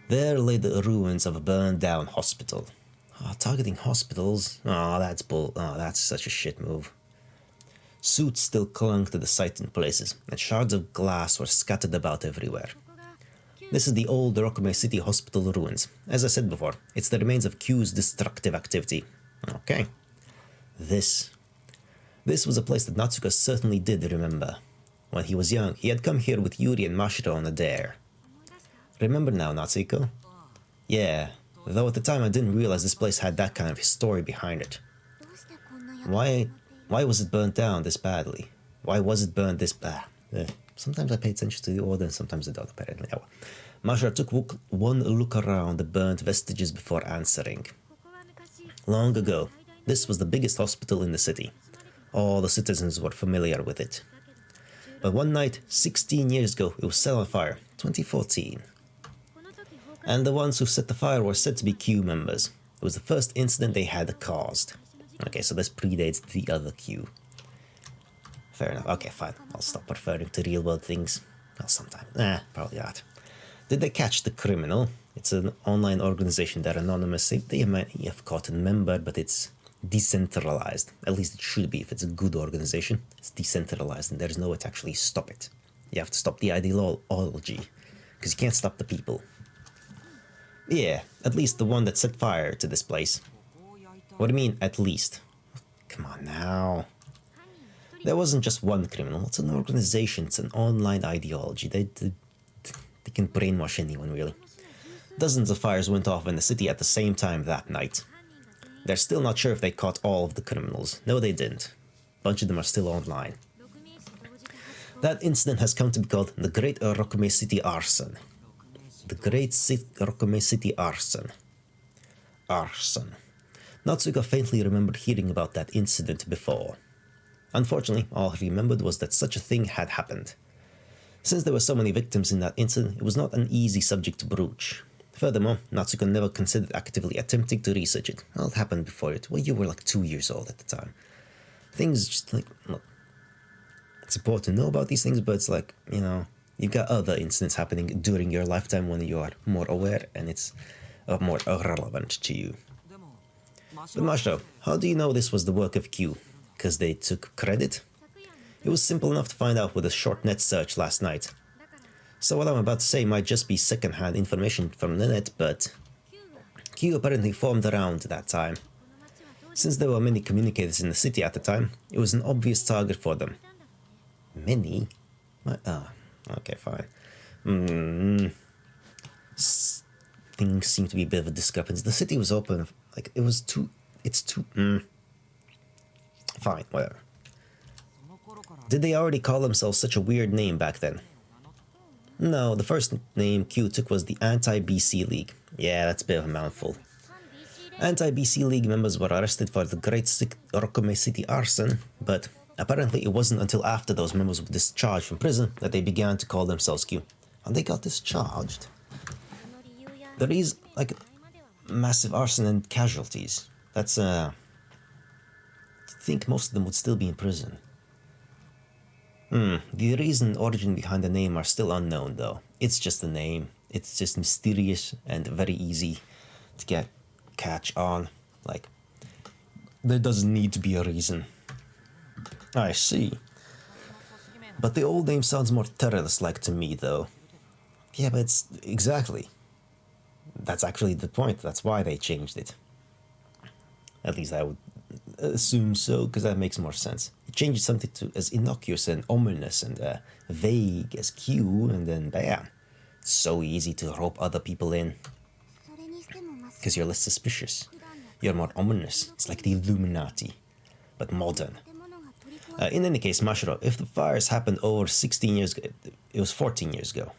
There lay the ruins of a burned-down hospital. Targeting hospitals? That's such a shit move. Suits still clung to the site in places, and shards of glass were scattered about everywhere. This is the old Rokume City Hospital ruins. As I said before, it's the remains of Q's destructive activity. Okay. This was a place that Natsuko certainly did remember. When he was young, he had come here with Yuri and Mashiro on a dare. Remember now, Natsuko? Yeah, though at the time I didn't realize this place had that kind of story behind it. Why was it burnt down this badly? Why was it burned this bad? Sometimes I pay attention to the order and sometimes I don't, apparently. Oh. Mashiro took one look around the burnt vestiges before answering. Long ago, this was the biggest hospital in the city. All the citizens were familiar with it. But one night, 16 years ago, it was set on fire, 2014. And the ones who set the fire were said to be Q members. It was the first incident they had caused. Okay, so this predates the other Q. Fair enough. Okay, fine. I'll stop referring to real-world things. Well, sometime. Probably not. Did they catch the criminal? It's an online organization that anonymously they might have caught a member, but it's decentralized. At least it should be if it's a good organization. It's decentralized and there's no way to actually stop it. You have to stop the ideology, because you can't stop the people. Yeah, at least the one that set fire to this place. What do you mean, at least? Come on now. There wasn't just one criminal, it's an organization, it's an online ideology. They can brainwash anyone, really. Dozens of fires went off in the city at the same time that night. They're still not sure if they caught all of the criminals. No, they didn't. A bunch of them are still online. That incident has come to be called the Great Rokume City Arson. The Great Rokume City Arson. Arson. Natsuko faintly remembered hearing about that incident before. Unfortunately, all he remembered was that such a thing had happened. Since there were so many victims in that incident, it was not an easy subject to broach. Furthermore, Natsuko never considered actively attempting to research it. Well, it happened before it. Well, you were like 2 years old at the time. Things just like, look, it's important to know about these things, but it's like, you know, you've got other incidents happening during your lifetime when you are more aware and it's more relevant to you. But Mashiro, how do you know this was the work of Q? Because they took credit? It was simple enough to find out with a short net search last night. So what I'm about to say might just be second-hand information from the net, but Q apparently formed around that time. Since there were many communicators in the city at the time, it was an obvious target for them. Many? Okay, fine. things seem to be a bit of a discrepancy. The city was open, like, it was too... It's too... Fine, whatever. Did they already call themselves such a weird name back then? No, the first name Q took was the Anti-BC League. Yeah, that's a bit of a mouthful. Anti-BC League members were arrested for the Great Rokome City arson, but apparently it wasn't until after those members were discharged from prison that they began to call themselves Q. And they got discharged. There is, like, massive arson and casualties. That's, I think most of them would still be in prison. The reason and origin behind the name are still unknown, though. It's just a name. It's just mysterious and very easy to catch on. Like, there doesn't need to be a reason. I see. But the old name sounds more terrorist-like to me, though. Yeah, but it's... Exactly. That's actually the point. That's why they changed it. At least I would assume so, because that makes more sense. It changes something to as innocuous and ominous and vague as Q, and then bam. So easy to rope other people in. Because you're less suspicious. You're more ominous. It's like the Illuminati, but modern. In any case, Mashiro, if the fires happened over 16 years ago, it was 14 years ago.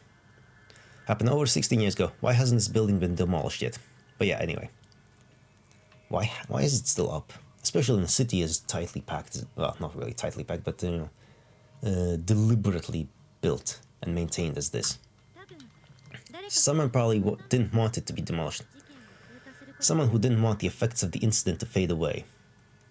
Happened over 16 years ago, why hasn't this building been demolished yet? But yeah, anyway. Why is it still up? Especially in a city as tightly packed, well, not really tightly packed, but, you know, deliberately built and maintained as this. Someone probably didn't want it to be demolished. Someone who didn't want the effects of the incident to fade away.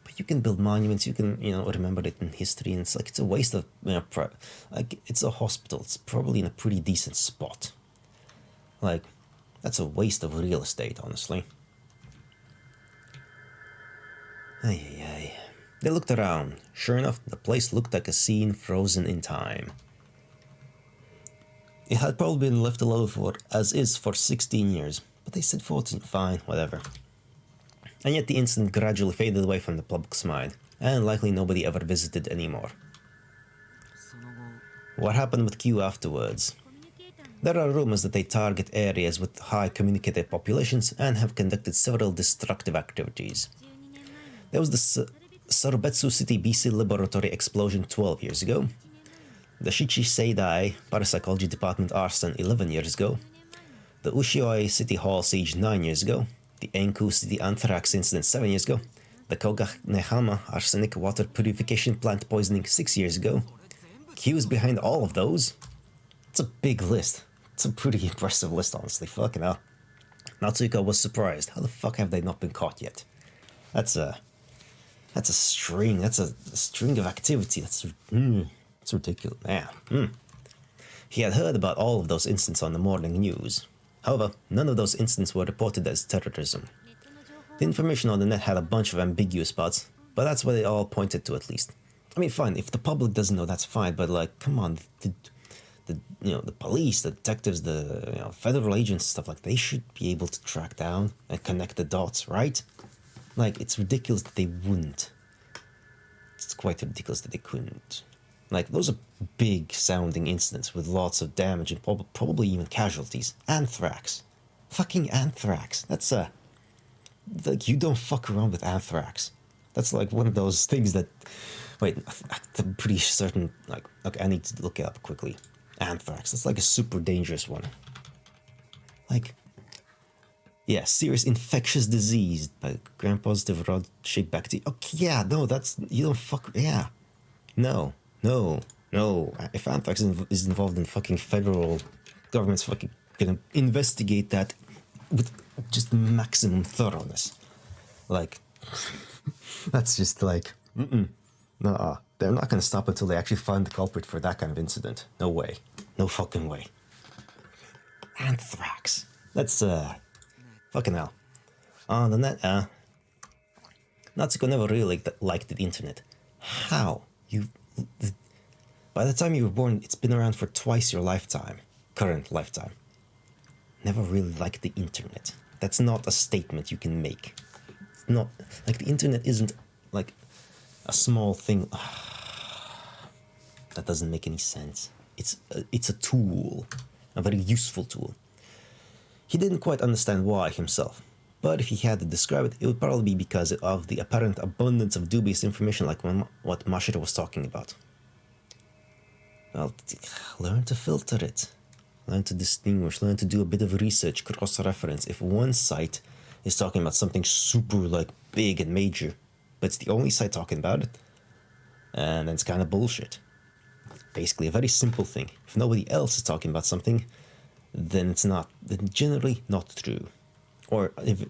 But you can build monuments, you can, you know, remember it in history, and it's like, it's a waste of, you know, like, it's a hospital, it's probably in a pretty decent spot. Like, that's a waste of real estate, honestly. Ay. They looked around. Sure enough, the place looked like a scene frozen in time. It had probably been left alone for, as is, for 16 years. But they said 14, fine, whatever. And yet the incident gradually faded away from the public's mind, and likely nobody ever visited anymore. What happened with Q afterwards? There are rumors that they target areas with high communicative populations and have conducted several destructive activities. There was the Sarubetsu City BC Laboratory explosion 12 years ago, the Shichi Seidai Parapsychology Department arson 11 years ago, the Ushioi City Hall siege 9 years ago, the Enku City Anthrax incident 7 years ago, the Koganehama arsenic water purification plant poisoning 6 years ago. Q's behind all of those? It's a big list. It's a pretty impressive list, honestly. Fucking hell. Natsuko was surprised. How the fuck have they not been caught yet? That's a string. That's a string of activity. It's ridiculous. Yeah. He had heard about all of those incidents on the morning news. However, none of those incidents were reported as terrorism. The information on the net had a bunch of ambiguous spots, but that's what they all pointed to, at least. I mean, fine, if the public doesn't know, that's fine, but, like, come on, the police, the detectives, the federal agents, stuff like, they should be able to track down and connect the dots, right? Like, it's ridiculous that they wouldn't. It's quite ridiculous that they couldn't. Like, those are big-sounding incidents with lots of damage and probably even casualties. Anthrax. Fucking anthrax. That's like, you don't fuck around with anthrax. That's like one of those things that... Wait, I'm pretty certain... Like, okay, I need to look it up quickly. Anthrax. That's like a super dangerous one. Like... Yeah, serious infectious disease by gram-positive rod-shaped bacteria. Okay, yeah, no, that's... You don't fuck... Yeah. No. If anthrax is involved in fucking federal government's fucking gonna investigate that with just maximum thoroughness. Like, that's just like, Nuh-uh. They're not gonna stop until they actually find the culprit for that kind of incident. No way. No fucking way. Anthrax. That's, fucking hell. On the net, Natsuko never really liked the internet. How? By the time you were born, it's been around for twice your lifetime. Current lifetime. Never really liked the internet. That's not a statement you can make. It's not, like, the internet isn't, like, a small thing. That doesn't make any sense. It's a tool. A very useful tool. He didn't quite understand why himself, but if he had to describe it, it would probably be because of the apparent abundance of dubious information like what Mashiro was talking about. Well, learn to filter it. Learn to distinguish, learn to do a bit of research, cross-reference. If one site is talking about something super, like, big and major, but it's the only site talking about it, and then it's kind of bullshit. Basically, a very simple thing. If nobody else is talking about something, then it's generally not true. Or, if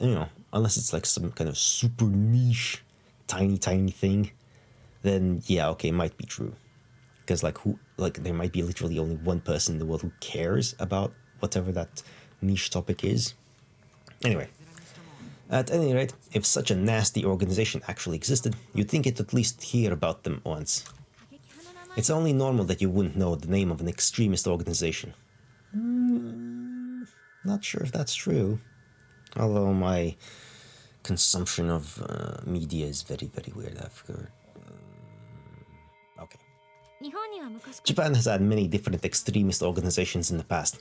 unless it's like some kind of super niche, tiny thing, then yeah, okay, it might be true. Because there might be literally only one person in the world who cares about whatever that niche topic is. Anyway, at any rate, if such a nasty organization actually existed, you'd think you'd at least hear about them once. It's only normal that you wouldn't know the name of an extremist organization. Not sure if that's true. Although my consumption of media is very, very weird. I've heard. Okay. Japan has had many different extremist organizations in the past,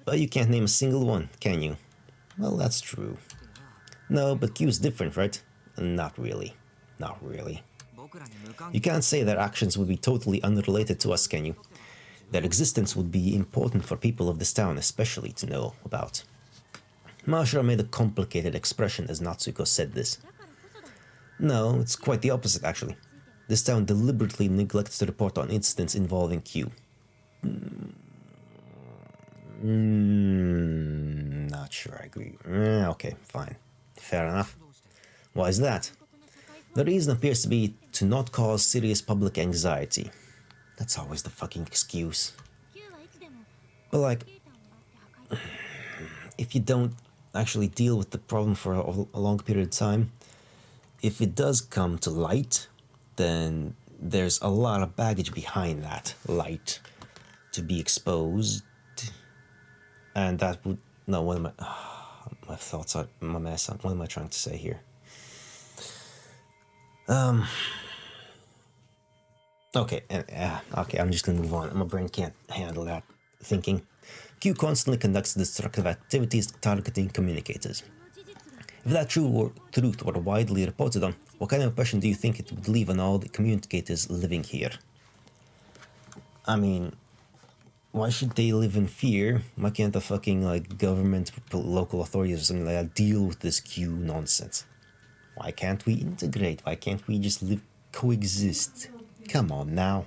but you can't name a single one, can you? Well, that's true. No, but Q's different, right? Not really. Not really. You can't say their actions would be totally unrelated to us, can you? Their existence would be important for people of this town especially to know about. Mashiro made a complicated expression as Natsuko said this. No, it's quite the opposite actually. This town deliberately neglects to report on incidents involving Q. Not sure I agree. Okay, fine. Fair enough. Why is that? The reason appears to be to not cause serious public anxiety. That's always the fucking excuse. But like, if you don't actually deal with the problem for a long period of time, if it does come to light, then there's a lot of baggage behind that light to be exposed. And that would... No, what am I... my thoughts are my mess. What am I trying to say here? Okay, okay, I'm just gonna move on. My brain can't handle that thinking. Q constantly conducts destructive activities targeting communicators. If that truth were widely reported on, what kind of impression do you think it would leave on all the communicators living here? I mean, why should they live in fear? Why can't the fucking, like, government, local authorities or something like that deal with this Q nonsense? Why can't we integrate? Why can't we just coexist? Come on now.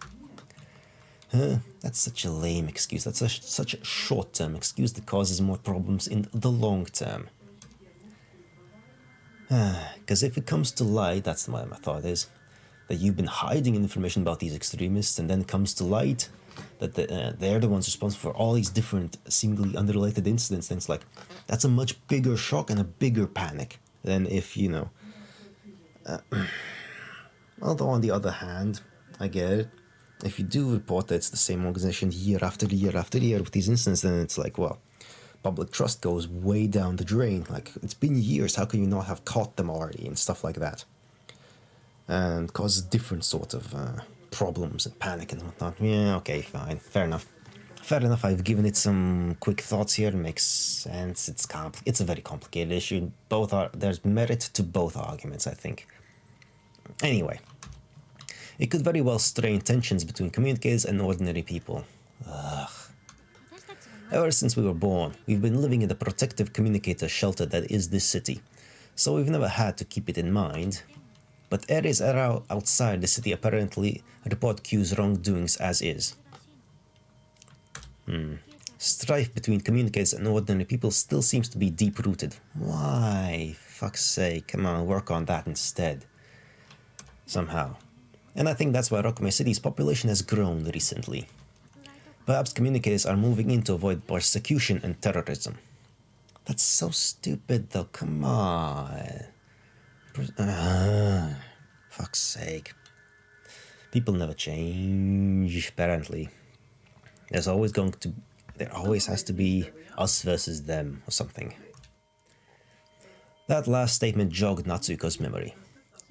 That's such a lame excuse. That's such a short-term excuse that causes more problems in the long term. Because if it comes to light, that's what my thought is, that you've been hiding information about these extremists, and then it comes to light that they're the ones responsible for all these different seemingly unrelated incidents, then it's like, that's a much bigger shock and a bigger panic than if, although on the other hand, I get it. If you do report that it's the same organization year after year after year with these incidents, then it's like, well, public trust goes way down the drain. Like, it's been years, how can you not have caught them already and stuff like that? And causes different sort of problems and panic and whatnot. Yeah, okay, fine, fair enough. Fair enough, I've given it some quick thoughts here, it makes sense. It's a very complicated issue. There's merit to both arguments, I think. Anyway. It could very well strain tensions between communicators and ordinary people. Ugh. Ever since we were born, we've been living in the protective communicator shelter that is this city, so we've never had to keep it in mind. But areas outside the city apparently report Q's wrongdoings as is. Strife between communicators and ordinary people still seems to be deep-rooted. Why? Fuck's sake, come on, work on that instead. Somehow. And I think that's why Rokume City's population has grown recently. Perhaps communicators are moving in to avoid persecution and terrorism. That's so stupid though, come on. Fuck's sake. People never change, apparently. There always has to be us versus them or something. That last statement jogged Natsuko's memory.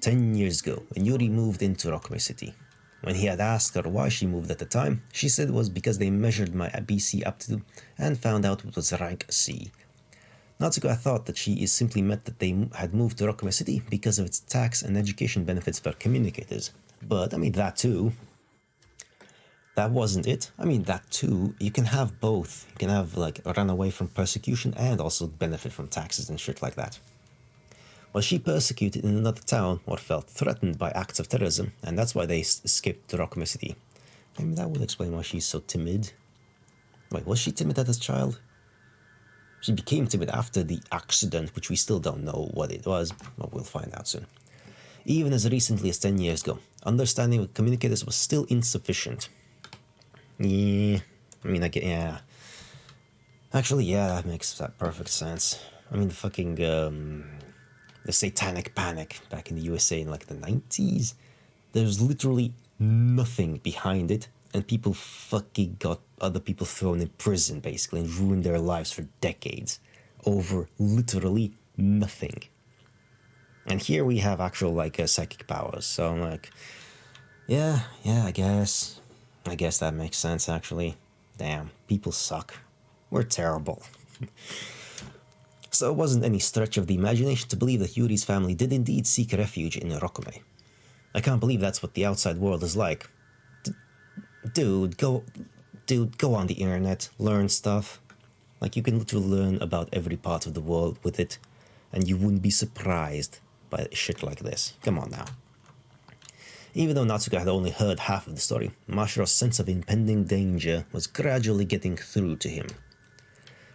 10 years ago, when Yuri moved into Rokume City. When he had asked her why she moved at the time, she said it was because they measured my BC aptitude and found out it was rank C. Natsuko thought that she simply meant that they had moved to Rokume City because of its tax and education benefits for communicators. But, I mean, that too. That wasn't it. I mean, that too. You can have both. You can have, like, run away from persecution and also benefit from taxes and shit like that. Was she persecuted in another town or felt threatened by acts of terrorism, and that's why they escaped to Rokume City? I mean, that would explain why she's so timid. Wait, was she timid as a child? She became timid after the accident, which we still don't know what it was, but we'll find out soon. Even as recently as 10 years ago, understanding of communicators was still insufficient. Yeah, I mean, yeah. Actually, yeah, that makes perfect sense. I mean, the fucking, the satanic panic back in the USA in like the 90s, there's literally nothing behind it, and people fucking got other people thrown in prison basically and ruined their lives for decades over literally nothing. And here we have actual like psychic powers, so I'm like, yeah, I guess that makes sense actually. Damn, people suck. We're terrible. So it wasn't any stretch of the imagination to believe that Yuri's family did indeed seek refuge in Rokume. I can't believe that's what the outside world is like. Dude, go on the internet, learn stuff. Like, you can literally learn about every part of the world with it, and you wouldn't be surprised by shit like this. Come on now. Even though Natsuko had only heard half of the story, Mashiro's sense of impending danger was gradually getting through to him.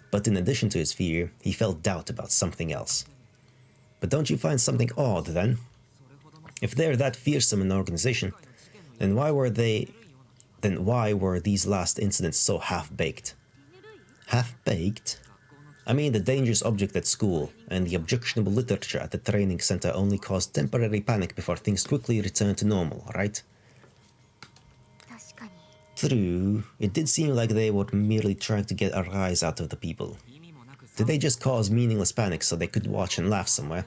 But in addition to his fear, he felt doubt about something else. But don't you find something odd, then? If they're that fearsome an organization, then why were these last incidents so half-baked? Half-baked? I mean, the dangerous object at school and the objectionable literature at the training center only caused temporary panic before things quickly returned to normal, right? True, it did seem like they were merely trying to get a rise out of the people. Did they just cause meaningless panic so they could watch and laugh somewhere?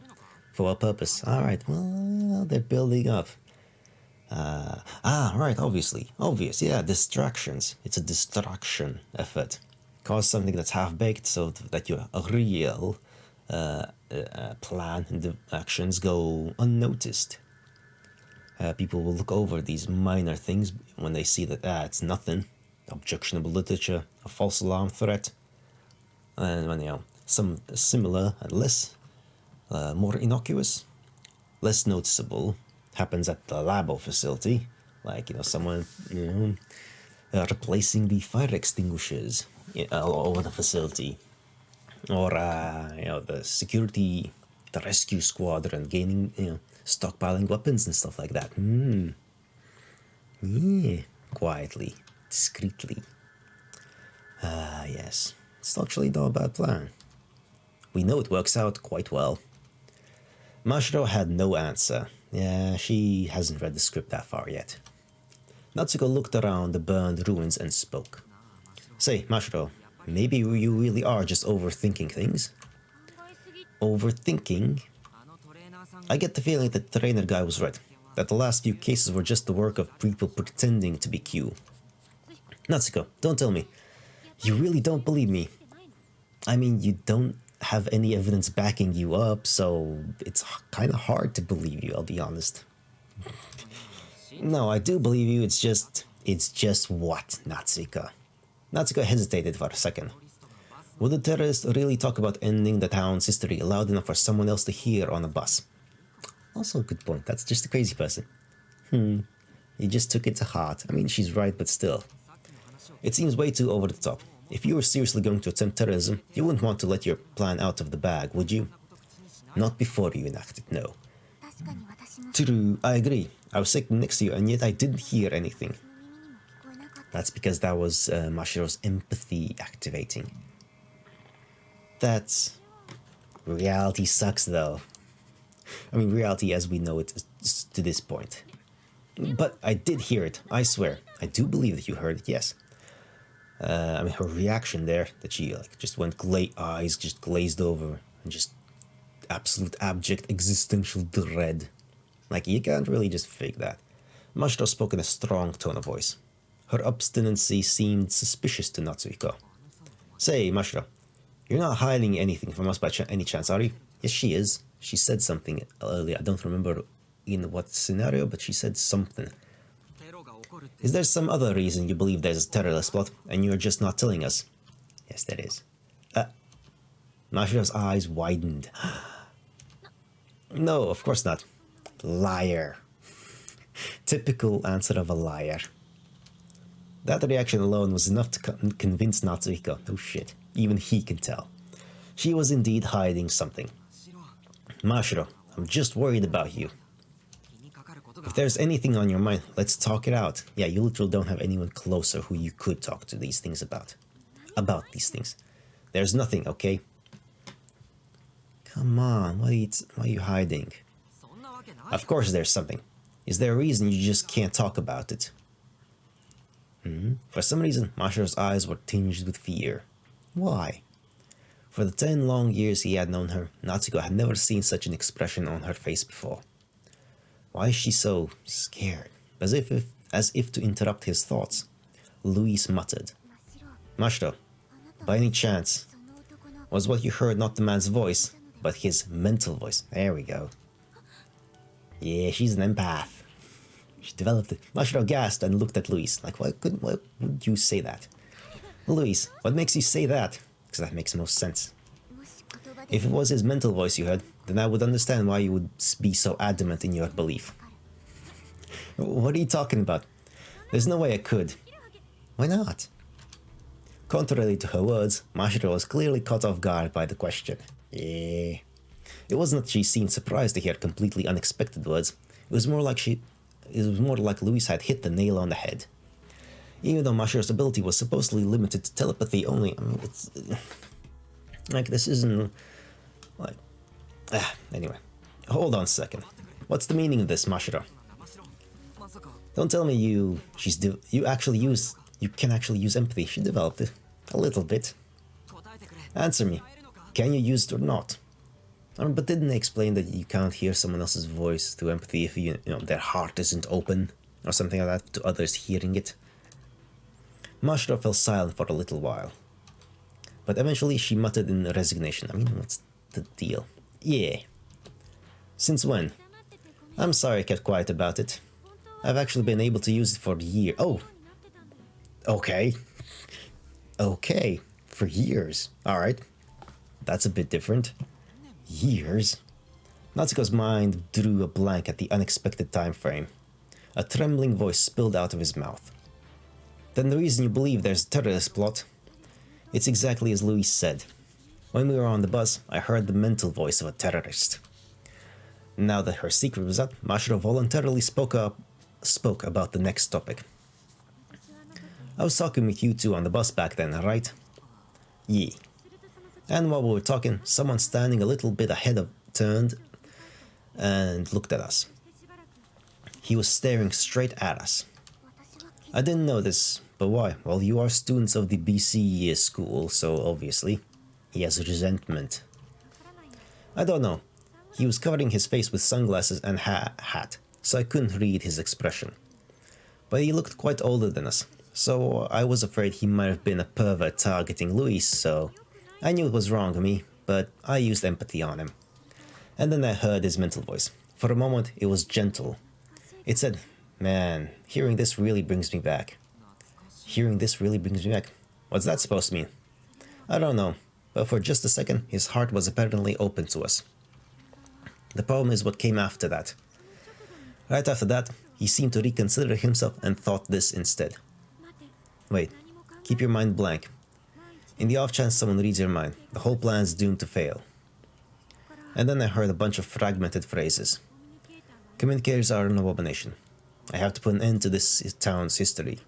For what purpose? Alright, well, they're building up. Right, obvious, yeah, distractions. It's a distraction effort. Cause something that's half-baked so that your real plan and the actions go unnoticed. People will look over these minor things when they see that, it's nothing. Objectionable literature, a false alarm threat. And when, some similar and less, more innocuous, less noticeable, happens at the labo facility. Like, someone, replacing the fire extinguishers all over the facility. Or, the security, the rescue squadron gaining, stockpiling weapons and stuff like that. Yeah, quietly, discreetly. Yes, it's actually not a bad plan. We know it works out quite well. Mashiro had no answer. Yeah, she hasn't read the script that far yet. Natsuko looked around the burned ruins and spoke. Say, Mashiro, maybe you really are just overthinking things. Overthinking? I get the feeling that the trainer guy was right, that the last few cases were just the work of people pretending to be Q. Natsuko, don't tell me. You really don't believe me. I mean, you don't have any evidence backing you up, so it's kind of hard to believe you, I'll be honest. No, I do believe you, it's just what, Natsuko? Natsuko hesitated for a second. Would the terrorists really talk about ending the town's history loud enough for someone else to hear on a bus? Also a good point, that's just a crazy person. You just took it to heart. I mean, she's right, but still. It seems way too over the top. If you were seriously going to attempt terrorism, you wouldn't want to let your plan out of the bag, would you? Not before you enact it, no. True, I agree. I was sitting next to you, and yet I didn't hear anything. That's because that was Mashiro's empathy activating. That's... Reality sucks, though. I mean, reality as we know it is to this point. But I did hear it, I swear. I do believe that you heard it, yes. I mean, her reaction there, that she just went eyes just glazed over, and just absolute abject existential dread. Like, you can't really just fake that. Mashiro spoke in a strong tone of voice. Her obstinacy seemed suspicious to Natsuko. Say, Mashiro, You're not hiding anything from us by any chance, are you? Yes, she is. She said something earlier. I don't remember in what scenario, but she said something. Is there some other reason you believe there's a terrorist plot and you're just not telling us? Yes, there is. Mashiro's eyes widened. No, of course not. Liar. Typical answer of a liar. That reaction alone was enough to convince Natsuhiko. Oh shit, even he can tell. She was indeed hiding something. Mashiro, I'm just worried about you. If there's anything on your mind, let's talk it out. Yeah, you literally don't have anyone closer who you could talk to these things about. About these things. There's nothing, okay? Come on, why are you hiding? Of course there's something. Is there a reason you just can't talk about it? For some reason, Mashiro's eyes were tinged with fear. Why? For the 10 long years he had known her, Natsuko had never seen such an expression on her face before. Why is she so scared? As if to interrupt his thoughts, Louise muttered. Mashiro, by any chance, was what you heard not the man's voice, but his mental voice? There we go. Yeah, she's an empath. She developed it. Mashiro gasped and looked at Louise. Like, why would you say that? Louise, what makes you say that? Because that makes most sense. If it was his mental voice you heard, then I would understand why you would be so adamant in your belief. What are you talking about? There's no way I could. Why not? Contrary to her words, Mashiro was clearly caught off guard by the question. Yeah. It wasn't that she seemed surprised to hear completely unexpected words. It was more like Louise had hit the nail on the head. Even though Mashiro's ability was supposedly limited to telepathy only, I mean, it's... like, this isn't... like... anyway. Hold on a second. What's the meaning of this, Mashiro? Don't tell me you can actually use empathy. She developed it. A little bit. Answer me. Can you use it or not? But didn't they explain that you can't hear someone else's voice through empathy if their heart isn't open or something like that to others hearing it? Mashiro fell silent for a little while. But eventually she muttered in resignation. I mean, what's the deal? Yeah. Since when? I'm sorry I kept quiet about it. I've actually been able to use it for a year. Oh! Okay. Okay. For years. Alright. That's a bit different. Years? Natsuko's mind drew a blank at the unexpected time frame. A trembling voice spilled out of his mouth. Then the reason you believe there's a terrorist plot? It's exactly as Louise said. When we were on the bus, I heard the mental voice of a terrorist. Now that her secret was out, Mashiro voluntarily spoke about the next topic. I was talking with you two on the bus back then, right? Yeah. And while we were talking, someone standing a little bit ahead turned and looked at us. He was staring straight at us. I didn't know this, but why? Well, you are students of the BC school, so obviously he has resentment. I don't know. He was covering his face with sunglasses and hat, so I couldn't read his expression. But he looked quite older than us, so I was afraid he might have been a pervert targeting Louis, so I knew it was wrong of me, but I used empathy on him. And then I heard his mental voice. For a moment, it was gentle. It said, man, hearing this really brings me back. Hearing this really brings me back. What's that supposed to mean? I don't know, but for just a second, his heart was apparently open to us. The problem is what came after that. Right after that, he seemed to reconsider himself and thought this instead. Wait, keep your mind blank. In the off chance someone reads your mind, the whole plan's doomed to fail. And then I heard a bunch of fragmented phrases. Communicators are an abomination. I have to put an end to this town's history.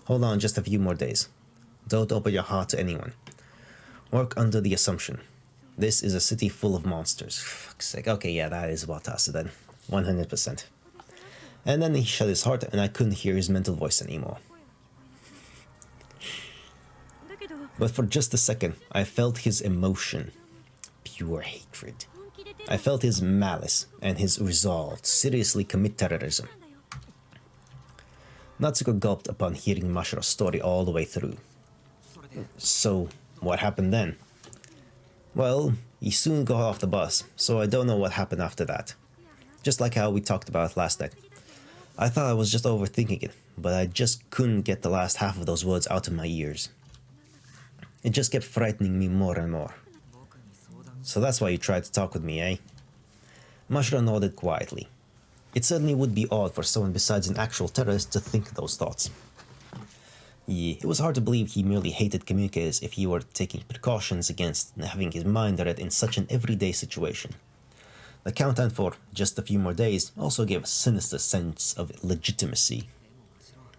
Hold on just a few more days. Don't open your heart to anyone. Work under the assumption. This is a city full of monsters. Fuck's sake. Okay, yeah, that is Watasa then. 100%. And then he shut his heart and I couldn't hear his mental voice anymore. But for just a second, I felt his emotion. Pure hatred. I felt his malice and his resolve to seriously commit terrorism. Natsuko gulped upon hearing Mashiro's story all the way through. So, what happened then? Well, he soon got off the bus, so I don't know what happened after that. Just like how we talked about last night. I thought I was just overthinking it, but I just couldn't get the last half of those words out of my ears. It just kept frightening me more and more. So that's why you tried to talk with me, eh? Mashra nodded quietly. It certainly would be odd for someone besides an actual terrorist to think those thoughts. Yeah, it was hard to believe he merely hated communicators if he were taking precautions against having his mind read in such an everyday situation. The countdown for just a few more days also gave a sinister sense of legitimacy.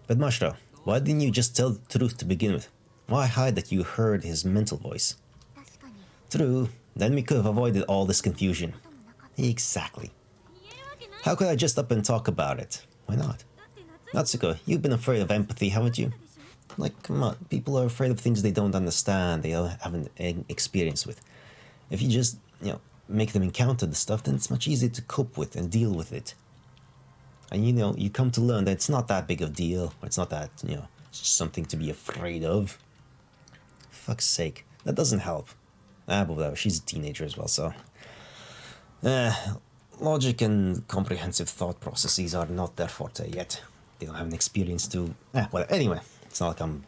But Mashra, why didn't you just tell the truth to begin with? Why hide that you heard his mental voice? True, then we could have avoided all this confusion. Exactly. How could I just up and talk about it? Why not? Natsuko, you've been afraid of empathy, haven't you? Like, come on, people are afraid of things they don't understand, they haven't experience with. If you just, make them encounter the stuff, then it's much easier to cope with and deal with it. And you come to learn that it's not that big of a deal, or it's not that, it's just something to be afraid of. Fuck's sake, that doesn't help. But whatever, she's a teenager as well, so... logic and comprehensive thought processes are not their forte yet. They don't have an experience to... whatever. Anyway, it's not like I'm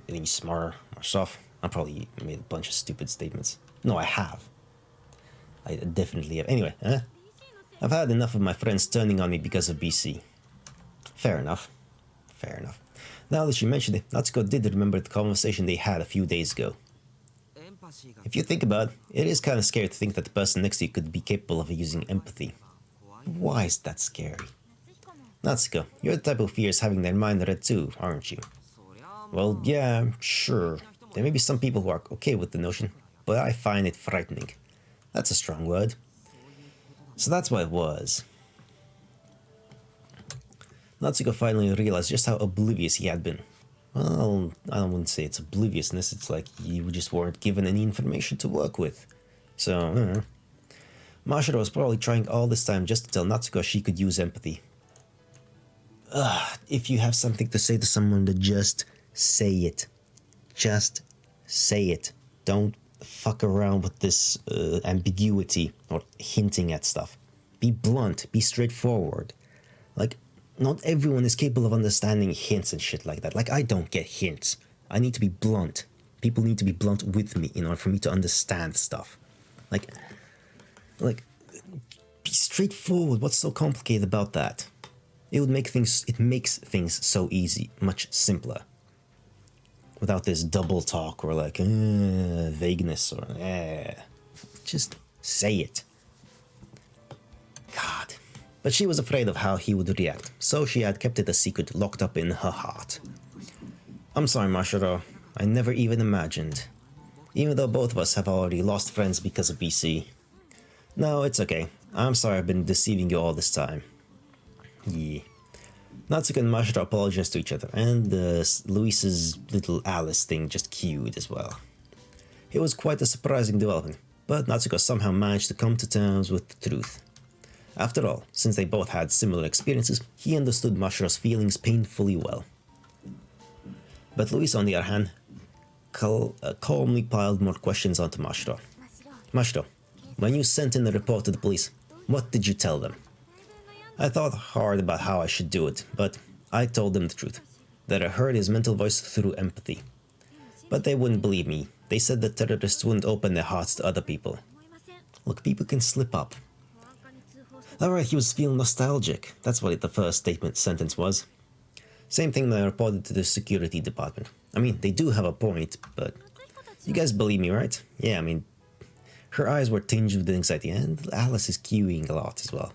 any smarter or soft. I probably made a bunch of stupid statements. No, I have. I definitely have. Anyway, I've had enough of my friends turning on me because of BC. Fair enough. Fair enough. Now that you mentioned it, Natsuko did remember the conversation they had a few days ago. If you think about it, it is kind of scary to think that the person next to you could be capable of using empathy. Why is that scary? Natsuko, you're the type who fears having their mind read too, aren't you? Well, yeah, sure. There may be some people who are okay with the notion, but I find it frightening. That's a strong word. So that's what it was. Natsuko finally realized just how oblivious he had been. Well, I wouldn't say it's obliviousness, it's like you just weren't given any information to work with. So, Mashiro was probably trying all this time just to tell Natsuko she could use empathy. If you have something to say to someone, then just say it. Just say it. Don't fuck around with this ambiguity or hinting at stuff. Be blunt, be straightforward. Like, not everyone is capable of understanding hints and shit like that. Like, I don't get hints. I need to be blunt. People need to be blunt with me in order for me to understand stuff. Like, be straightforward. What's so complicated about that? It makes things so easy, much simpler. Without this double talk or like, vagueness or, just say it. God. But she was afraid of how he would react, so she had kept it a secret locked up in her heart. I'm sorry, Mashiro. I never even imagined. Even though both of us have already lost friends because of BC. No, it's okay. I'm sorry I've been deceiving you all this time. Yeah. Natsuko and Mashiro apologized to each other, and Luis's little Alice thing just cued as well. It was quite a surprising development, but Natsuko somehow managed to come to terms with the truth. After all, since they both had similar experiences, he understood Mashiro's feelings painfully well. But Luis, on the other hand, calmly piled more questions onto Mashiro. Mashiro, when you sent in a report to the police, what did you tell them? I thought hard about how I should do it, but I told them the truth, that I heard his mental voice through empathy. But they wouldn't believe me. They said that terrorists wouldn't open their hearts to other people. Look, people can slip up. Alright, he was feeling nostalgic. That's what the first sentence was. Same thing that I reported to the security department. I mean, they do have a point, but... You guys believe me, right? Yeah, I mean... Her eyes were tinged with anxiety, and Alice is queuing a lot as well.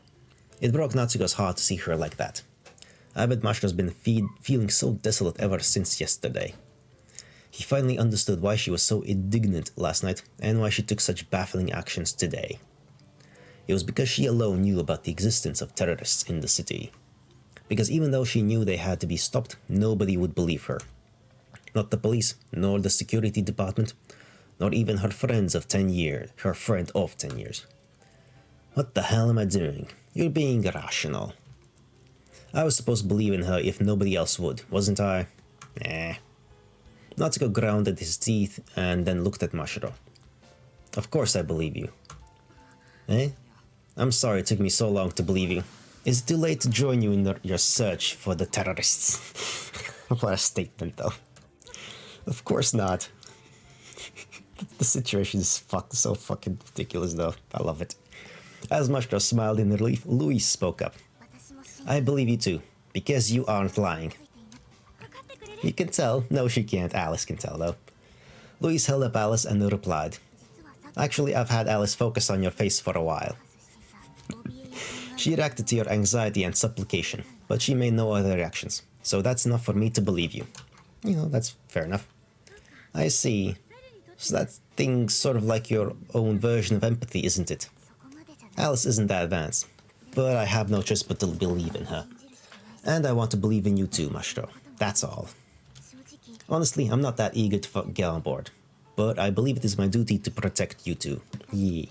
It broke Natsuko's heart to see her like that. I bet Mashiro's been feeling so desolate ever since yesterday. He finally understood why she was so indignant last night, and why she took such baffling actions today. It was because she alone knew about the existence of terrorists in the city. Because even though she knew they had to be stopped, nobody would believe her. Not the police, nor the security department, nor even her friends of 10 years, her friend of 10 years. What the hell am I doing? You're being irrational. I was supposed to believe in her if nobody else would, wasn't I? Nah. Natsuko grounded his teeth and then looked at Mashiro. Of course I believe you. Eh? I'm sorry it took me so long to believe you. Is it too late to join you in your search for the terrorists? What a statement, though. Of course not. The situation is so fucking ridiculous, though. I love it. As Mashra smiled in relief, Louise spoke up. I believe you too, because you aren't lying. You can tell. No, she can't. Alice can tell, though. Louise held up Alice and replied. Actually, I've had Alice focus on your face for a while. She reacted to your anxiety and supplication, but she made no other reactions, so that's enough for me to believe you. You know, that's fair enough. I see. So that thing's sort of like your own version of empathy, isn't it? Alice isn't that advanced, but I have no choice but to believe in her. And I want to believe in you too, Mashro. That's all. Honestly, I'm not that eager to get on board, but I believe it is my duty to protect you two. Yeah.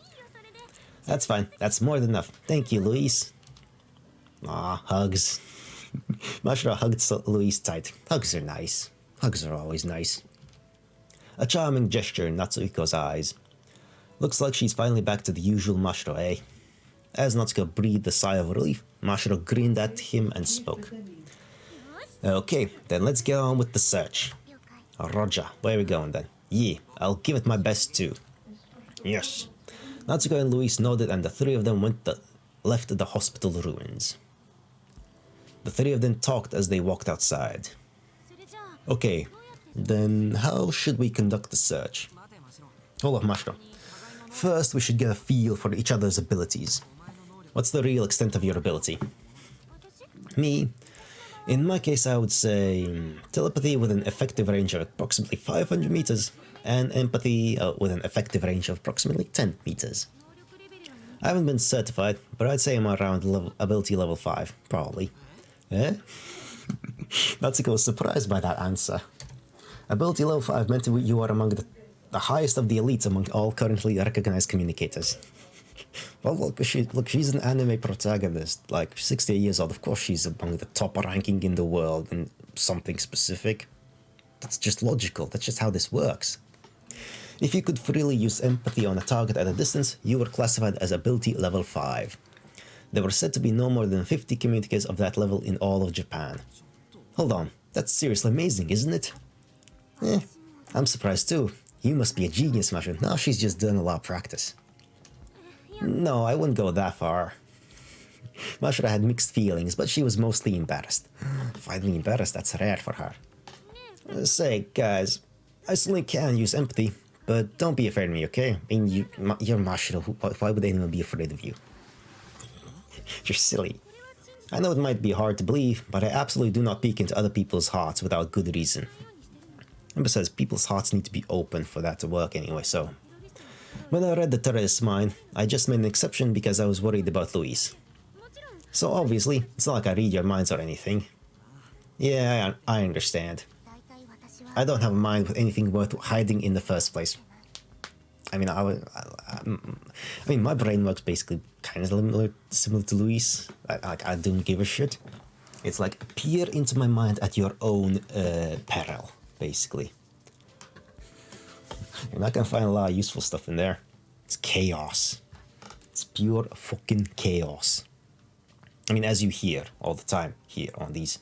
That's fine. That's more than enough. Thank you, Louise. Aw, hugs. Mashra hugged Louise tight. Hugs are nice. Hugs are always nice. A charming gesture in Natsuhiko's eyes. Looks like she's finally back to the usual Mashro, eh? As Natsuko breathed a sigh of relief, Mashro grinned at him and spoke. Okay, then let's get on with the search. Roger, where are we going then? Yeah, I'll give it my best too. Yes. Natsuko and Louise nodded and the three of them left the hospital ruins. The three of them talked as they walked outside. Okay, then how should we conduct the search? Hold up, Mashro. First, we should get a feel for each other's abilities. What's the real extent of your ability? Me? In my case, I would say telepathy with an effective range of approximately 500 meters, and empathy with an effective range of approximately 10 meters. I haven't been certified, but I'd say I'm around ability level 5, probably. Eh? Natsuko was surprised by that answer. Ability level 5 meant you are among the highest of the elites among all currently recognized communicators. Well, look, she's an anime protagonist, like 68 years old. Of course she's among the top ranking in the world in something specific. That's just logical. That's just how this works. If you could freely use empathy on a target at a distance, you were classified as ability level 5. There were said to be no more than 50 communicators of that level in all of Japan. Hold on, that's seriously amazing, isn't it? I'm surprised too. You must be a genius, Masha. Now she's just done a lot of practice. No, I wouldn't go that far. Mashra had mixed feelings, but she was mostly embarrassed. Finally embarrassed, that's rare for her. Say, guys, I certainly can use empathy, but don't be afraid of me, okay? I mean, you're Mashra, why would anyone be afraid of you? You're silly. I know it might be hard to believe, but I absolutely do not peek into other people's hearts without good reason. And besides, people's hearts need to be open for that to work anyway, so... When I read the terrorist's mind, I just made an exception because I was worried about Louise. So obviously, it's not like I read your minds or anything. Yeah, I understand. I don't have a mind with anything worth hiding in the first place. I mean, my brain works basically kind of similar to Louise. I don't give a shit. It's like, peer into my mind at your own peril, basically. You're not gonna find a lot of useful stuff in there. It's chaos. It's pure fucking chaos. I mean, as you hear all the time here on these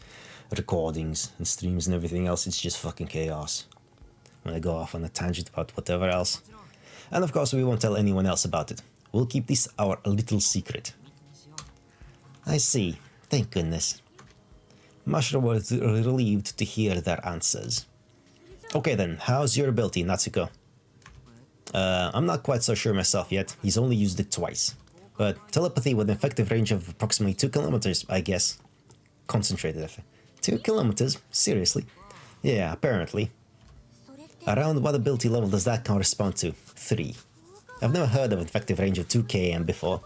recordings and streams and everything else, it's just fucking chaos. When I go off on a tangent about whatever else. And of course, we won't tell anyone else about it. We'll keep this our little secret. I see. Thank goodness. Mashra was relieved to hear their answers. Okay then, how's your ability, Natsuko? I'm not quite so sure myself yet. He's only used it twice. But telepathy with an effective range of approximately 2 kilometers, I guess. Concentrated effort. 2 kilometers? Seriously? Yeah, apparently. Around what ability level does that correspond to? 3. I've never heard of an effective range of 2 km before.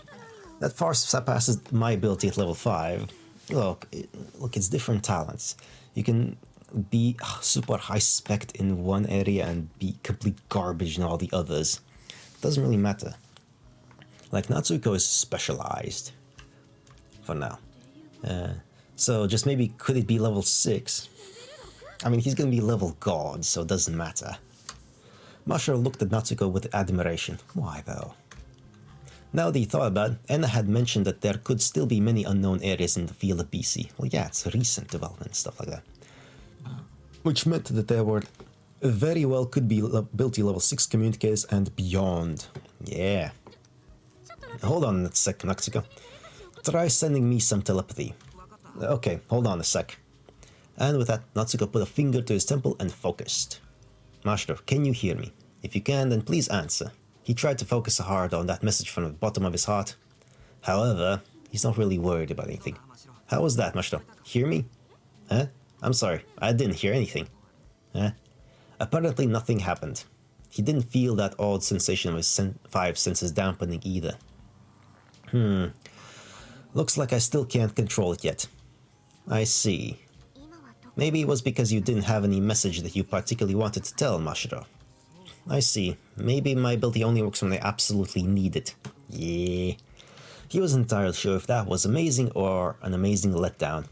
That far surpasses my ability at level 5. Look, it's different talents. You can be super high-spec in one area and be complete garbage in all the others. Doesn't really matter. Like, Natsuko is specialized. For now. So just maybe, could it be level 6? I mean, he's gonna be level god, so it doesn't matter. Mashiro looked at Natsuko with admiration. Why though? Now that he thought about it, Enna had mentioned that there could still be many unknown areas in the field of BC. Well, yeah, it's recent development, stuff like that. Which meant that there were very well could be ability level 6 communicators and beyond. Yeah. Hold on a sec, Natsuko. Try sending me some telepathy. Okay, hold on a sec. And with that, Natsuko put a finger to his temple and focused. Master, can you hear me? If you can, then please answer. He tried to focus hard on that message from the bottom of his heart. However, he's not really worried about anything. How was that, Master? Hear me? Huh? I'm sorry, I didn't hear anything. Huh? Apparently nothing happened. He didn't feel that odd sensation of his 5 senses dampening either. Looks like I still can't control it yet. I see. Maybe it was because you didn't have any message that you particularly wanted to tell, Mashiro. I see. Maybe my ability only works when I absolutely need it. Yeah. He wasn't entirely sure if that was amazing or an amazing letdown.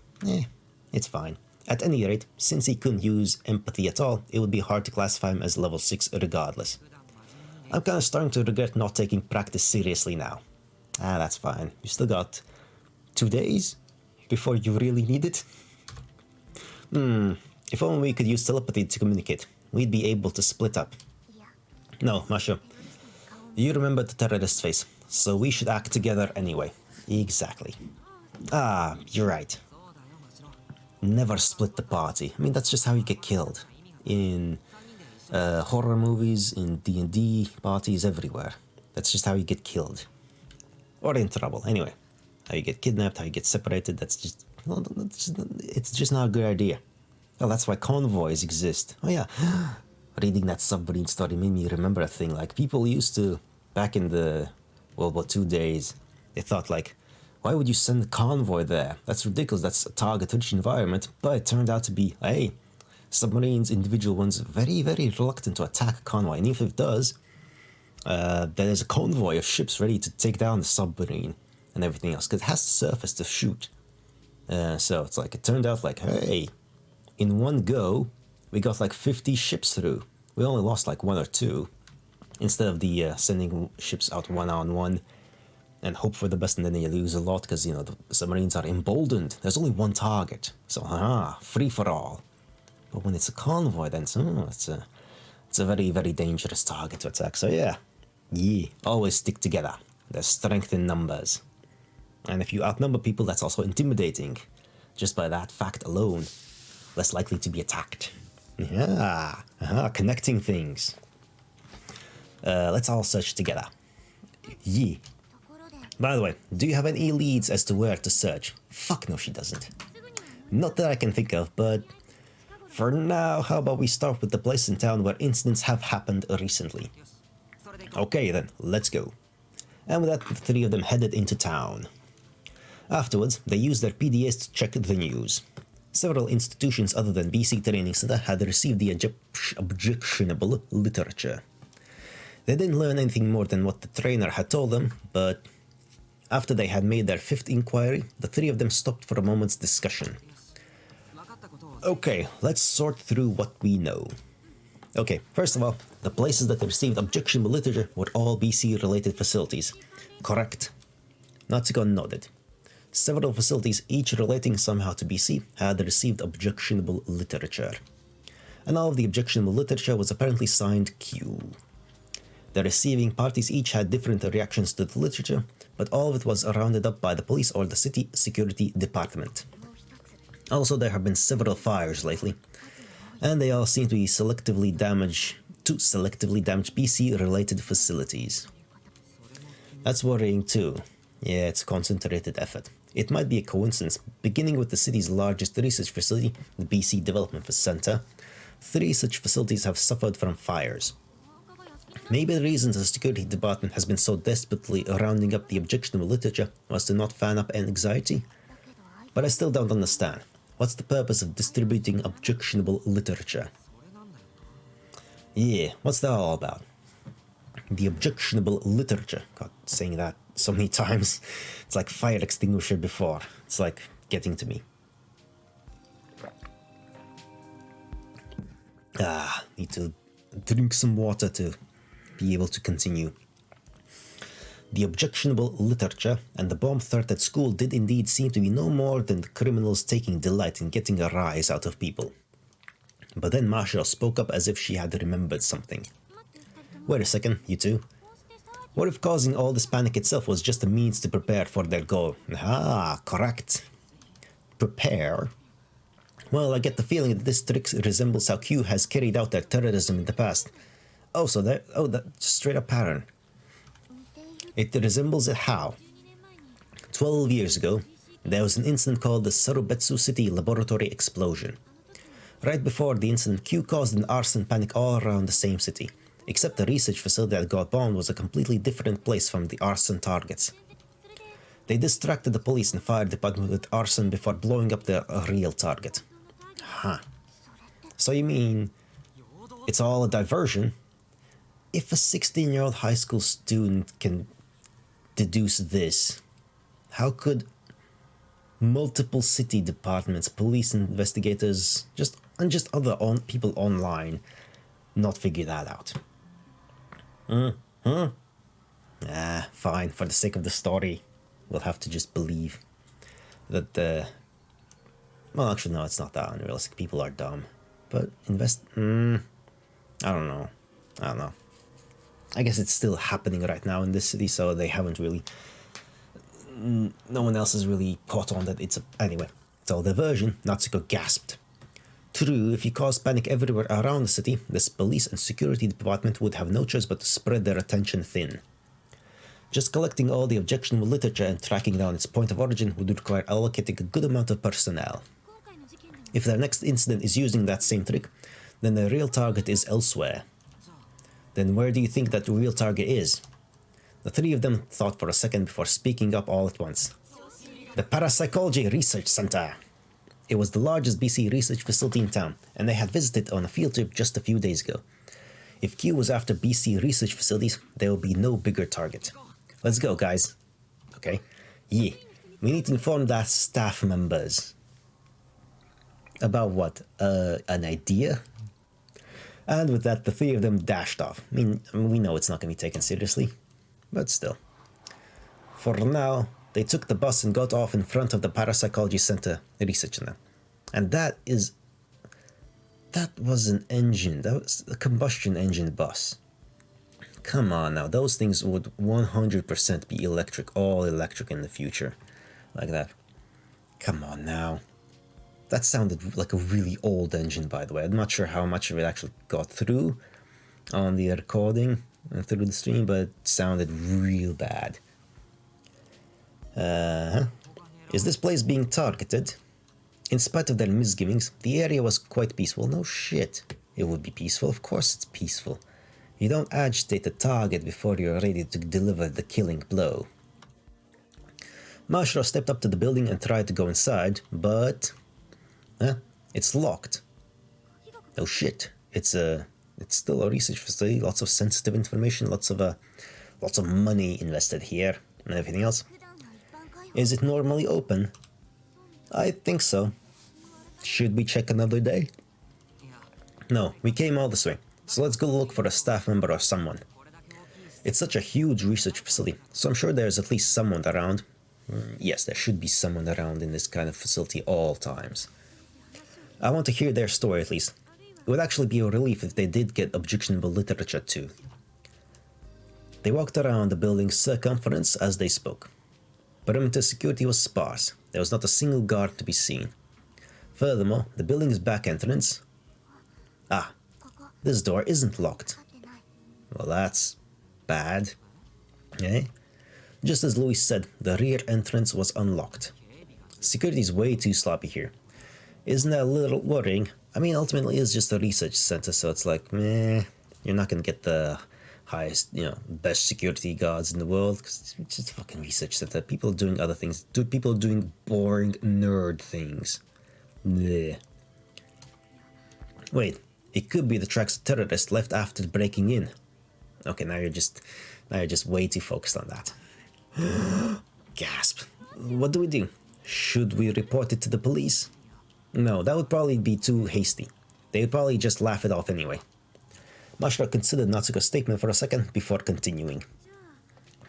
It's fine. At any rate, since he couldn't use empathy at all, it would be hard to classify him as level 6 regardless. I'm kinda starting to regret not taking practice seriously now. That's fine. You still got 2 days before you really need it? If only we could use telepathy to communicate. We'd be able to split up. No, Masho. You remember the terrorist face, so we should act together anyway. Exactly. You're right. Never split the party. I mean, that's just how you get killed. In horror movies, in D&D parties, everywhere. That's just how you get killed. Or in trouble, anyway. How you get kidnapped, how you get separated, that's just... Well, it's just not a good idea. Well, that's why convoys exist. Oh yeah, reading that submarine story made me remember a thing. Like, people used to, back in the World War II days, they thought like, why would you send a convoy there? That's ridiculous, that's a target-rich environment. But it turned out to be, hey, submarines, individual ones, very, very reluctant to attack a convoy. And if it does, there's a convoy of ships ready to take down the submarine and everything else, because it has the surface to shoot. So it's like, it turned out like, hey, in one go, we got like 50 ships through. We only lost like 1 or 2, instead of the sending ships out one-on-one and hope for the best, and then you lose a lot because, you know, the submarines are emboldened. There's only one target, so free for all. But when it's a convoy, then it's a very, very dangerous target to attack. So yeah, always stick together. There's strength in numbers. And if you outnumber people, that's also intimidating. Just by that fact alone, less likely to be attacked. Connecting things. Let's all search together. By the way, do you have any leads as to where to search? Fuck no, she doesn't. Not that I can think of, but for now, how about we start with the place in town where incidents have happened recently? Okay then, let's go. And with that, the 3 of them headed into town. Afterwards, they used their PDAs to check the news. Several institutions other than BC Training Center had received the objectionable literature. They didn't learn anything more than what the trainer had told them, but after they had made their 5th inquiry, the 3 of them stopped for a moment's discussion. Okay, let's sort through what we know. Okay, first of all, the places that received objectionable literature were all BC-related facilities. Correct. Natsuko nodded. Several facilities, each relating somehow to BC, had received objectionable literature. And all of the objectionable literature was apparently signed Q. The receiving parties each had different reactions to the literature, but all of it was rounded up by the police or the city security department. Also, there have been several fires lately, and they all seem to be selectively damage BC-related facilities. That's worrying too. Yeah, it's a concentrated effort. It might be a coincidence, beginning with the city's largest research facility, the BC Development Center. 3 such facilities have suffered from fires. Maybe the reason the security department has been so desperately rounding up the objectionable literature was to not fan up anxiety? But I still don't understand. What's the purpose of distributing objectionable literature? Yeah, what's that all about? The objectionable literature. God, saying that so many times. It's like fire extinguisher before. It's like getting to me. Need to drink some water to be able to continue. The objectionable literature and the bomb threat at school did indeed seem to be no more than the criminals taking delight in getting a rise out of people. But then Masha spoke up as if she had remembered something. Wait a second, you two. What if causing all this panic itself was just a means to prepare for their goal? Ah, correct. Prepare? Well, I get the feeling that this trick resembles how Q has carried out their terrorism in the past. Oh, so that straight up pattern. It resembles it how? 12 years ago, there was an incident called the Sarubetsu City Laboratory Explosion. Right before the incident, Q caused an arson panic all around the same city, except the research facility that got bombed was a completely different place from the arson targets. They distracted the police and fire department with arson before blowing up the real target. Huh. So you mean it's all a diversion? If a 16-year-old high school student can deduce this, how could multiple city departments, police investigators, just other people online not figure that out? Fine, for the sake of the story, we'll have to just believe that well, actually no, it's not that unrealistic. People are dumb, but I don't know. I guess it's still happening right now in this city, so they haven't really... No one else has really caught on that it's a... Anyway, so the version, Natsuko gasped. True, if you cause panic everywhere around the city, this police and security department would have no choice but to spread their attention thin. Just collecting all the objectionable literature and tracking down its point of origin would require allocating a good amount of personnel. If their next incident is using that same trick, then the real target is elsewhere. Then where do you think that the real target is? The three of them thought for a second before speaking up all at once. The Parapsychology Research Center. It was the largest BC research facility in town, and they had visited on a field trip just a few days ago. If Q was after BC research facilities, there will be no bigger target. Let's go, guys. Okay. Yeah. We need to inform the staff members. About what? An idea? And with that, the three of them dashed off. I mean, we know it's not going to be taken seriously, but still. For now, they took the bus and got off in front of the Parapsychology Center Research Center. And that was an engine. That was a combustion engine bus. Come on now, those things would 100% be electric, all electric in the future. Like that. Come on now. That sounded like a really old engine, by the way. I'm not sure how much of it actually got through on the recording and through the stream, but it sounded real bad. Is this place being targeted? In spite of their misgivings, the area was quite peaceful. No shit. It would be peaceful. Of course it's peaceful. You don't agitate the target before you're ready to deliver the killing blow. Mashra stepped up to the building and tried to go inside, but... it's locked. Oh shit. It's still a research facility, lots of sensitive information, lots of money invested here, and everything else. Is it normally open? I think so. Should we check another day? No, we came all this way, so let's go look for a staff member or someone. It's such a huge research facility, so I'm sure there's at least someone around. Yes, there should be someone around in this kind of facility all times. I want to hear their story at least. It would actually be a relief if they did get objectionable literature too. They walked around the building's circumference as they spoke. Perimeter security was sparse. There was not a single guard to be seen. Furthermore, the building's back entrance... this door isn't locked. Well, that's bad. Eh? Just as Louis said, the rear entrance was unlocked. Security's way too sloppy here. Isn't that a little worrying? I mean, ultimately it's just a research center, so it's like, meh, you're not gonna get the highest, best security guards in the world, because it's just a fucking research center. People doing other things. People doing boring nerd things. Bleh. Wait, it could be the tracks of terrorists left after breaking in. Okay, now you're just way too focused on that. Gasp. What do we do? Should we report it to the police? No, that would probably be too hasty. They would probably just laugh it off anyway. Mashiro considered Natsuko's statement for a second before continuing.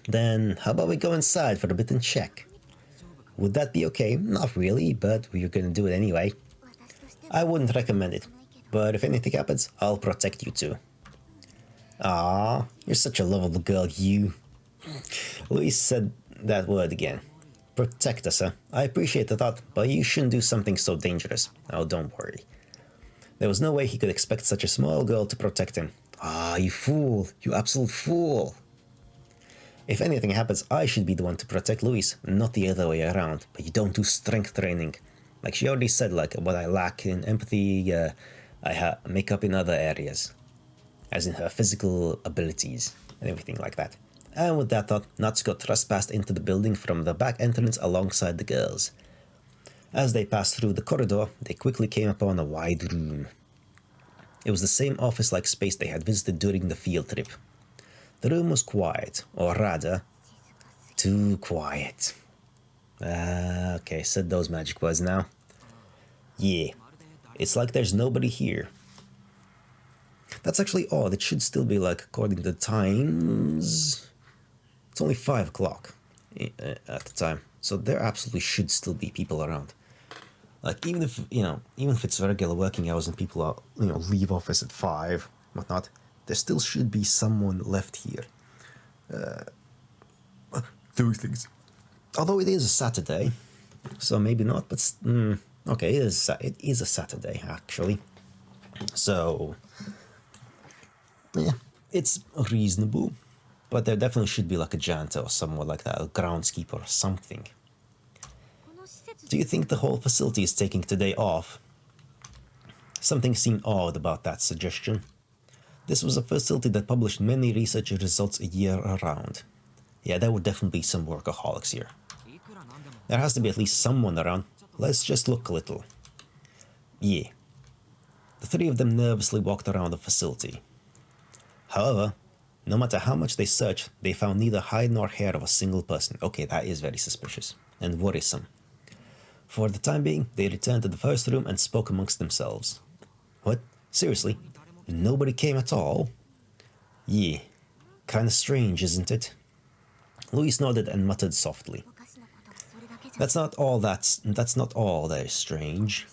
Then, how about we go inside for a bit and check? Would that be okay? Not really, but we're gonna do it anyway. I wouldn't recommend it, but if anything happens, I'll protect you too. Ah, you're such a lovable girl, you. Louise said that word again. Protect us, huh? I appreciate the thought, but you shouldn't do something so dangerous. Oh, don't worry. There was no way he could expect such a small girl to protect him. Ah, you fool. You absolute fool. If anything happens, I should be the one to protect Louise, not the other way around. But you don't do strength training. Like she already said, like, what I lack in empathy, I make up in other areas. As in her physical abilities and everything like that. And with that thought, Natsuko trespassed into the building from the back entrance alongside the girls. As they passed through the corridor, they quickly came upon a wide room. It was the same office-like space they had visited during the field trip. The room was quiet, or rather, too quiet. Okay, said those magic words now. Yeah, it's like there's nobody here. That's actually odd. It should still be like, according to the times, it's only 5 o'clock at the time. So there absolutely should still be people around. Like, even if, even if it's regular working hours and people are, leave office at 5, whatnot, there still should be someone left here. Doing things. Although it is a Saturday, so maybe not, but, okay, it is a Saturday, actually. So, yeah, it's reasonable. But there definitely should be like a janitor or someone like that, a groundskeeper or something. Do you think the whole facility is taking today off? Something seemed odd about that suggestion. This was a facility that published many research results a year around. Yeah, there would definitely be some workaholics here. There has to be at least someone around. Let's just look a little. Yeah. The three of them nervously walked around the facility. However, no matter how much they searched, they found neither hide nor hair of a single person. Okay, that is very suspicious and worrisome. For the time being, they returned to the first room and spoke amongst themselves. What? Seriously? Nobody came at all? Yeah. Kinda strange, isn't it? Louise nodded and muttered softly. That's not all that is strange.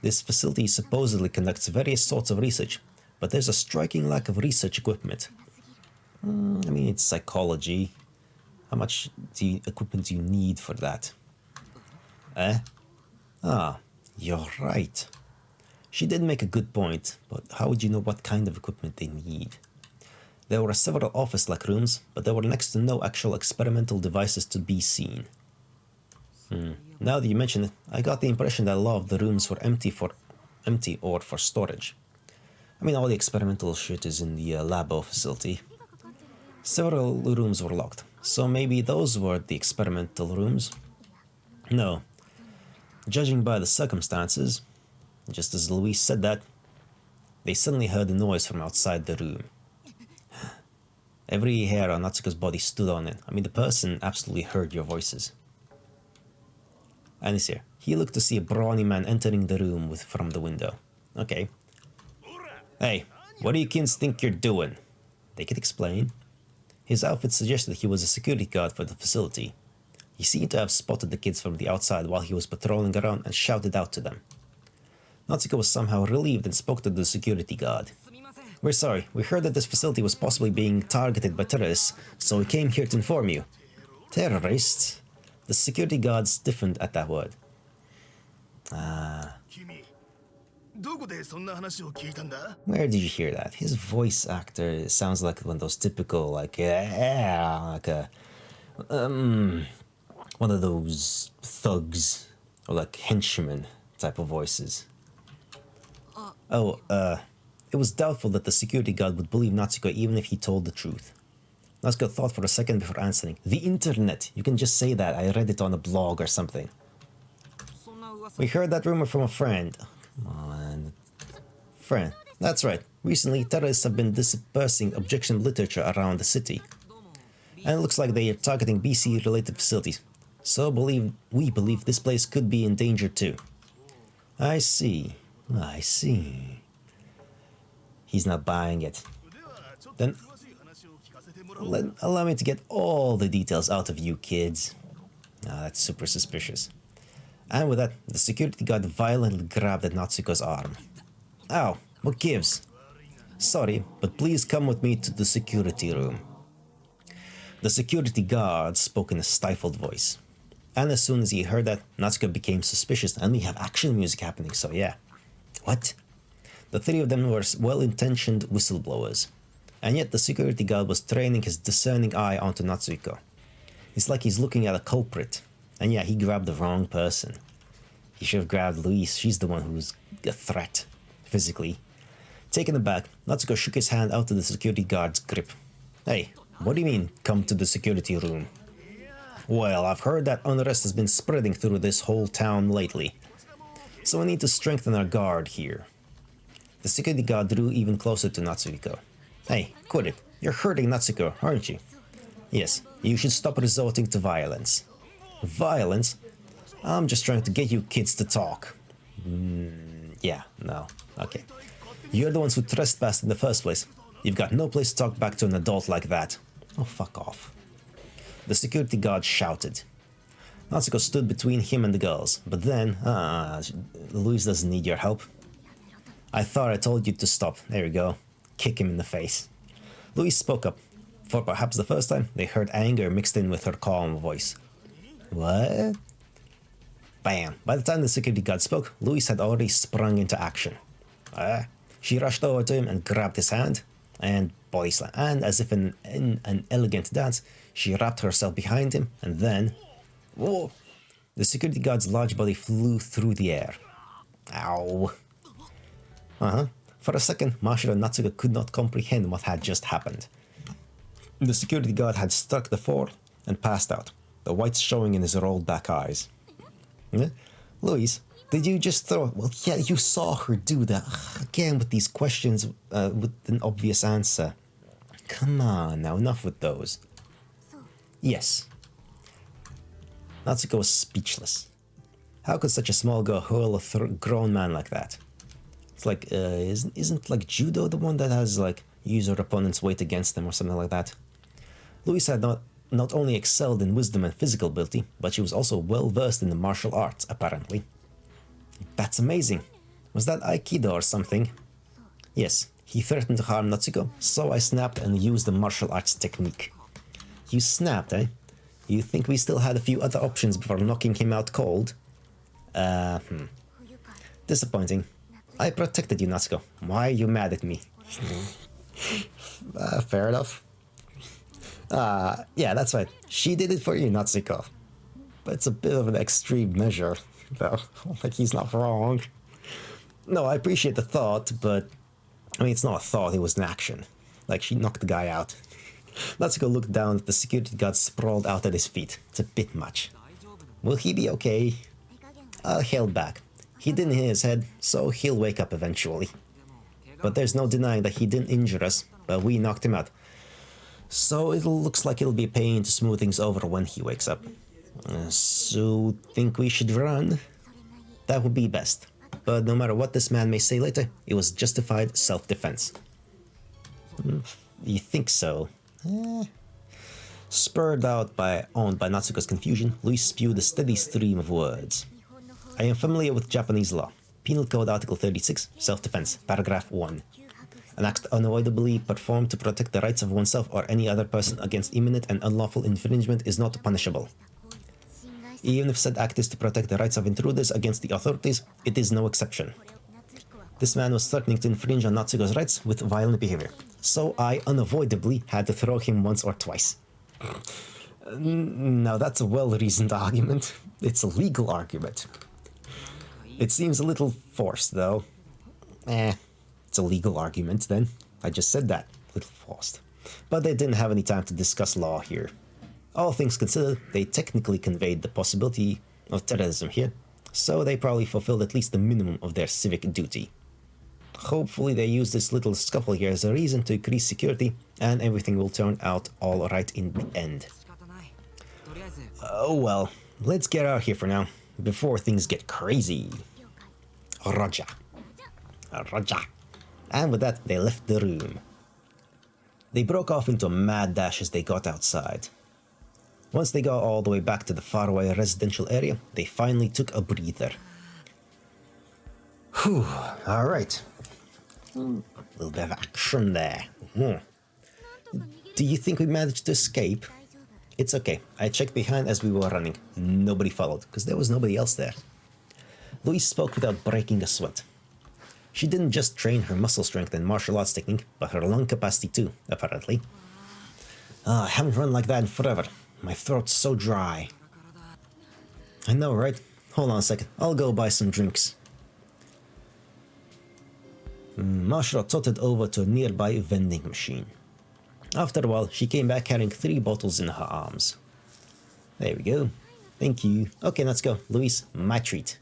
This facility supposedly conducts various sorts of research, but there's a striking lack of research equipment. I mean, it's psychology. How much equipment do you need for that? Ah, you're right. She did make a good point, but how would you know what kind of equipment they need? There were several office-like rooms, but there were next to no actual experimental devices to be seen. Now that you mention it, I got the impression that a lot of the rooms were empty or for storage. I mean, all the experimental shit is in the labo facility. Several rooms were locked, so maybe those were the experimental rooms? No. Judging by the circumstances, just as Louise said that, they suddenly heard a noise from outside the room. Every hair on Natsuko's body stood on end. I mean, the person absolutely heard your voices. And he's here. He looked to see a brawny man entering the room from the window. Okay. Hey, what do you kids think you're doing? They could explain. His outfit suggested he was a security guard for the facility. He seemed to have spotted the kids from the outside while he was patrolling around and shouted out to them. Natsuko was somehow relieved and spoke to the security guard. We're sorry, we heard that this facility was possibly being targeted by terrorists, so we came here to inform you. Terrorists? The security guard stiffened at that word. Where did you hear that? His voice actor sounds like one of those typical, one of those thugs, or like henchmen type of voices. It was doubtful that the security guard would believe Natsuko even if he told the truth. Natsuko thought for a second before answering. The internet! You can just say that. I read it on a blog or something. We heard that rumor from a friend. Come on. Friend. That's right. Recently, terrorists have been dispersing objectionable literature around the city. And it looks like they are targeting BC-related facilities. So we believe this place could be in danger too. I see. He's not buying it. Then allow me to get all the details out of you kids. Ah, that's super suspicious. And with that, the security guard violently grabbed at Natsuko's arm. Ow, what gives? Sorry, but please come with me to the security room. The security guard spoke in a stifled voice. And as soon as he heard that, Natsuko became suspicious, and we have action music happening, so yeah. What? The three of them were well-intentioned whistleblowers. And yet the security guard was training his discerning eye onto Natsuko. It's like he's looking at a culprit. And yeah, he grabbed the wrong person. He should have grabbed Louise. She's the one who's a threat, physically. Taken aback, Natsuko shook his hand out of the security guard's grip. Hey, what do you mean, come to the security room? Well, I've heard that unrest has been spreading through this whole town lately. So we need to strengthen our guard here. The security guard drew even closer to Natsuko. Hey, quit it. You're hurting Natsuko, aren't you? Yes, you should stop resorting to violence. Violence? I'm just trying to get you kids to talk. Yeah, no, okay. You're the ones who trespassed in the first place. You've got no place to talk back to an adult like that. Oh, fuck off. The security guard shouted. Natsuko stood between him and the girls, but then, Louise doesn't need your help. I thought I told you to stop. There you go. Kick him in the face. Louise spoke up. For perhaps the first time, they heard anger mixed in with her calm voice. What? Bam. By the time the security guard spoke, Louise had already sprung into action. She rushed over to him and grabbed his hand, and body slam. And as if in an elegant dance, she wrapped herself behind him, and then... Whoa! The security guard's large body flew through the air. Ow. For a second, Mashiro and Natsuko could not comprehend what had just happened. The security guard had struck the floor and passed out, the whites showing in his rolled back eyes. Louise, did you just throw... Well, yeah, you saw her do that. Again with these questions with an obvious answer. Come on, now enough with those. Yes. Natsuko was speechless. How could such a small girl hurl a grown man like that? It's like, isn't like judo the one that has like use her opponent's weight against them or something like that? Louise had not only excelled in wisdom and physical ability, but she was also well versed in the martial arts, apparently. That's amazing. Was that Aikido or something? Yes, he threatened to harm Natsuko, so I snapped and used the martial arts technique. You snapped, eh? You think we still had a few other options before knocking him out cold? Disappointing. I protected you, Natsuko. Why are you mad at me? Fair enough. Yeah, that's right. She did it for you, Natsuko. But it's a bit of an extreme measure, though. Like, he's not wrong. No, I appreciate the thought, but... I mean, it's not a thought, it was an action. Like, she knocked the guy out. Natsuko looked down at the security guard sprawled out at his feet. It's a bit much. Will he be okay? I held back. He didn't hit his head, so he'll wake up eventually. But there's no denying that he didn't injure us, but we knocked him out. So it looks like it'll be a pain to smooth things over when he wakes up. So, think we should run? That would be best. But no matter what this man may say later, it was justified self-defense. You think so? Spurred on by Natsuko's confusion, Louise spewed a steady stream of words. I am familiar with Japanese law. Penal Code Article 36, Self-Defense, Paragraph 1. An act unavoidably performed to protect the rights of oneself or any other person against imminent and unlawful infringement is not punishable. Even if said act is to protect the rights of intruders against the authorities, it is no exception. This man was threatening to infringe on Natsuko's rights with violent behavior, so I unavoidably had to throw him once or twice. Now that's a well-reasoned argument. It's a legal argument. It seems a little forced, though. It's a legal argument, then. I just said that. A little forced. But they didn't have any time to discuss law here. All things considered, they technically conveyed the possibility of terrorism here, so they probably fulfilled at least the minimum of their civic duty. Hopefully they use this little scuffle here as a reason to increase security, and everything will turn out all right in the end. Oh well, let's get out of here for now, before things get crazy. Roger. Roger. And with that, they left the room. They broke off into a mad dash as they got outside. Once they got all the way back to the faraway residential area, they finally took a breather. Whew, alright. A little bit of action there. Do you think we managed to escape? It's okay. I checked behind as we were running. Nobody followed, because there was nobody else there. Louise spoke without breaking a sweat. She didn't just train her muscle strength and martial arts technique, but her lung capacity too, apparently. I haven't run like that in forever. My throat's so dry. I know, right? Hold on a second. I'll go buy some drinks. Mashra trotted over to a nearby vending machine. After a while, she came back carrying 3 bottles in her arms. There we go. Thank you. Okay, let's go. Luis, my treat.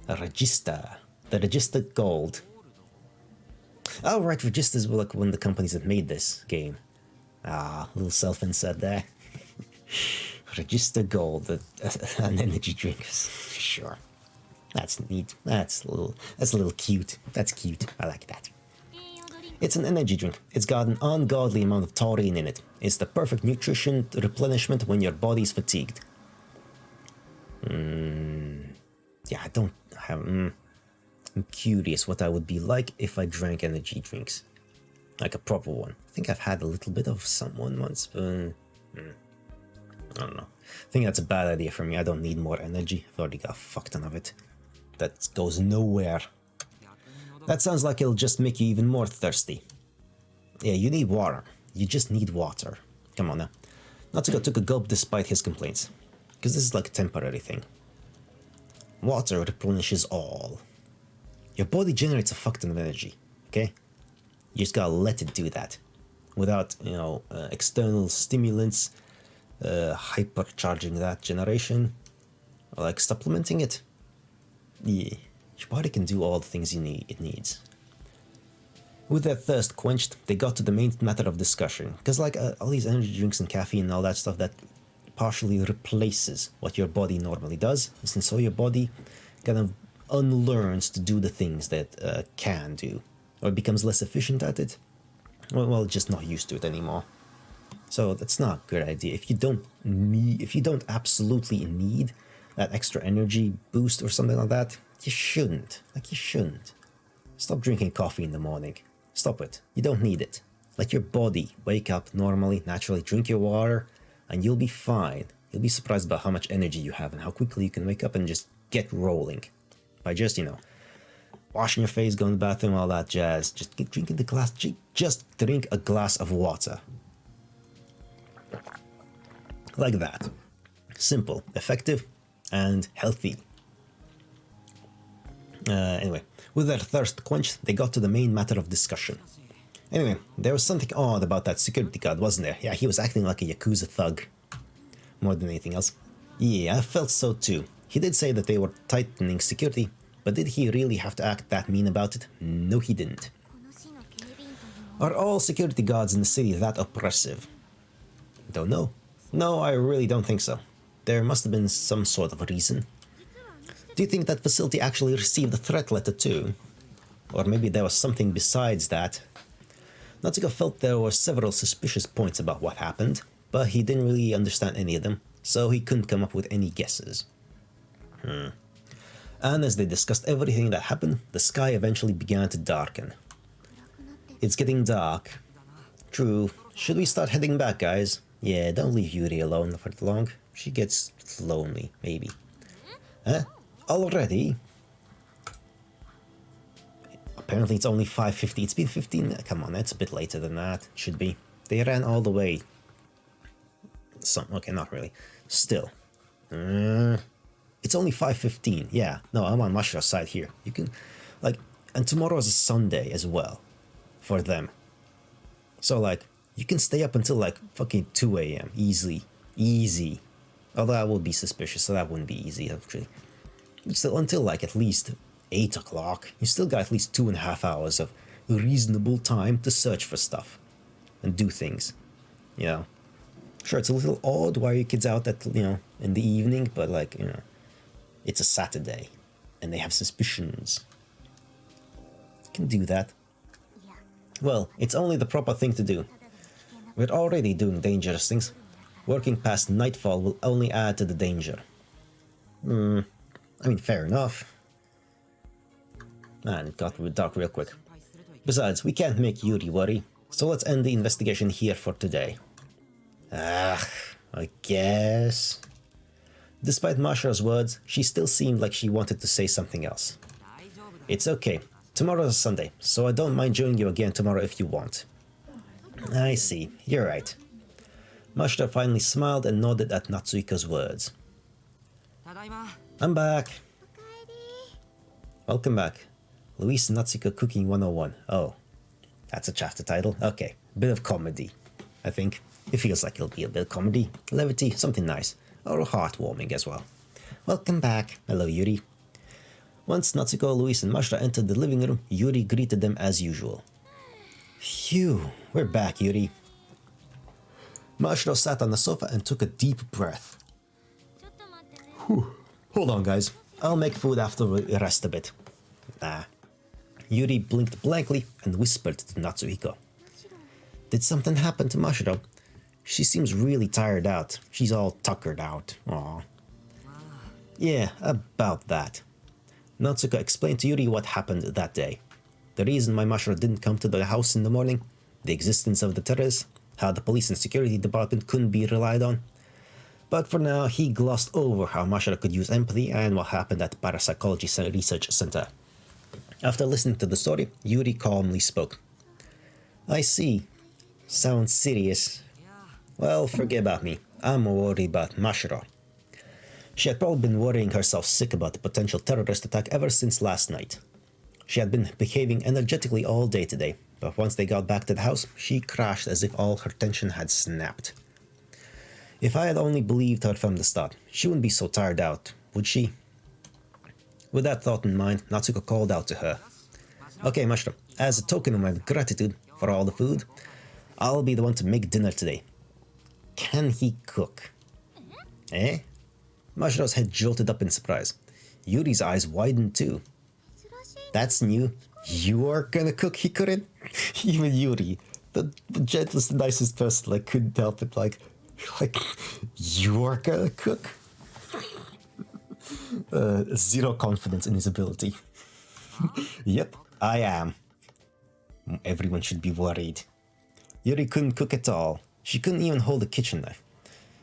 A register. The Register Gold. Oh, right, Registers were like one of the companies that made this game. Ah, little self-insert there. Register Gold, an energy drink. Sure. That's neat. That's a little cute. That's cute. I like that. It's an energy drink. It's got an ungodly amount of taurine in it. It's the perfect nutrition replenishment when your body's fatigued. Yeah, I don't have... I'm curious what I would be like if I drank energy drinks. Like a proper one. I think I've had a little bit of someone once, but... I don't know. I think that's a bad idea for me. I don't need more energy. I've already got a fuck ton of it. That goes nowhere. That sounds like it'll just make you even more thirsty. Yeah, you need water. You just need water. Come on now. Natsuko took a gulp despite his complaints. Because this is like a temporary thing. Water replenishes all. Your body generates a fuck ton of energy. Okay? You just gotta let it do that. Without, external stimulants hypercharging that generation. Or like supplementing it. Yeah. Your body can do all the things it needs. With their thirst quenched, they got to the main matter of discussion. Because like all these energy drinks and caffeine and all that stuff, that partially replaces what your body normally does. And so your body kind of unlearns to do the things that can do. Or becomes less efficient at it. Well, just not used to it anymore. So that's not a good idea. If you don't absolutely need that extra energy boost or something like that, you shouldn't. Like, you shouldn't. Stop drinking coffee in the morning. Stop it. You don't need it. Let your body wake up normally, naturally, drink your water, and you'll be fine. You'll be surprised about how much energy you have and how quickly you can wake up and just get rolling. By just, washing your face, going to the bathroom, all that jazz. Just drink a glass of water. Like that. Simple, effective, and healthy. Anyway, with their thirst quenched, they got to the main matter of discussion. Anyway, there was something odd about that security guard, wasn't there? Yeah, he was acting like a Yakuza thug. More than anything else. Yeah, I felt so too. He did say that they were tightening security, but did he really have to act that mean about it? No, he didn't. Are all security guards in the city that oppressive? Don't know. No, I really don't think so. There must have been some sort of reason. Do you think that facility actually received a threat letter too? Or maybe there was something besides that? Natsuko felt there were several suspicious points about what happened, but he didn't really understand any of them, so he couldn't come up with any guesses. And as they discussed everything that happened, the sky eventually began to darken. It's getting dark. True. Should we start heading back, guys? Yeah, don't leave Yuri alone for long. She gets lonely, maybe. Huh? Already? Apparently it's only 5:50. It's been 15. Come on, that's a bit later than that. Should be. They ran all the way. Okay, not really. Still. It's only 5:15. Yeah. No, I'm on Mashra's side here. You can, and tomorrow is a Sunday as well. For them. So, you can stay up until, fucking 2 a.m. Easily. Easy. Although that would be suspicious, so that wouldn't be easy, actually. Still, until, at least 8 o'clock, you still got at least 2.5 hours of reasonable time to search for stuff. And do things. Sure, it's a little odd why your kids out at, in the evening, but, it's a Saturday. And they have suspicions. You can do that. Well, it's only the proper thing to do. We're already doing dangerous things. Working past nightfall will only add to the danger. I mean, fair enough. Man, it got dark real quick. Besides, we can't make Yuri worry, so let's end the investigation here for today. I guess. Despite Masha's words, she still seemed like she wanted to say something else. It's okay. Tomorrow's Sunday, so I don't mind joining you again tomorrow if you want. I see. You're right. Mashra finally smiled and nodded at Natsuhiko's words. I'm back. Welcome back. Luis Natsuhiko Cooking 101. Oh, that's a chapter title. Okay, bit of comedy, I think. It feels like it'll be a bit of comedy, levity, something nice, or heartwarming as well. Welcome back. Hello, Yuri. Once Natsuko, Luis, and Mashra entered the living room, Yuri greeted them as usual. Phew, we're back, Yuri. Mashra sat on the sofa and took a deep breath. Whew. Hold on, guys. I'll make food after we rest a bit. Nah. Yuri blinked blankly and whispered to Natsuhiko. Did something happen to Mashra? She seems really tired out. She's all tuckered out. Aww. Yeah, about that. Natsuko explained to Yuri what happened that day. The reason my Mashra didn't come to the house in the morning, the existence of the terrorists, how the police and security department couldn't be relied on. But for now, he glossed over how Mashra could use empathy and what happened at Parapsychology Research Center. After listening to the story, Yuri calmly spoke. I see. Sounds serious. Well, forget about me. I'm more worried about Mashra. She had probably been worrying herself sick about the potential terrorist attack ever since last night. She had been behaving energetically all day today, but once they got back to the house, she crashed as if all her tension had snapped. If I had only believed her from the start, she wouldn't be so tired out, would she? With that thought in mind, Natsuko called out to her. Okay, Mashra, as a token of my gratitude for all the food, I'll be the one to make dinner today. Can he cook? Eh? Mashra's head jolted up in surprise. Yuri's eyes widened too. That's new. You're gonna cook, Hikurin? Even Yuri, the gentlest and nicest person, couldn't help it, you're gonna cook? Zero confidence in his ability. Yep, I am. Everyone should be worried. Yuri couldn't cook at all. She couldn't even hold a kitchen knife,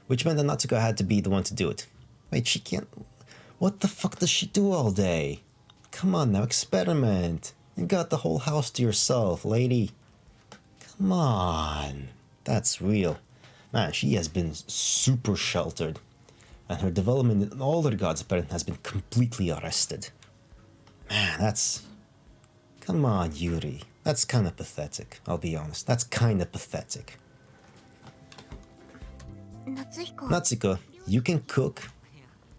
which meant that Natsuko had to be the one to do it. Wait, she can't... What the fuck does she do all day? Come on now, experiment. You got the whole house to yourself, lady. Come on. That's real. Man, she has been super sheltered. And her development in all regards apparently has been completely arrested. Man, that's... Come on, Yuri. That's kind of pathetic, I'll be honest. That's kind of pathetic. Natsuko, you can cook?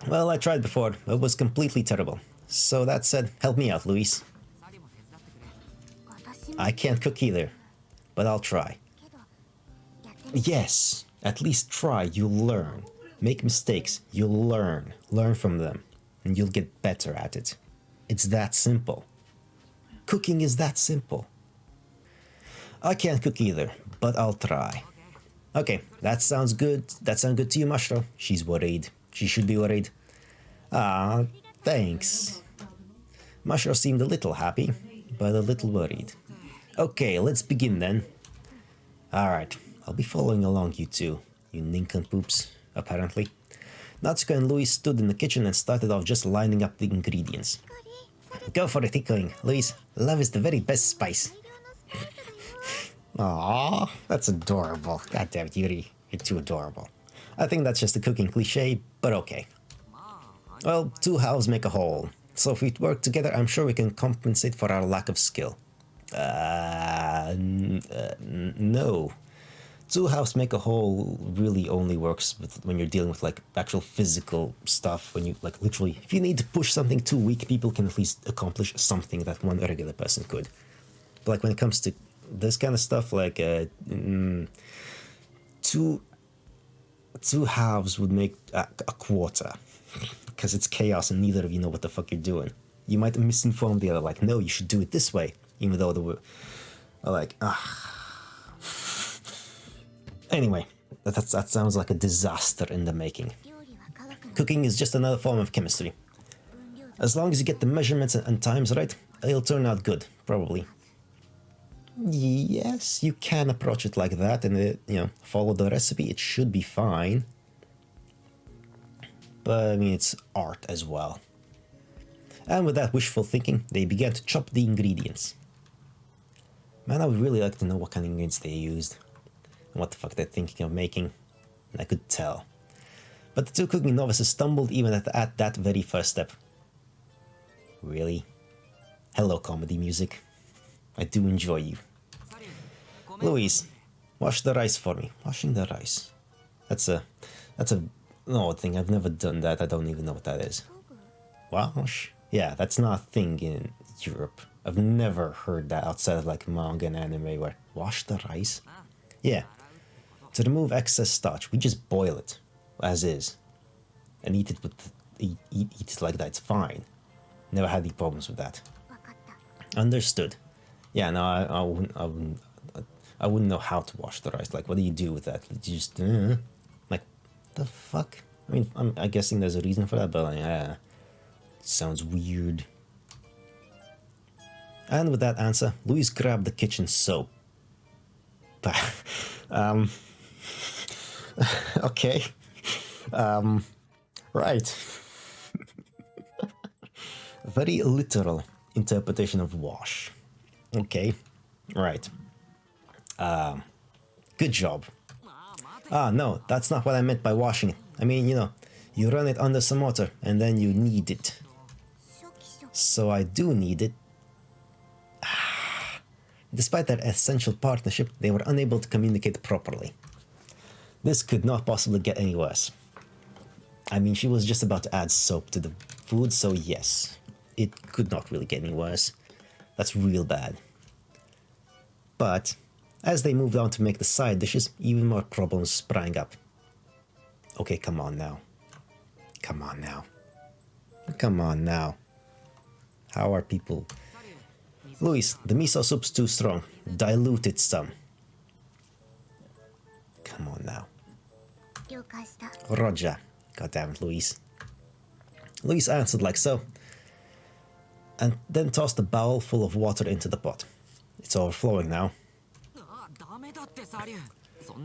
Well, I tried before. It was completely terrible. So that said, help me out, Luis. I can't cook either, but I'll try. Yes, at least try, you'll learn. Make mistakes, you'll learn. Learn from them, and you'll get better at it. It's that simple. Cooking is that simple. I can't cook either, but I'll try. Okay, that sounds good. That sounds good to you, Mashra. She's worried. She should be worried. Ah, thanks. Mashra seemed a little happy, but a little worried. Okay, let's begin then. Alright, I'll be following along you two, you nincompoops, apparently. Natsuko and Luis stood in the kitchen and started off just lining up the ingredients. Go for it, Hikoing. Luis, love is the very best spice. Aww, that's adorable. God damn it, Yuri, you're too adorable. I think that's just a cooking cliche, but okay. Well, two halves make a whole. So if we work together, I'm sure we can compensate for our lack of skill. No. Two halves make a whole really only works when you're dealing with actual physical stuff. When you literally, if you need to push something too weak, people can at least accomplish something that one regular person could. But when it comes to this kind of stuff, two halves would make a quarter. Because it's chaos and neither of you know what the fuck you're doing. You might misinform the other, no, you should do it this way. Even though Like, Anyway, that sounds like a disaster in the making. Cooking is just another form of chemistry. As long as you get the measurements and times right, it'll turn out good, probably. Yes, you can approach it like that and, follow the recipe. It should be fine. But, I mean, it's art as well. And with that wishful thinking, they began to chop the ingredients. Man, I would really like to know what kind of ingredients they used. And what the fuck they're thinking of making. And I could tell. But the two cooking novices stumbled even at that very first step. Really? Hello, comedy music. I do enjoy you. Louise, wash the rice for me. Washing the rice. That's an odd thing. I've never done that. I don't even know what that is. Wash? Yeah, that's not a thing in Europe. I've never heard that outside of like manga and anime where wash the rice. Yeah. To remove excess starch, we just boil it as is and eat it eat it like that. It's fine. Never had any problems with that. Understood. Yeah, no, I wouldn't know how to wash the rice. Like, what do you do with that? You just like, the fuck? I mean, I'm guessing there's a reason for that, but like, it sounds weird. And with that answer, Louise grabbed the kitchen soap. Okay. Right. Very literal interpretation of wash. Okay. Right. Good job. No, that's not what I meant by washing it. I mean, you run it under some water and then you knead it. So I do need it. Despite their essential partnership, they were unable to communicate properly. This could not possibly get any worse. I mean, she was just about to add soap to the food, so yes, it could not really get any worse. That's real bad. But as they moved on to make the side dishes, even more problems sprang up. Okay, come on now. Come on now. Come on now. How are people... Louis, the miso soup's too strong. Dilute it some. Come on now. Roger. Goddammit, Louis. Louis answered like so, and then tossed a bowl full of water into the pot. It's overflowing now.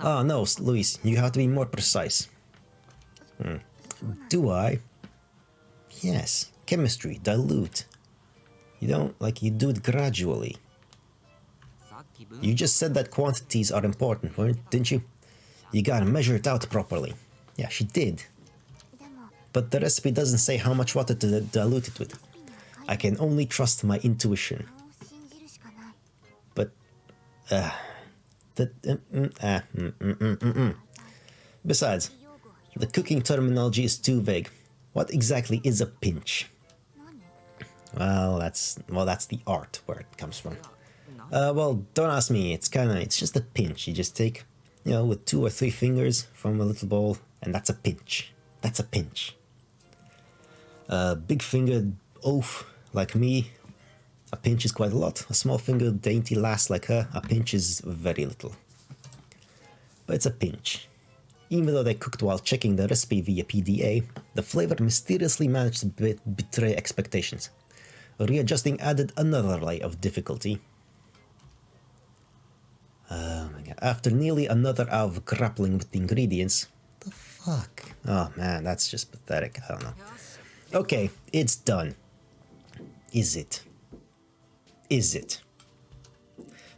Oh no, Louis, you have to be more precise. Do I? Yes, chemistry, dilute. You don't, you do it gradually. You just said that quantities are important, didn't you? You gotta measure it out properly. Yeah, she did. But the recipe doesn't say how much water to dilute it with. I can only trust my intuition. But, Besides, the cooking terminology is too vague. What exactly is a pinch? Well, that's the art where it comes from. Well, don't ask me. It's just a pinch. You just take, with 2 or 3 fingers from a little bowl, and that's a pinch. That's a pinch. Big fingered oaf like me, a pinch is quite a lot. A small fingered dainty lass like her, a pinch is very little. But it's a pinch. Even though they cooked while checking the recipe via PDA, the flavor mysteriously managed to betray expectations. Readjusting added another layer of difficulty. Oh my god. After nearly another hour of grappling with the ingredients... The fuck? Oh man, that's just pathetic. I don't know. Okay, it's done. Is it? Is it?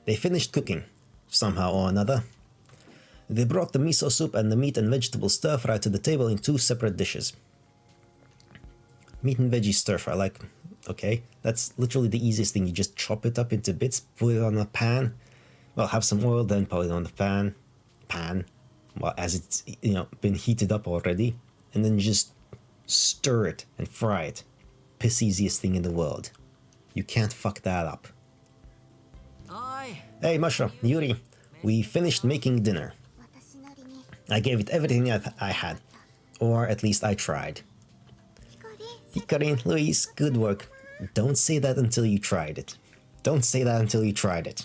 They finished cooking, somehow or another. They brought the miso soup and the meat and vegetable stir-fry to the table in 2 separate dishes. Meat and veggie stir-fry, okay, that's literally the easiest thing. You just chop it up into bits, put it on a pan. Well, have some oil, then put it on the pan, well, as it's, been heated up already. And then you just stir it and fry it. Piss easiest thing in the world. You can't fuck that up. Hey, Masha, Yuri, we finished making dinner. I gave it everything I had. Or at least I tried. Hikarin, Luis, good work. Don't say that until you tried it. Don't say that until you tried it.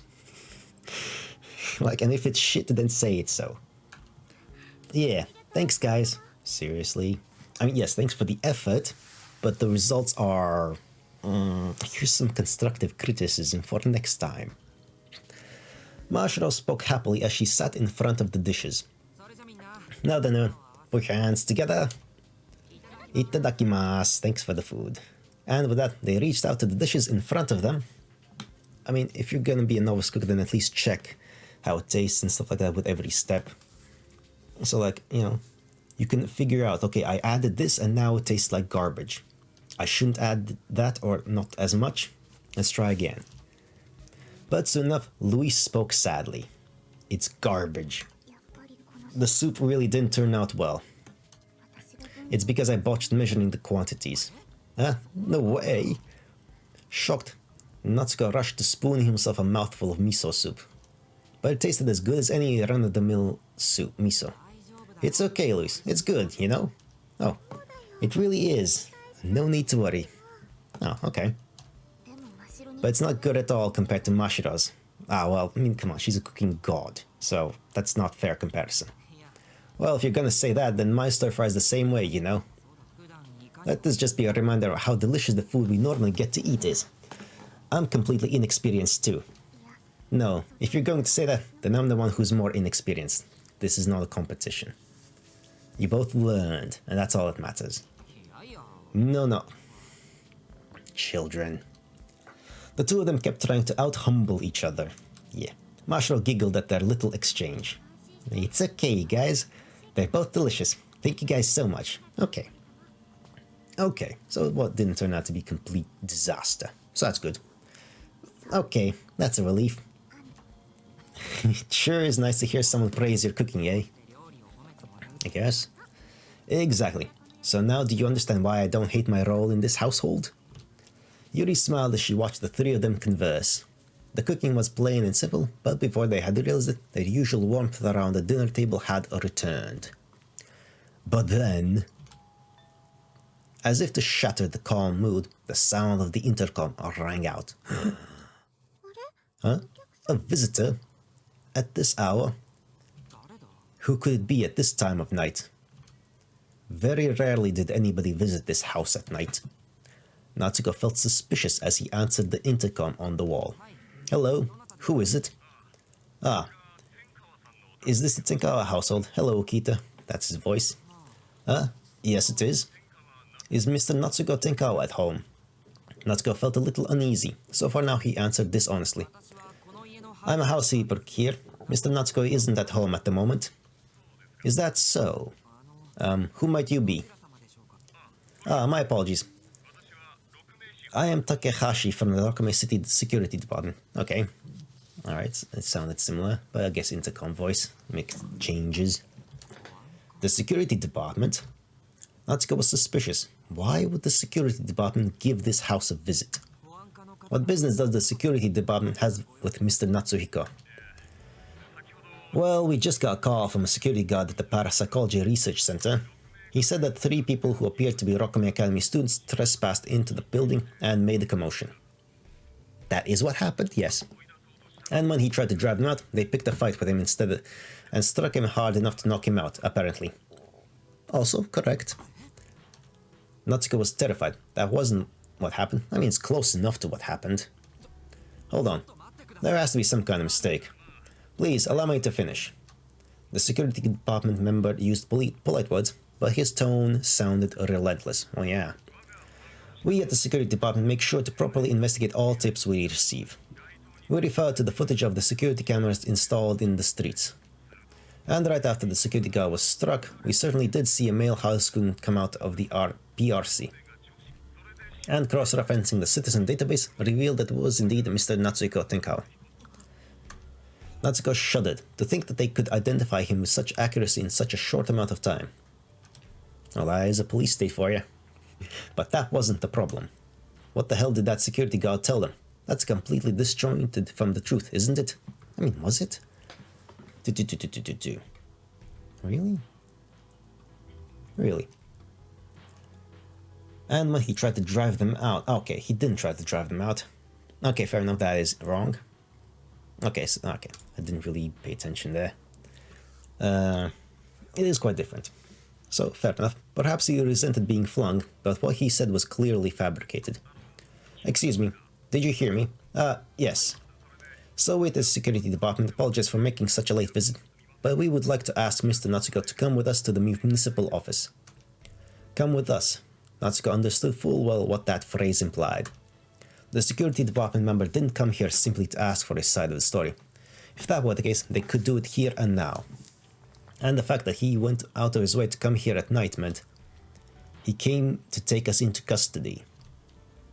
Like, and if it's shit, then say it so. Yeah, thanks guys. Seriously. I mean, yes, thanks for the effort, but the results are... here's some constructive criticism for next time. Mashiro spoke happily as she sat in front of the dishes. Now then, put your hands together. Itadakimasu. Thanks for the food. And with that, they reached out to the dishes in front of them. I mean, if you're gonna be a novice cook, then at least check how it tastes and stuff like that with every step. So like, you know, you can figure out, okay, I added this and now it tastes like garbage. I shouldn't add that or not as much. Let's try again. But soon enough, Luis spoke sadly. It's garbage. The soup really didn't turn out well. It's because I botched measuring the quantities. Huh? No way. Shocked, Natsuko rushed to spoon himself a mouthful of miso soup. But it tasted as good as any run-of-the-mill soup, miso. It's okay, Luis. It's good, you know? Oh, it really is. No need to worry. Oh, okay. But it's not good at all compared to Mashiro's. Ah, well, I mean, come on, she's a cooking god, so that's not fair comparison. Well, if you're gonna say that, then my stir-fry is the same way, you know? Let this just be a reminder of how delicious the food we normally get to eat is. I'm completely inexperienced too. No, if you're going to say that, then I'm the one who's more inexperienced. This is not a competition. You both learned, and that's all that matters. No. Children. The two of them kept trying to out-humble each other. Yeah, Mashiro giggled at their little exchange. It's okay, guys. They're both delicious. Thank you guys so much. Okay, so what didn't turn out to be complete disaster. So that's good. Okay, that's a relief. It sure is nice to hear someone praise your cooking, eh? I guess. Exactly. So now do you understand why I don't hate my role in this household? Yuri smiled as she watched the three of them converse. The cooking was plain and simple, but before they had realized it, their usual warmth around the dinner table had returned. But then... As if to shatter the calm mood, the sound of the intercom rang out. Huh? A visitor? At this hour? Who could it be at this time of night? Very rarely did anybody visit this house at night. Natsuko felt suspicious as he answered the intercom on the wall. Hello, who is it? Ah, is this the Tenkawa household? Hello, Okita. That's his voice. Yes it is. Is Mr. Natsuko Tenkawa at home? Natsuko felt a little uneasy, so for now he answered dishonestly. I'm a housekeeper here. Mr. Natsuko isn't at home at the moment. Is that so? Who might you be? Ah, my apologies. I am Takehashi from the Rokume City Security Department. Okay. Alright, it sounded similar, but I guess intercom voice makes changes. The security department? Natsuko was suspicious. Why would the security department give this house a visit? What business does the security department have with Mr. Natsuhiko? Well, we just got a call from a security guard at the Parapsychology Research Center. He said that 3 people who appeared to be Rokume Academy students trespassed into the building and made a commotion. That is what happened, yes. And when he tried to drive them out, they picked a fight with him instead and struck him hard enough to knock him out, apparently. Also correct. Natsuko was terrified. That wasn't what happened. I mean, it's close enough to what happened. Hold on. There has to be some kind of mistake. Please, allow me to finish. The security department member used polite words, but his tone sounded relentless. Oh yeah. We at the security department make sure to properly investigate all tips we receive. We refer to the footage of the security cameras installed in the streets. And right after the security guard was struck, we certainly did see a male high student come out of the PRC. And cross-referencing the citizen database revealed that it was indeed Mr. Natsuhiko Tenkawa. Natsuko shuddered to think that they could identify him with such accuracy in such a short amount of time. Well, that is a police state for you. But that wasn't the problem. What the hell did that security guard tell them? That's completely disjointed from the truth, isn't it? I mean, was it? Really? Really? And when he tried to drive them out... Okay, he didn't try to drive them out. Okay, fair enough, that is wrong. Okay, okay, I didn't really pay attention there. It is quite different. So, fair enough. Perhaps he resented being flung, but what he said was clearly fabricated. Excuse me, did you hear me? Yes. So with the security department, apologize for making such a late visit, but we would like to ask Mr. Natsuko to come with us to the municipal office. Come with us. Natsuko understood full well what that phrase implied. The security department member didn't come here simply to ask for his side of the story. If that were the case, they could do it here and now. And the fact that he went out of his way to come here at night meant he came to take us into custody.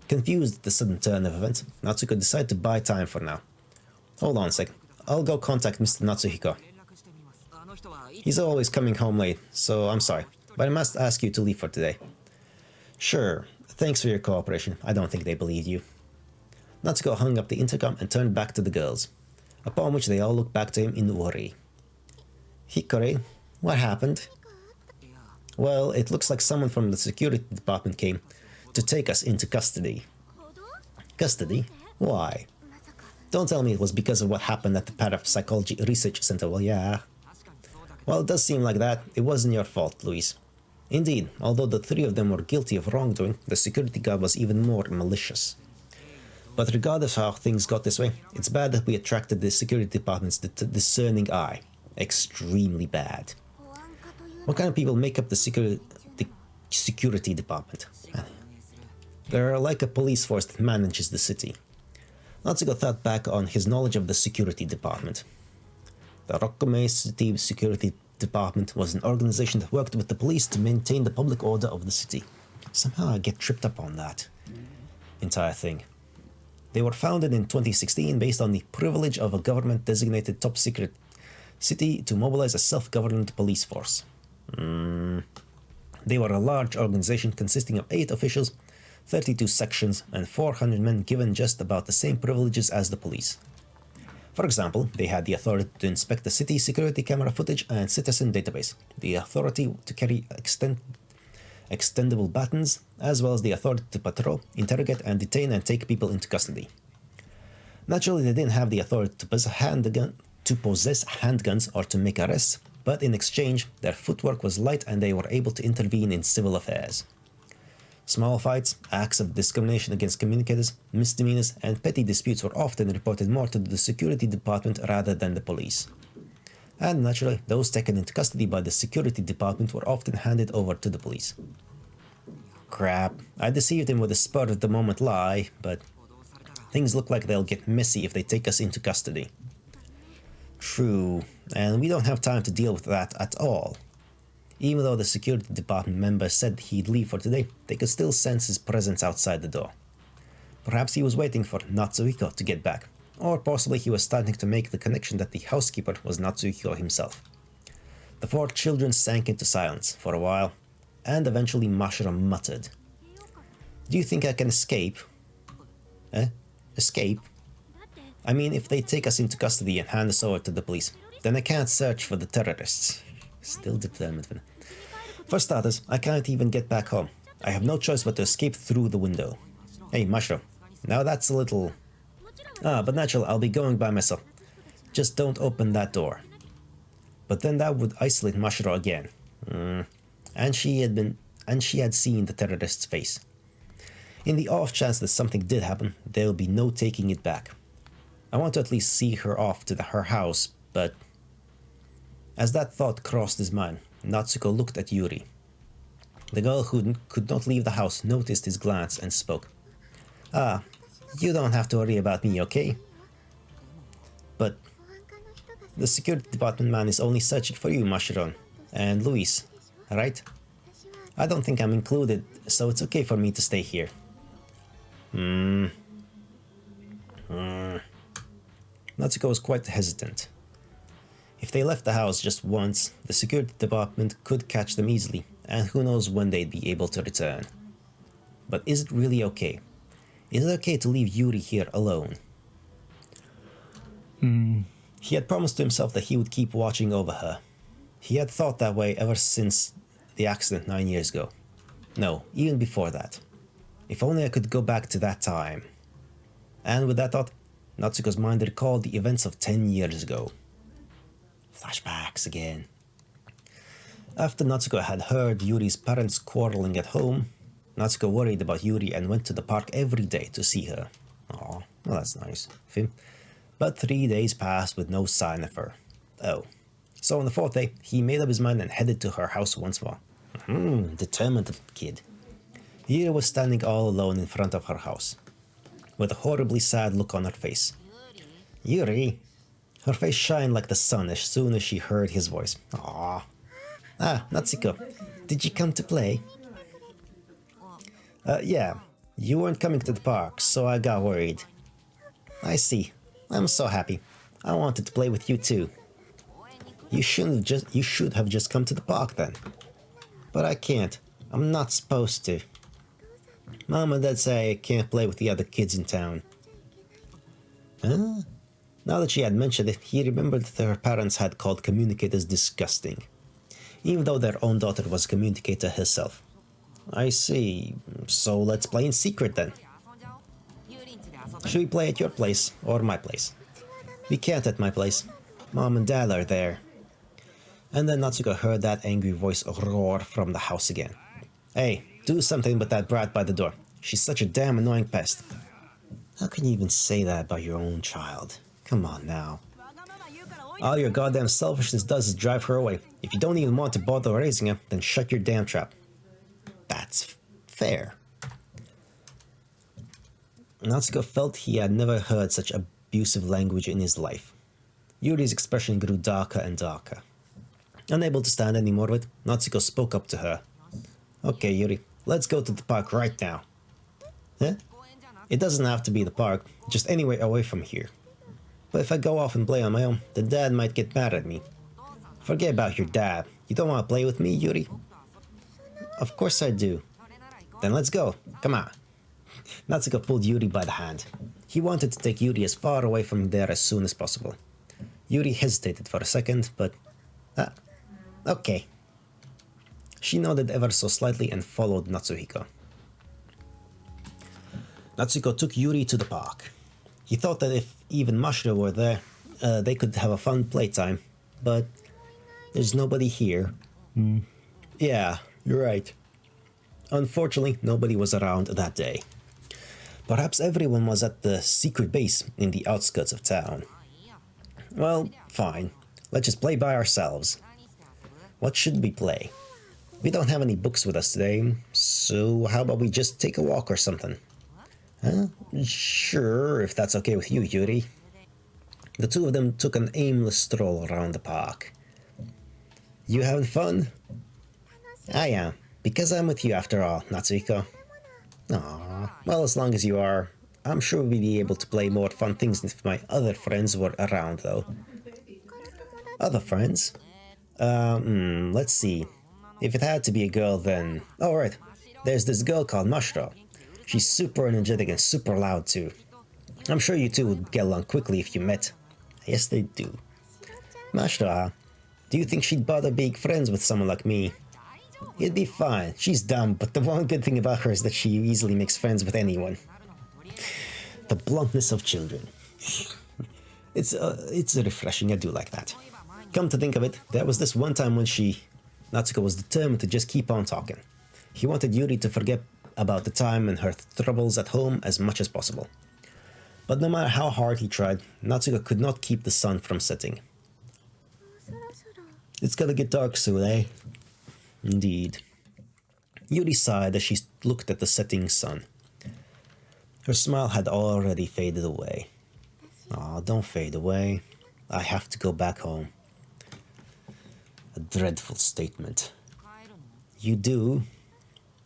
Confused at the sudden turn of events, Natsuko decided to buy time for now. Hold on a sec, I'll go contact Mr. Natsuhiko. He's always coming home late, so I'm sorry, but I must ask you to leave for today. Sure, thanks for your cooperation. I don't think they believed you. Natsuko hung up the intercom and turned back to the girls, upon which they all looked back to him in worry. Hikori, what happened? Well, it looks like someone from the security department came to take us into custody. Custody? Why? Don't tell me it was because of what happened at the Parapsychology Research Center. Well, yeah. Well, it does seem like that. It wasn't your fault, Luis. Indeed, although the three of them were guilty of wrongdoing, the security guard was even more malicious. But regardless of how things got this way, it's bad that we attracted the security department's discerning eye. Extremely bad. What kind of people make up the security department? They're like a police force that manages the city. Natsuko thought back on his knowledge of the security department. The Rokume City Security Department was an organization that worked with the police to maintain the public order of the city. Somehow I get tripped up on that entire thing. They were founded in 2016 based on the privilege of a government-designated top-secret city to mobilize a self-governed police force. They were a large organization consisting of 8 officials, 32 sections, and 400 men given just about the same privileges as the police. For example, they had the authority to inspect the city security camera footage and citizen database, the authority to carry extendable batons, as well as the authority to patrol, interrogate, and detain and take people into custody. Naturally, they didn't have the authority to possess handguns or to make arrests, but in exchange, their footwork was light and they were able to intervene in civil affairs. Small fights, acts of discrimination against communicators, misdemeanors, and petty disputes were often reported more to the security department rather than the police. And naturally, those taken into custody by the security department were often handed over to the police. Crap, I deceived him with a spur-of-the-moment lie, but things look like they'll get messy if they take us into custody. True, and we don't have time to deal with that at all. Even though the security department member said he'd leave for today, they could still sense his presence outside the door. Perhaps he was waiting for Natsuhiko to get back, or possibly he was starting to make the connection that the housekeeper was Natsuhiko himself. The 4 children sank into silence for a while, and eventually Mashiro muttered, "Do you think I can escape?" Escape? I mean, if they take us into custody and hand us over to the police, then I can't search for the terrorists. Still determined. For starters, I can't even get back home. I have no choice but to escape through the window. Hey, Mashiro, now that's a little... but naturally, I'll be going by myself. Just don't open that door. But then that would isolate Mashiro again. And she had seen the terrorist's face. In the off chance that something did happen, there will be no taking it back. I want to at least see her off to her house, but... As that thought crossed his mind, Natsuko looked at Yuri. The girl who could not leave the house noticed his glance and spoke. You don't have to worry about me, okay? But the security department man is only searching for you, Mashiro, and Luis, right? I don't think I'm included, so it's okay for me to stay here. Natsuko was quite hesitant. If they left the house just once, the security department could catch them easily, and who knows when they'd be able to return. But is it really okay? Is it okay to leave Yuri here alone? He had promised to himself that he would keep watching over her. He had thought that way ever since the accident 9 years ago. No, even before that. If only I could go back to that time. And with that thought, Natsuko's mind recalled the events of 10 years ago. Flashbacks again. After Natsuko had heard Yuri's parents quarreling at home, Natsuko worried about Yuri and went to the park every day to see her. Aw, well that's nice of him. But 3 days passed with no sign of her. Oh. So on the 4th day, he made up his mind and headed to her house once more. Determined kid. Yuri was standing all alone in front of her house, with a horribly sad look on her face. Yuri! Her face shined like the sun as soon as she heard his voice. Aww. Ah, Natsuko, did you come to play? Yeah, you weren't coming to the park, so I got worried. I see. I'm so happy. I wanted to play with you too. You should have just come to the park then. But I can't. I'm not supposed to. Mom and Dad say I can't play with the other kids in town. Huh? Now that she had mentioned it, he remembered that her parents had called communicators disgusting, even though their own daughter was a communicator herself. I see. So let's play in secret then. Should we play at your place or my place? We can't at my place. Mom and Dad are there. And then Natsuko heard that angry voice roar from the house again. Hey, do something with that brat by the door. She's such a damn annoying pest. How can you even say that about your own child? Come on now. All your goddamn selfishness does is drive her away. If you don't even want to bother raising her, then shut your damn trap. That's fair. Natsuko felt he had never heard such abusive language in his life. Yuri's expression grew darker and darker. Unable to stand any more of it, Natsuko spoke up to her. Okay, Yuri, let's go to the park right now. Huh? It doesn't have to be the park, just anywhere away from here. But if I go off and play on my own, then Dad might get mad at me. Forget about your dad. You don't want to play with me, Yuri? Of course I do. Then let's go. Come on. Natsuko pulled Yuri by the hand. He wanted to take Yuri as far away from there as soon as possible. Yuri hesitated for a second, but... okay. She nodded ever so slightly and followed Natsuhiko. Natsuko took Yuri to the park. He thought that if even Mashiro were there, they could have a fun playtime, but there's nobody here. Yeah, you're right. Unfortunately, nobody was around that day. Perhaps everyone was at the secret base in the outskirts of town. Well, fine. Let's just play by ourselves. What should we play? We don't have any books with us today, so how about we just take a walk or something? Huh? Sure, if that's okay with you, Yuri. The two of them took an aimless stroll around the park. You having fun? I am, because I'm with you after all, Natsuhiko. Aww, well, as long as you are, I'm sure we'll be able to play more fun things if my other friends were around, though. Other friends? Let's see. If it had to be a girl, then... Oh, right. There's this girl called Mashiro. She's super energetic and super loud, too. I'm sure you two would get along quickly if you met. Yes, they do. Mashiro, huh? Do you think she'd bother being friends with someone like me? It'd be fine. She's dumb, but the one good thing about her is that she easily makes friends with anyone. The bluntness of children. It's refreshing, I do like that. Come to think of it, there was this one time when Natsuko was determined to just keep on talking. He wanted Yuri to forget about the time and her troubles at home as much as possible. But no matter how hard he tried, Natsuko could not keep the sun from setting. It's gonna get dark soon, eh? Indeed. Yuri sighed as she looked at the setting sun. Her smile had already faded away. Aw, don't fade away. I have to go back home. A dreadful statement. You do?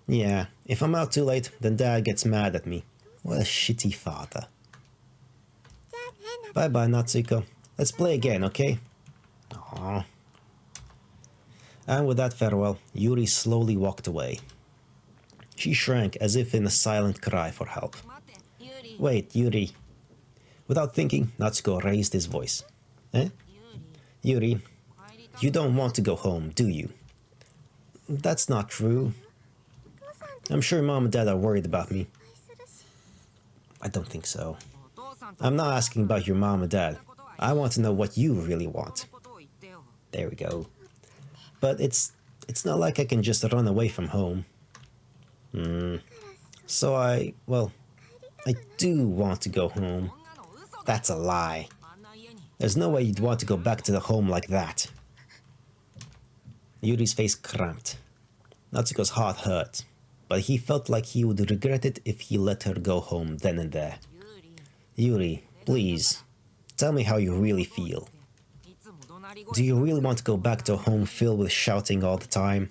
Yeah, if I'm out too late, then Dad gets mad at me. What a shitty father. Bye-bye, Natsuko. Let's play again, okay? Aww. And with that farewell, Yuri slowly walked away. She shrank as if in a silent cry for help. Wait, Yuri. Without thinking, Natsuko raised his voice. Eh? Yuri, you don't want to go home, do you? That's not true. I'm sure Mom and Dad are worried about me. I don't think so. I'm not asking about your mom and dad. I want to know what you really want. There we go. But it's not like I can just run away from home. So I do want to go home. That's a lie. There's no way you'd want to go back to the home like that. Yuri's face cramped. Natsuko's heart hurt, but he felt like he would regret it if he let her go home then and there. Yuri, please, tell me how you really feel. Do you really want to go back to a home filled with shouting all the time?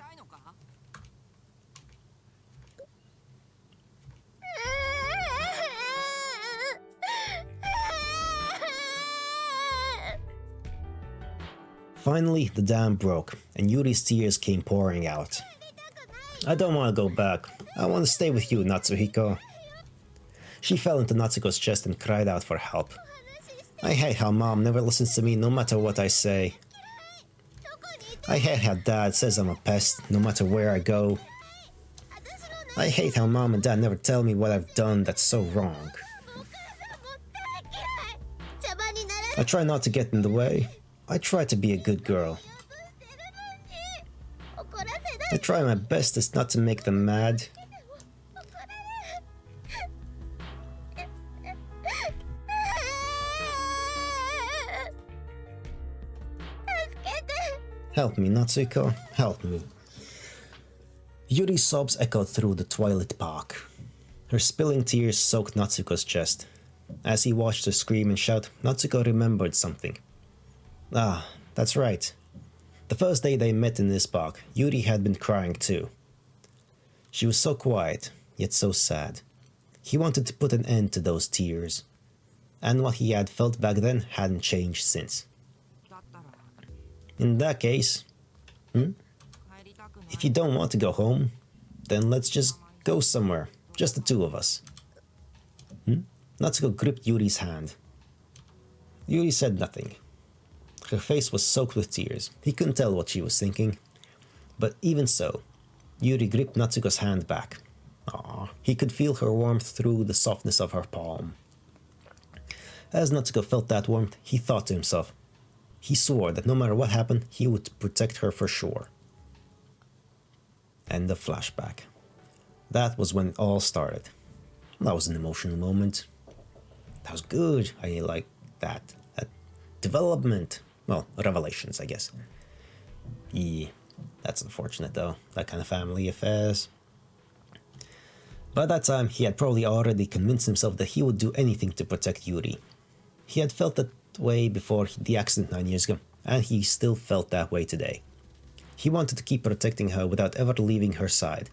Finally, the dam broke, and Yuri's tears came pouring out. I don't want to go back. I want to stay with you, Natsuhiko. She fell into Natsuko's chest and cried out for help. I hate how mom never listens to me no matter what I say. I hate how dad says I'm a pest no matter where I go. I hate how mom and dad never tell me what I've done that's so wrong. I try not to get in the way. I try to be a good girl. I try my bestest not to make them mad. Help me, Natsuko, help me. Yuri's sobs echoed through the twilit park. Her spilling tears soaked Natsuko's chest. As he watched her scream and shout, Natsuko remembered something. Ah, that's right. The first day they met in this park, Yuri had been crying too. She was so quiet, yet so sad. He wanted to put an end to those tears. And what he had felt back then hadn't changed since. In that case, if you don't want to go home, then let's just go somewhere, just the two of us. Natsuko gripped Yuri's hand. Yuri said nothing. Her face was soaked with tears. He couldn't tell what she was thinking. But even so, Yuri gripped Natsuko's hand back. He could feel her warmth through the softness of her palm. As Natsuko felt that warmth, he thought to himself. He swore that no matter what happened, he would protect her for sure. And the flashback. That was when it all started. That was an emotional moment. That was good. I like that. Development. Well, revelations, I guess. Yeah, that's unfortunate though. That kind of family affairs. By that time, he had probably already convinced himself that he would do anything to protect Yuri. He had felt that way before the accident 9 years ago, and he still felt that way today. He wanted to keep protecting her without ever leaving her side.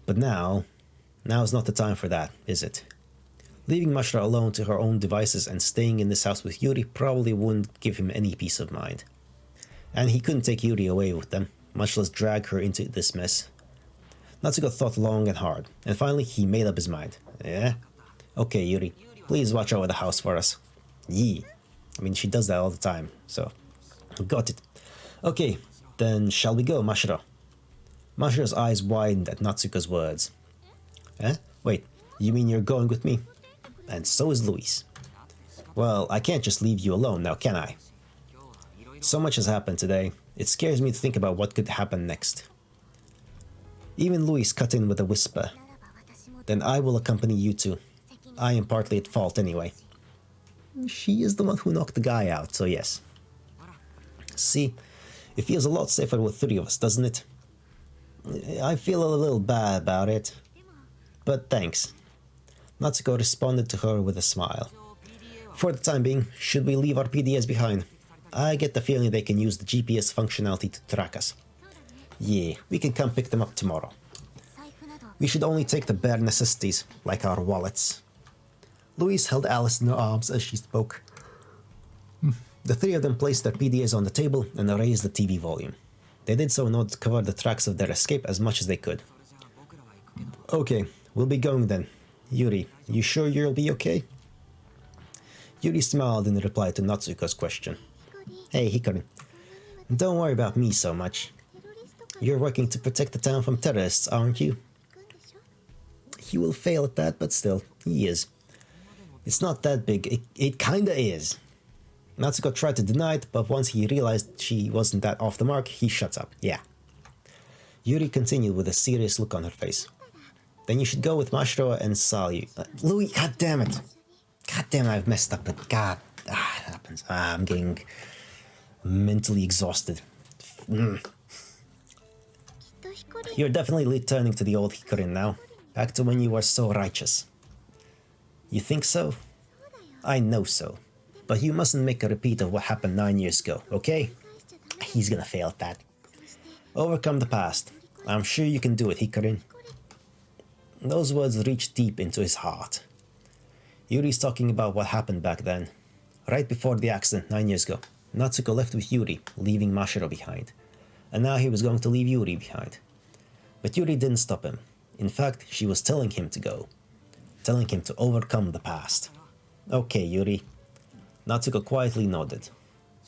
But now's not the time for that, is it? Leaving Mashra alone to her own devices and staying in this house with Yuri probably wouldn't give him any peace of mind. And he couldn't take Yuri away with them, much less drag her into this mess. Natsuko thought long and hard, and finally he made up his mind. Yeah? Okay, Yuri, please watch over the house for us. Yee. I mean, she does that all the time, so... Got it. Okay, then shall we go, Mashra? Mashra's eyes widened at Natsuko's words. Eh? Wait, you mean you're going with me? And so is Luis. Well, I can't just leave you alone now, can I? So much has happened today, it scares me to think about what could happen next. Even Luis cut in with a whisper. Then I will accompany you too. I am partly at fault anyway. She is the one who knocked the guy out, so yes. See, it feels a lot safer with three of us, doesn't it? I feel a little bad about it. But thanks. Natsuko responded to her with a smile. For the time being, should we leave our PDAs behind? I get the feeling they can use the GPS functionality to track us. Yeah, we can come pick them up tomorrow. We should only take the bare necessities, like our wallets. Louise held Alice in her arms as she spoke. The three of them placed their PDAs on the table and raised the TV volume. They did so in order to cover the tracks of their escape as much as they could. Okay, we'll be going then. Yuri, you sure you'll be okay? Yuri smiled in reply to Natsuko's question. Hey, Hikari. Don't worry about me so much. You're working to protect the town from terrorists, aren't you? He will fail at that, but still, he is. It's not that big. It kinda is. Natsuko tried to deny it, but once he realized she wasn't that off the mark, he shuts up. Yeah. Yuri continued with a serious look on her face. Then you should go with Mashiro and Sally. Louis, god damn it. God damn it, I've messed up, but god, it happens. I'm getting mentally exhausted. You're definitely returning to the old Hikarin now. Back to when you were so righteous. You think so? I know so. But you mustn't make a repeat of what happened 9 years ago, okay? He's gonna fail at that. Overcome the past. I'm sure you can do it, Hikarin. Those words reached deep into his heart. Yuri's talking about what happened back then. Right before the accident 9 years ago, Natsuko left with Yuri, leaving Mashiro behind. And now he was going to leave Yuri behind. But Yuri didn't stop him. In fact, she was telling him to go. Telling him to overcome the past. Okay, Yuri. Natsuko quietly nodded.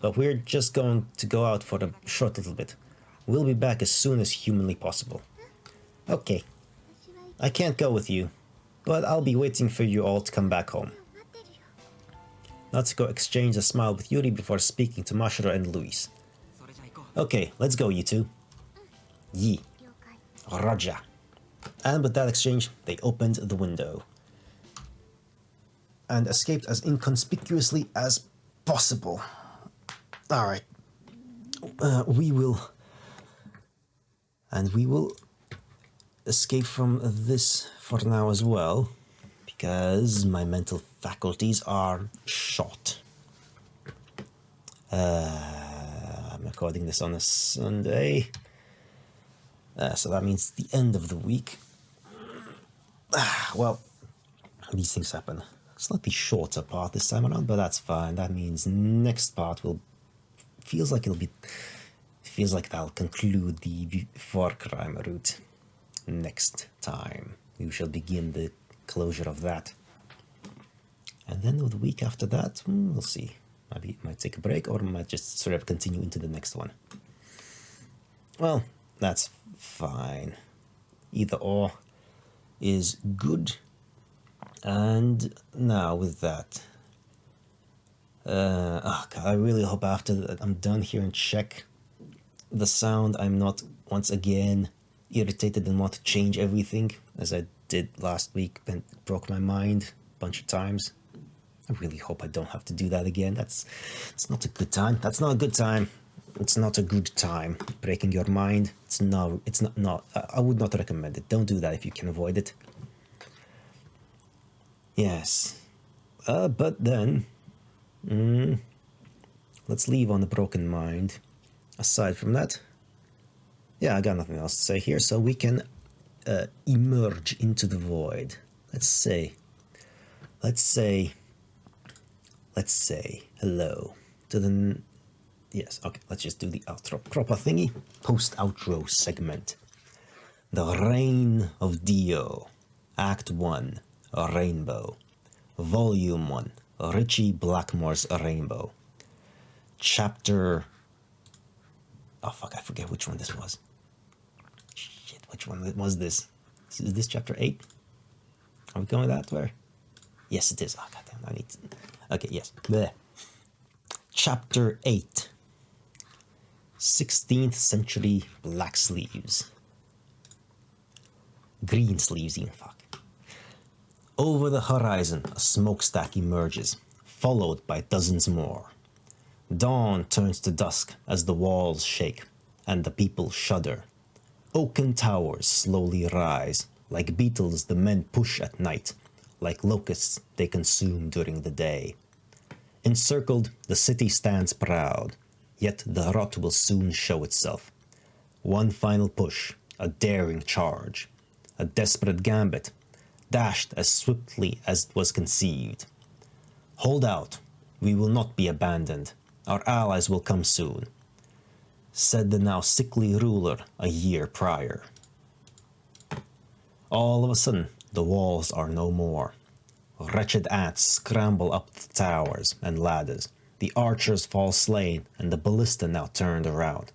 But we're just going to go out for a short little bit. We'll be back as soon as humanly possible. Okay. I can't go with you, but I'll be waiting for you all to come back home. Natsuko exchanged a smile with Yuri before speaking to Mashiro and Luis. Okay, let's go, you two. Yi. Raja. And with that exchange, they opened the window. And escaped as inconspicuously as possible. Alright. We will escape from this for now as well, because my mental faculties are shot. I'm recording this on a Sunday, so that means the end of the week. Well, these things happen. Slightly shorter part this time around, but that's fine. That means next part feels like that'll conclude the Far Cry route. Next time we shall begin the closure of that, and then the week after that we'll see. Maybe it might take a break, or might just sort of continue into the next one. Well, that's fine. Either or is good. And now with that, oh God, I really hope after that I'm done here and check the sound, I'm not once again irritated and want to change everything as I did last week and broke my mind a bunch of times. I really hope I don't have to do that again. It's not a good time. That's not a good time. It's not a good time. Breaking your mind. It's not. I would not recommend it. Don't do that if you can avoid it. Yes. But then, let's leave on a broken mind. Aside from that, yeah, I got nothing else to say here, so we can emerge into the void. Let's say hello to the... Yes, okay, let's just do the outro proper thingy. Post-outro segment. The Reign of Dio. Act 1, a Rainbow. Volume 1, Richie Blackmore's Rainbow. Chapter... Oh fuck, I forget which one this was. Shit, which one was this? Is this chapter 8? Are we going that way? Yes, it is. Oh goddamn, I need to... Okay, yes. Blech. Chapter 8. 16th century black sleeves. Green sleeves, even, fuck. Over the horizon, a smokestack emerges, followed by dozens more. Dawn turns to dusk as the walls shake, and the people shudder. Oaken towers slowly rise, like beetles the men push at night, like locusts they consume during the day. Encircled, the city stands proud, yet the rot will soon show itself. One final push, a daring charge, a desperate gambit, dashed as swiftly as it was conceived. Hold out, we will not be abandoned, our allies will come soon, said the now sickly ruler a year prior. All of a sudden, the walls are no more. Wretched ants scramble up the towers and ladders. The archers fall slain, and the ballista now turned around.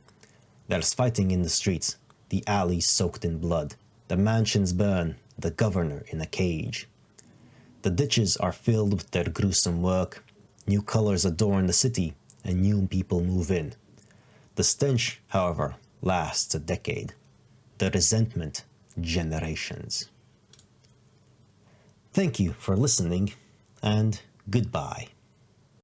There's fighting in the streets, the alleys soaked in blood, the mansions burn, the governor in a cage. The ditches are filled with their gruesome work, new colors adorn the city, and new people move in. The stench, however, lasts a decade. The resentment, generations. Thank you for listening, and goodbye.